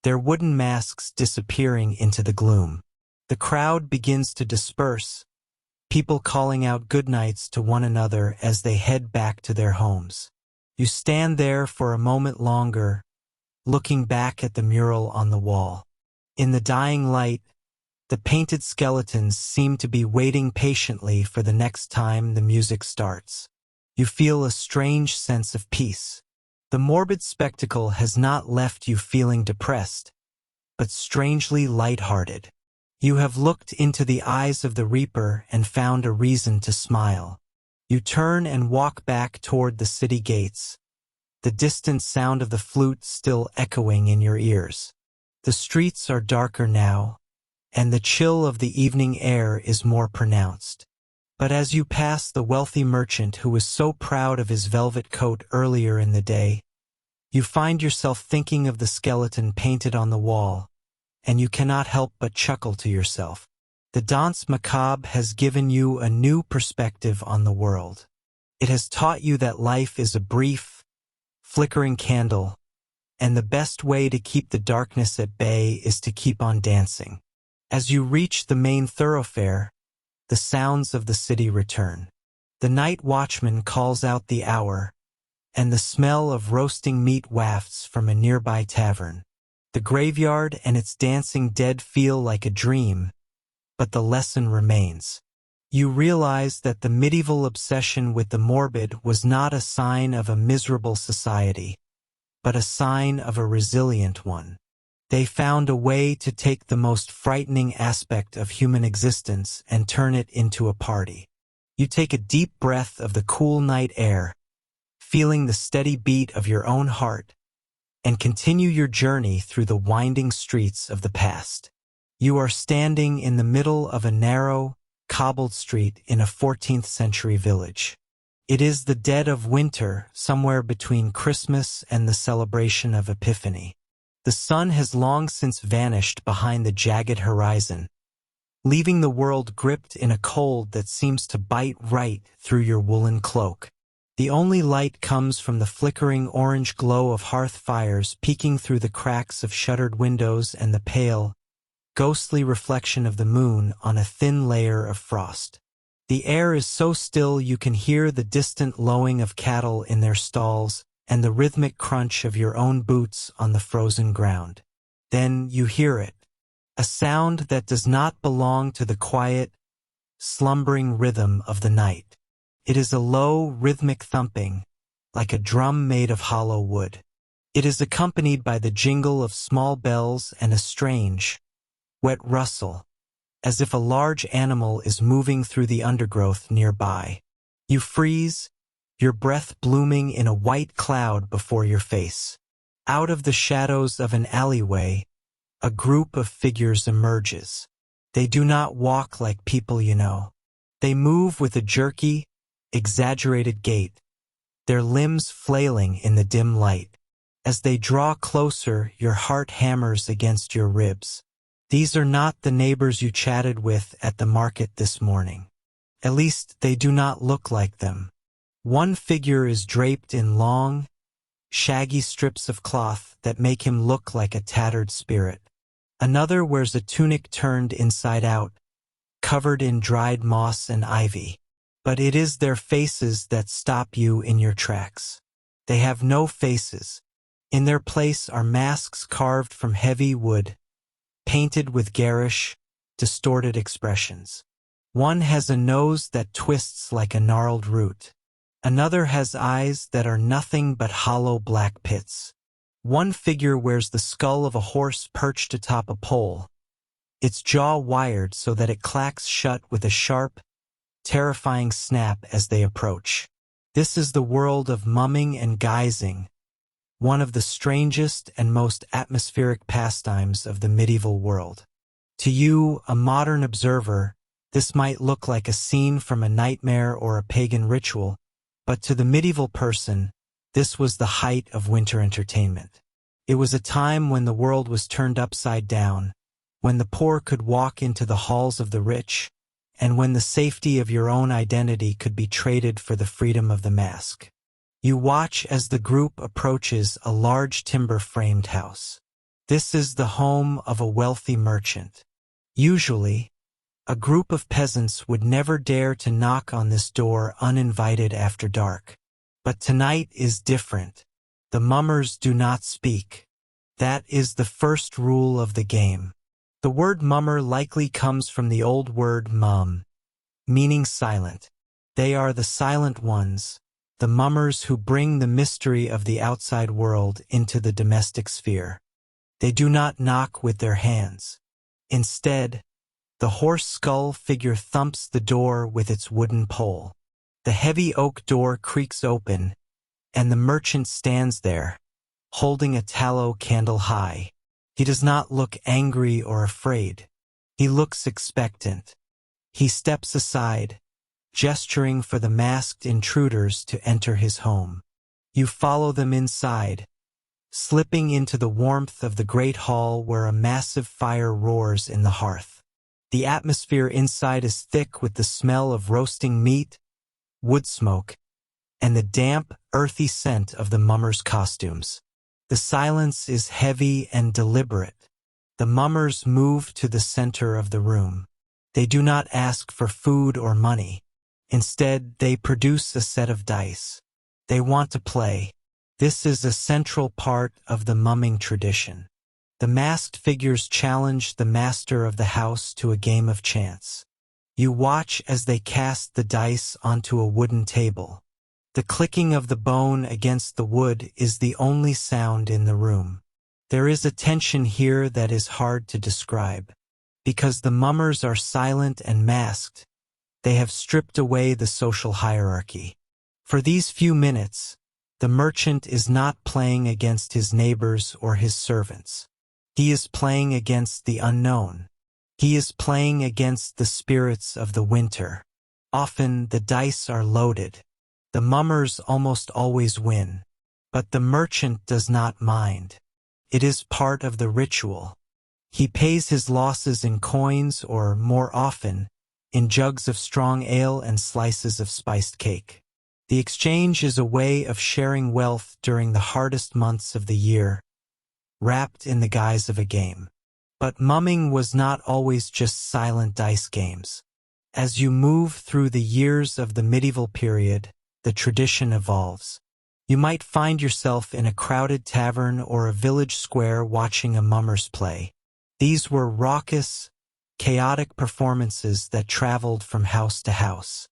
their wooden masks disappearing into the gloom. The crowd begins to disperse, people calling out goodnights to one another as they head back to their homes. You stand there for a moment longer, looking back at the mural on the wall. In the dying light, the painted skeletons seem to be waiting patiently for the next time the music starts. You feel a strange sense of peace. The morbid spectacle has not left you feeling depressed, but strangely lighthearted. You have looked into the eyes of the reaper and found a reason to smile. You turn and walk back toward the city gates, the distant sound of the flute still echoing in your ears. The streets are darker now, and the chill of the evening air is more pronounced. But as you pass the wealthy merchant who was so proud of his velvet coat earlier in the day, you find yourself thinking of the skeleton painted on the wall, and you cannot help but chuckle to yourself. The danse macabre has given you a new perspective on the world. It has taught you that life is a brief, flickering candle, and the best way to keep the darkness at bay is to keep on dancing. As you reach the main thoroughfare, the sounds of the city return. The night watchman calls out the hour, and the smell of roasting meat wafts from a nearby tavern. The graveyard and its dancing dead feel like a dream, but the lesson remains. You realize that the medieval obsession with the morbid was not a sign of a miserable society, but a sign of a resilient one. They found a way to take the most frightening aspect of human existence and turn it into a party. You take a deep breath of the cool night air, feeling the steady beat of your own heart, and continue your journey through the winding streets of the past. You are standing in the middle of a narrow, cobbled street in a 14th century village. It is the dead of winter, somewhere between Christmas and the celebration of Epiphany. The sun has long since vanished behind the jagged horizon, leaving the world gripped in a cold that seems to bite right through your woolen cloak. The only light comes from the flickering orange glow of hearth fires peeking through the cracks of shuttered windows and the pale, ghostly reflection of the moon on a thin layer of frost. The air is so still you can hear the distant lowing of cattle in their stalls and the rhythmic crunch of your own boots on the frozen ground. Then you hear it, a sound that does not belong to the quiet, slumbering rhythm of the night. It is a low, rhythmic thumping, like a drum made of hollow wood. It is accompanied by the jingle of small bells and a strange, wet rustle, as if a large animal is moving through the undergrowth nearby. You freeze, your breath blooming in a white cloud before your face. Out of the shadows of an alleyway, a group of figures emerges. They do not walk like people you know. They move with a jerky, exaggerated gait, their limbs flailing in the dim light. As they draw closer, your heart hammers against your ribs. These are not the neighbors you chatted with at the market this morning. At least they do not look like them. One figure is draped in long, shaggy strips of cloth that make him look like a tattered spirit. Another wears a tunic turned inside out, covered in dried moss and ivy. But it is their faces that stop you in your tracks. They have no faces. In their place are masks carved from heavy wood, painted with garish, distorted expressions. One has a nose that twists like a gnarled root. Another has eyes that are nothing but hollow black pits. One figure wears the skull of a horse perched atop a pole, its jaw wired so that it clacks shut with a sharp, terrifying snap as they approach. This is the world of mumming and guising, one of the strangest and most atmospheric pastimes of the medieval world. To you, a modern observer, this might look like a scene from a nightmare or a pagan ritual, but to the medieval person, this was the height of winter entertainment. It was a time when the world was turned upside down, when the poor could walk into the halls of the rich, and when the safety of your own identity could be traded for the freedom of the mask. You watch as the group approaches a large timber-framed house. This is the home of a wealthy merchant. Usually, a group of peasants would never dare to knock on this door uninvited after dark. But tonight is different. The mummers do not speak. That is the first rule of the game. The word mummer likely comes from the old word mum, meaning silent. They are the silent ones, the mummers who bring the mystery of the outside world into the domestic sphere. They do not knock with their hands. Instead, the horse skull figure thumps the door with its wooden pole. The heavy oak door creaks open, and the merchant stands there, holding a tallow candle high. He does not look angry or afraid. He looks expectant. He steps aside, gesturing for the masked intruders to enter his home. You follow them inside, slipping into the warmth of the great hall where a massive fire roars in the hearth. The atmosphere inside is thick with the smell of roasting meat, wood smoke, and the damp, earthy scent of the mummers' costumes. The silence is heavy and deliberate. The mummers move to the center of the room. They do not ask for food or money. Instead, they produce a set of dice. They want to play. This is a central part of the mumming tradition. The masked figures challenge the master of the house to a game of chance. You watch as they cast the dice onto a wooden table. The clicking of the bone against the wood is the only sound in the room. There is a tension here that is hard to describe. Because the mummers are silent and masked, they have stripped away the social hierarchy. For these few minutes, the merchant is not playing against his neighbors or his servants. He is playing against the unknown. He is playing against the spirits of the winter. Often the dice are loaded. The mummers almost always win. But the merchant does not mind. It is part of the ritual. He pays his losses in coins or, more often, in jugs of strong ale and slices of spiced cake. The exchange is a way of sharing wealth during the hardest months of the year, wrapped in the guise of a game. But mumming was not always just silent dice games. As you move through the years of the medieval period, the tradition evolves. You might find yourself in a crowded tavern or a village square watching a mummers play. These were raucous, chaotic performances that traveled from house to house.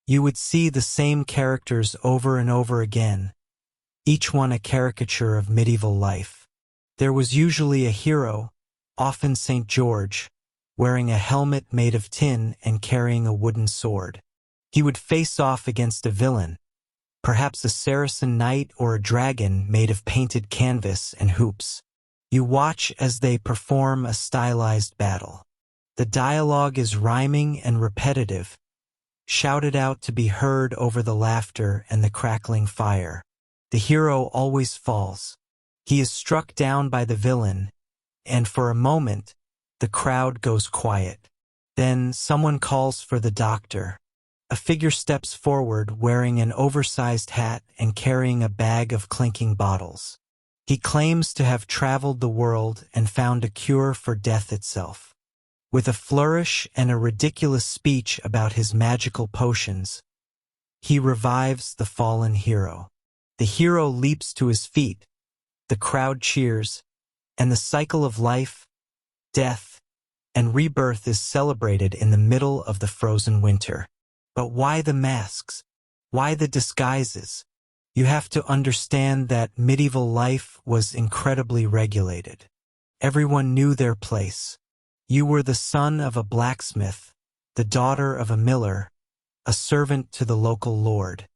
You would see the same characters over and over again, each one a caricature of medieval life. There was usually a hero, often St. George, wearing a helmet made of tin and carrying a wooden sword. He would face off against a villain, perhaps a Saracen knight or a dragon made of painted canvas and hoops. You watch as they perform a stylized battle. The dialogue is rhyming and repetitive, shouted out to be heard over the laughter and the crackling fire. The hero always falls. He is struck down by the villain, and for a moment, the crowd goes quiet. Then someone calls for the doctor. A figure steps forward wearing an oversized hat and carrying a bag of clinking bottles. He claims to have traveled the world and found a cure for death itself. With a flourish and a ridiculous speech about his magical potions, he revives the fallen hero. The hero leaps to his feet, the crowd cheers, and the cycle of life, death, and rebirth is celebrated in the middle of the frozen winter. But why the masks? Why the disguises? You have to understand that medieval life was incredibly regulated. Everyone knew their place. You were the son of a blacksmith, the daughter of a miller, a servant to the local lord.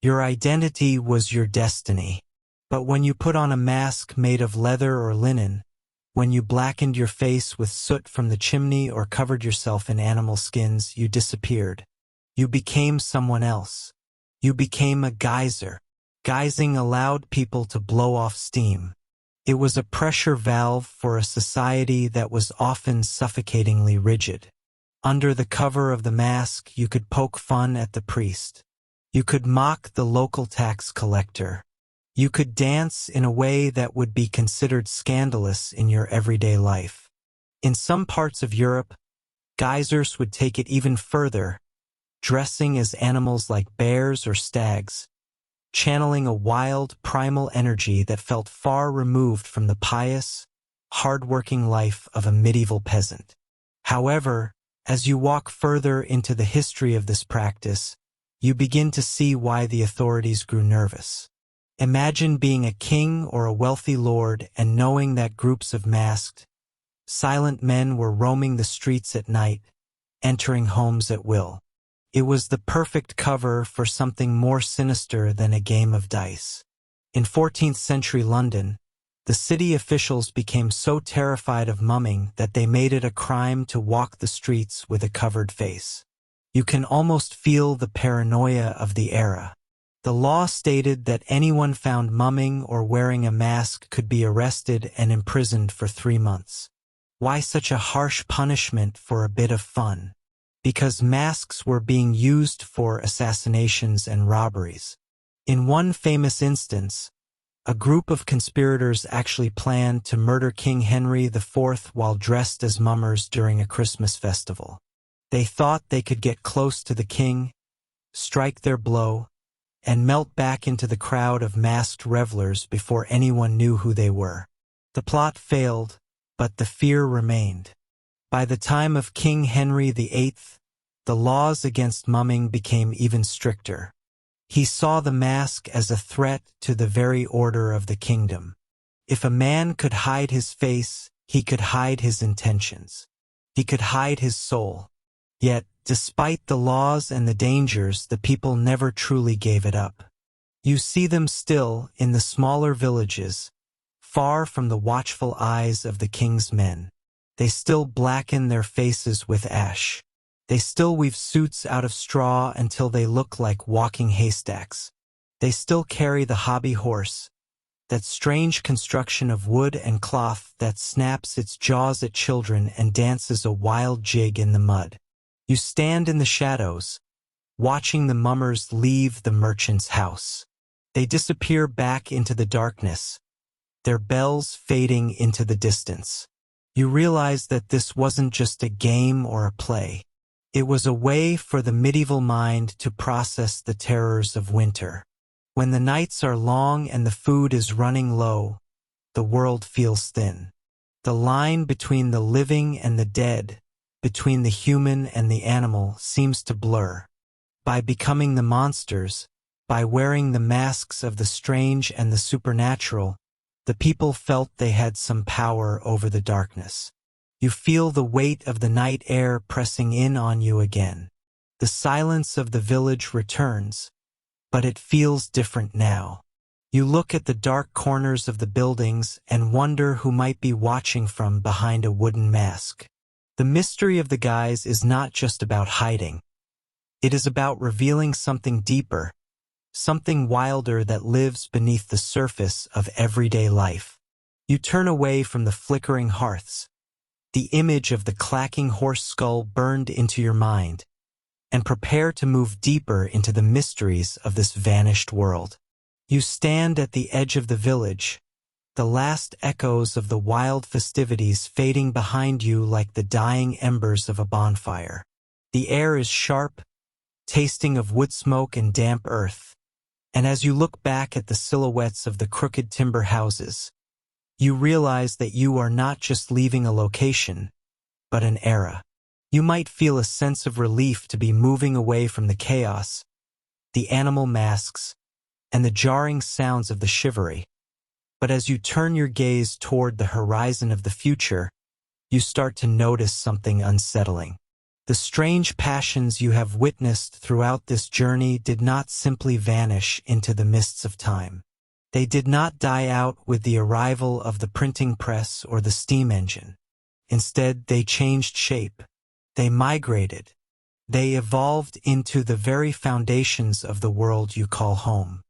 Your identity was your destiny. But when you put on a mask made of leather or linen, when you blackened your face with soot from the chimney or covered yourself in animal skins, you disappeared. You became someone else. You became a geyser. Guising allowed people to blow off steam. It was a pressure valve for a society that was often suffocatingly rigid. Under the cover of the mask, you could poke fun at the priest. You could mock the local tax collector. You could dance in a way that would be considered scandalous in your everyday life. In some parts of Europe, geysers would take it even further, dressing as animals like bears or stags, channeling a wild, primal energy that felt far removed from the pious, hard-working life of a medieval peasant. However, as you walk further into the history of this practice, you begin to see why the authorities grew nervous. Imagine being a king or a wealthy lord and knowing that groups of masked, silent men were roaming the streets at night, entering homes at will. It was the perfect cover for something more sinister than a game of dice. In 14th century London, the city officials became so terrified of mumming that they made it a crime to walk the streets with a covered face. You can almost feel the paranoia of the era. The law stated that anyone found mumming or wearing a mask could be arrested and imprisoned for 3 months. Why such a harsh punishment for a bit of fun? Because masks were being used for assassinations and robberies. In one famous instance, a group of conspirators actually planned to murder King Henry IV while dressed as mummers during a Christmas festival. They thought they could get close to the king, strike their blow, and melt back into the crowd of masked revelers before anyone knew who they were. The plot failed, but the fear remained. By the time of King Henry VIII, the laws against mumming became even stricter. He saw the mask as a threat to the very order of the kingdom. If a man could hide his face, he could hide his intentions. He could hide his soul. Yet, despite the laws and the dangers, the people never truly gave it up. You see them still in the smaller villages, far from the watchful eyes of the king's men. They still blacken their faces with ash. They still weave suits out of straw until they look like walking haystacks. They still carry the hobby horse, that strange construction of wood and cloth that snaps its jaws at children and dances a wild jig in the mud. You stand in the shadows, watching the mummers leave the merchant's house. They disappear back into the darkness, their bells fading into the distance. You realize that this wasn't just a game or a play. It was a way for the medieval mind to process the terrors of winter. When the nights are long and the food is running low, the world feels thin. The line between the living and the dead, between the human and the animal, seems to blur. By becoming the monsters, by wearing the masks of the strange and the supernatural, the people felt they had some power over the darkness. You feel the weight of the night air pressing in on you again. The silence of the village returns, but it feels different now. You look at the dark corners of the buildings and wonder who might be watching from behind a wooden mask. The mystery of the guys is not just about hiding. It is about revealing something deeper, something wilder that lives beneath the surface of everyday life. You turn away from the flickering hearths, the image of the clacking horse skull burned into your mind, and prepare to move deeper into the mysteries of this vanished world. You stand at the edge of the village, the last echoes of the wild festivities fading behind you like the dying embers of a bonfire. The air is sharp, tasting of wood smoke and damp earth, and as you look back at the silhouettes of the crooked timber houses, you realize that you are not just leaving a location, but an era. You might feel a sense of relief to be moving away from the chaos, the animal masks, and the jarring sounds of the chivalry. But as you turn your gaze toward the horizon of the future, you start to notice something unsettling. The strange passions you have witnessed throughout this journey did not simply vanish into the mists of time. They did not die out with the arrival of the printing press or the steam engine. Instead, they changed shape. They migrated. They evolved into the very foundations of the world you call home.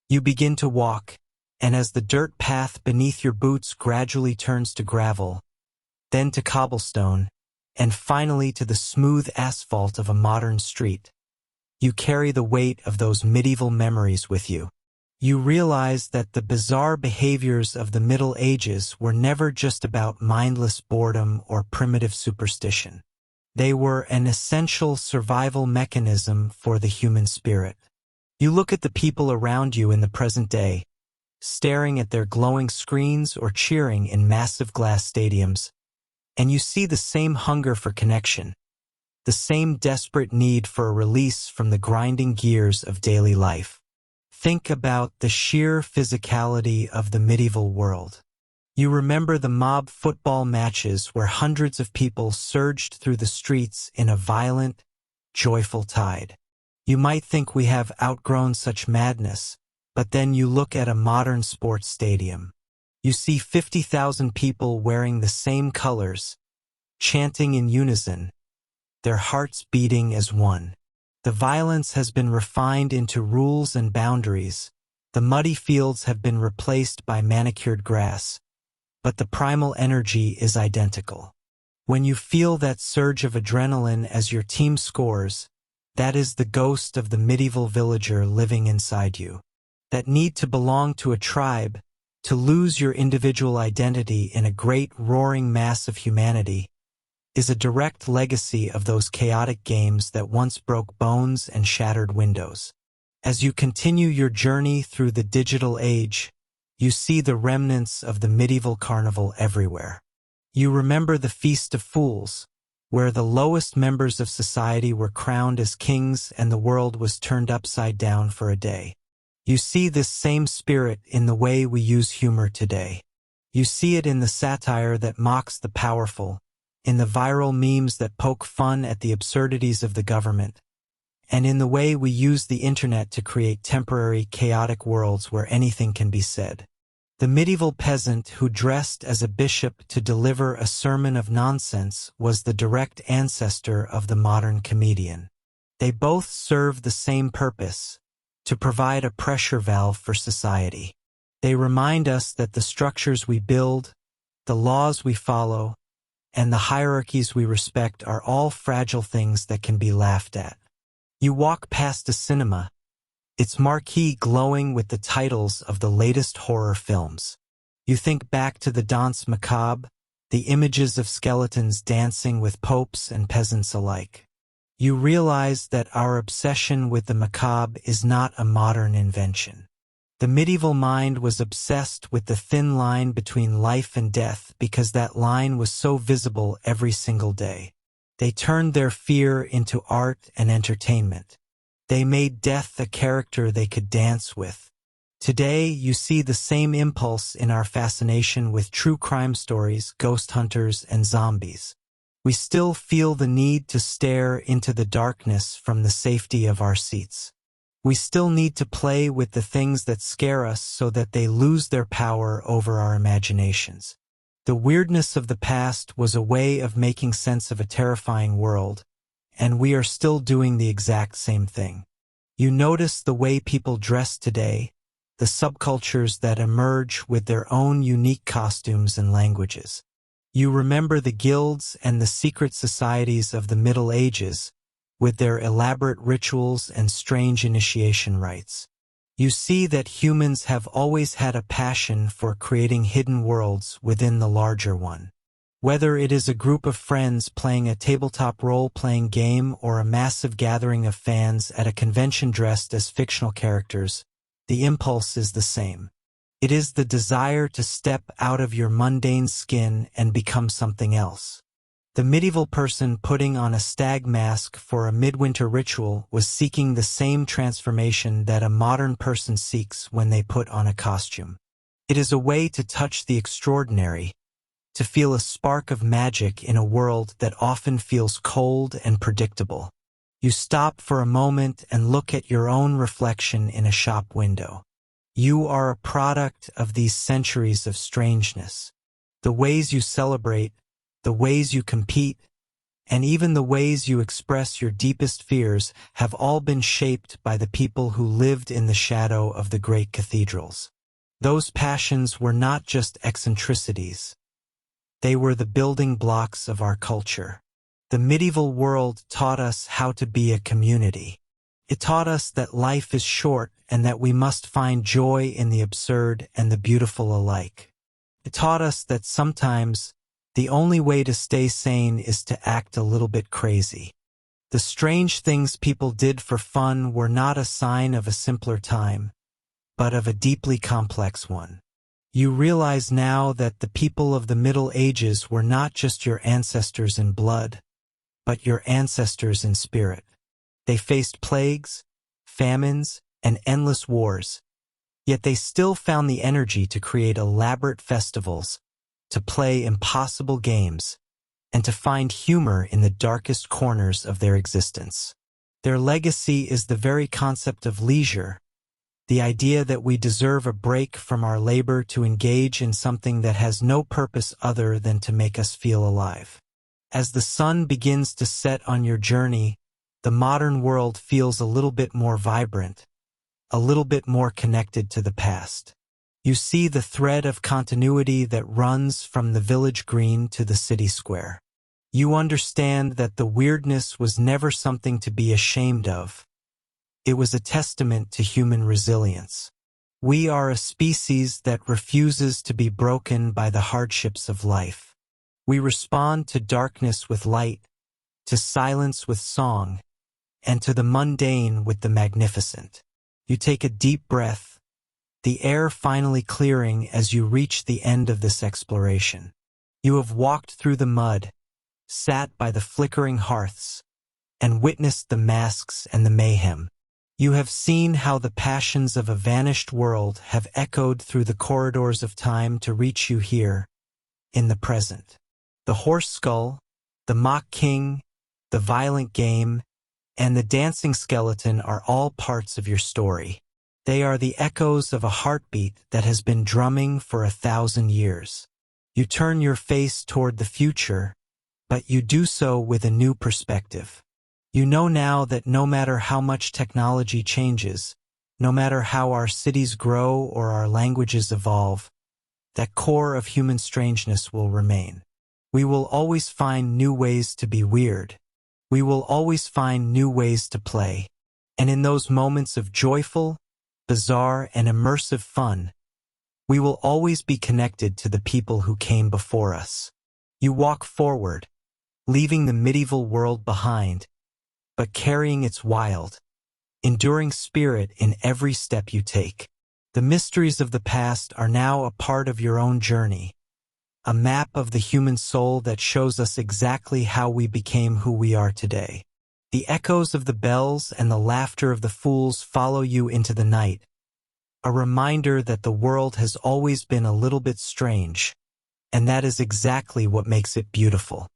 You begin to walk, and as the dirt path beneath your boots gradually turns to gravel, then to cobblestone, and finally to the smooth asphalt of a modern street, you carry the weight of those medieval memories with you. You realize that the bizarre behaviors of the Middle Ages were never just about mindless boredom or primitive superstition. They were an essential survival mechanism for the human spirit. You look at the people around you in the present day, staring at their glowing screens or cheering in massive glass stadiums, and you see the same hunger for connection, the same desperate need for a release from the grinding gears of daily life. Think about the sheer physicality of the medieval world. You remember the mob football matches where hundreds of people surged through the streets in a violent, joyful tide. You might think we have outgrown such madness, but then you look at a modern sports stadium. You see 50,000 people wearing the same colors, chanting in unison, their hearts beating as one. The violence has been refined into rules and boundaries. The muddy fields have been replaced by manicured grass, but the primal energy is identical. When you feel that surge of adrenaline as your team scores, that is the ghost of the medieval villager living inside you. That need to belong to a tribe, to lose your individual identity in a great roaring mass of humanity, is a direct legacy of those chaotic games that once broke bones and shattered windows. As you continue your journey through the digital age, you see the remnants of the medieval carnival everywhere. You remember the Feast of Fools, where the lowest members of society were crowned as kings and the world was turned upside down for a day. You see this same spirit in the way we use humor today. You see it in the satire that mocks the powerful, in the viral memes that poke fun at the absurdities of the government, and in the way we use the internet to create temporary, chaotic worlds where anything can be said. The medieval peasant who dressed as a bishop to deliver a sermon of nonsense was the direct ancestor of the modern comedian. They both serve the same purpose, to provide a pressure valve for society. They remind us that the structures we build, the laws we follow, and the hierarchies we respect are all fragile things that can be laughed at. You walk past a cinema, its marquee glowing with the titles of the latest horror films. You think back to the danse macabre, the images of skeletons dancing with popes and peasants alike. You realize that our obsession with the macabre is not a modern invention. The medieval mind was obsessed with the thin line between life and death because that line was so visible every single day. They turned their fear into art and entertainment. They made death a character they could dance with. Today, you see the same impulse in our fascination with true crime stories, ghost hunters, and zombies. We still feel the need to stare into the darkness from the safety of our seats. We still need to play with the things that scare us so that they lose their power over our imaginations. The weirdness of the past was a way of making sense of a terrifying world, and we are still doing the exact same thing. You notice the way people dress today, the subcultures that emerge with their own unique costumes and languages. You remember the guilds and the secret societies of the Middle Ages, with their elaborate rituals and strange initiation rites. You see that humans have always had a passion for creating hidden worlds within the larger one. Whether it is a group of friends playing a tabletop role-playing game or a massive gathering of fans at a convention dressed as fictional characters, the impulse is the same. It is the desire to step out of your mundane skin and become something else. The medieval person putting on a stag mask for a midwinter ritual was seeking the same transformation that a modern person seeks when they put on a costume. It is a way to touch the extraordinary, to feel a spark of magic in a world that often feels cold and predictable. You stop for a moment and look at your own reflection in a shop window. You are a product of these centuries of strangeness. The ways you celebrate, the ways you compete, and even the ways you express your deepest fears have all been shaped by the people who lived in the shadow of the great cathedrals. Those passions were not just eccentricities. They were the building blocks of our culture. The medieval world taught us how to be a community. It taught us that life is short and that we must find joy in the absurd and the beautiful alike. It taught us that sometimes the only way to stay sane is to act a little bit crazy. The strange things people did for fun were not a sign of a simpler time, but of a deeply complex one. You realize now that the people of the Middle Ages were not just your ancestors in blood, but your ancestors in spirit. They faced plagues, famines, and endless wars, yet they still found the energy to create elaborate festivals, to play impossible games, and to find humor in the darkest corners of their existence. Their legacy is the very concept of leisure, the idea that we deserve a break from our labor to engage in something that has no purpose other than to make us feel alive. As the sun begins to set on your journey, the modern world feels a little bit more vibrant, a little bit more connected to the past. You see the thread of continuity that runs from the village green to the city square. You understand that the weirdness was never something to be ashamed of. It was a testament to human resilience. We are a species that refuses to be broken by the hardships of life. We respond to darkness with light, to silence with song, and to the mundane with the magnificent. You take a deep breath, the air finally clearing as you reach the end of this exploration. You have walked through the mud, sat by the flickering hearths, and witnessed the masks and the mayhem. You have seen how the passions of a vanished world have echoed through the corridors of time to reach you here, in the present. The horse skull, the mock king, the violent game, and the dancing skeleton are all parts of your story. They are the echoes of a heartbeat that has been drumming for 1,000 years. You turn your face toward the future, but you do so with a new perspective. You know now that no matter how much technology changes, no matter how our cities grow or our languages evolve, that core of human strangeness will remain. We will always find new ways to be weird. We will always find new ways to play. And in those moments of joyful, bizarre, and immersive fun, we will always be connected to the people who came before us. You walk forward, leaving the medieval world behind, but carrying its wild, enduring spirit in every step you take. The mysteries of the past are now a part of your own journey, a map of the human soul that shows us exactly how we became who we are today. The echoes of the bells and the laughter of the fools follow you into the night, a reminder that the world has always been a little bit strange, and that is exactly what makes it beautiful.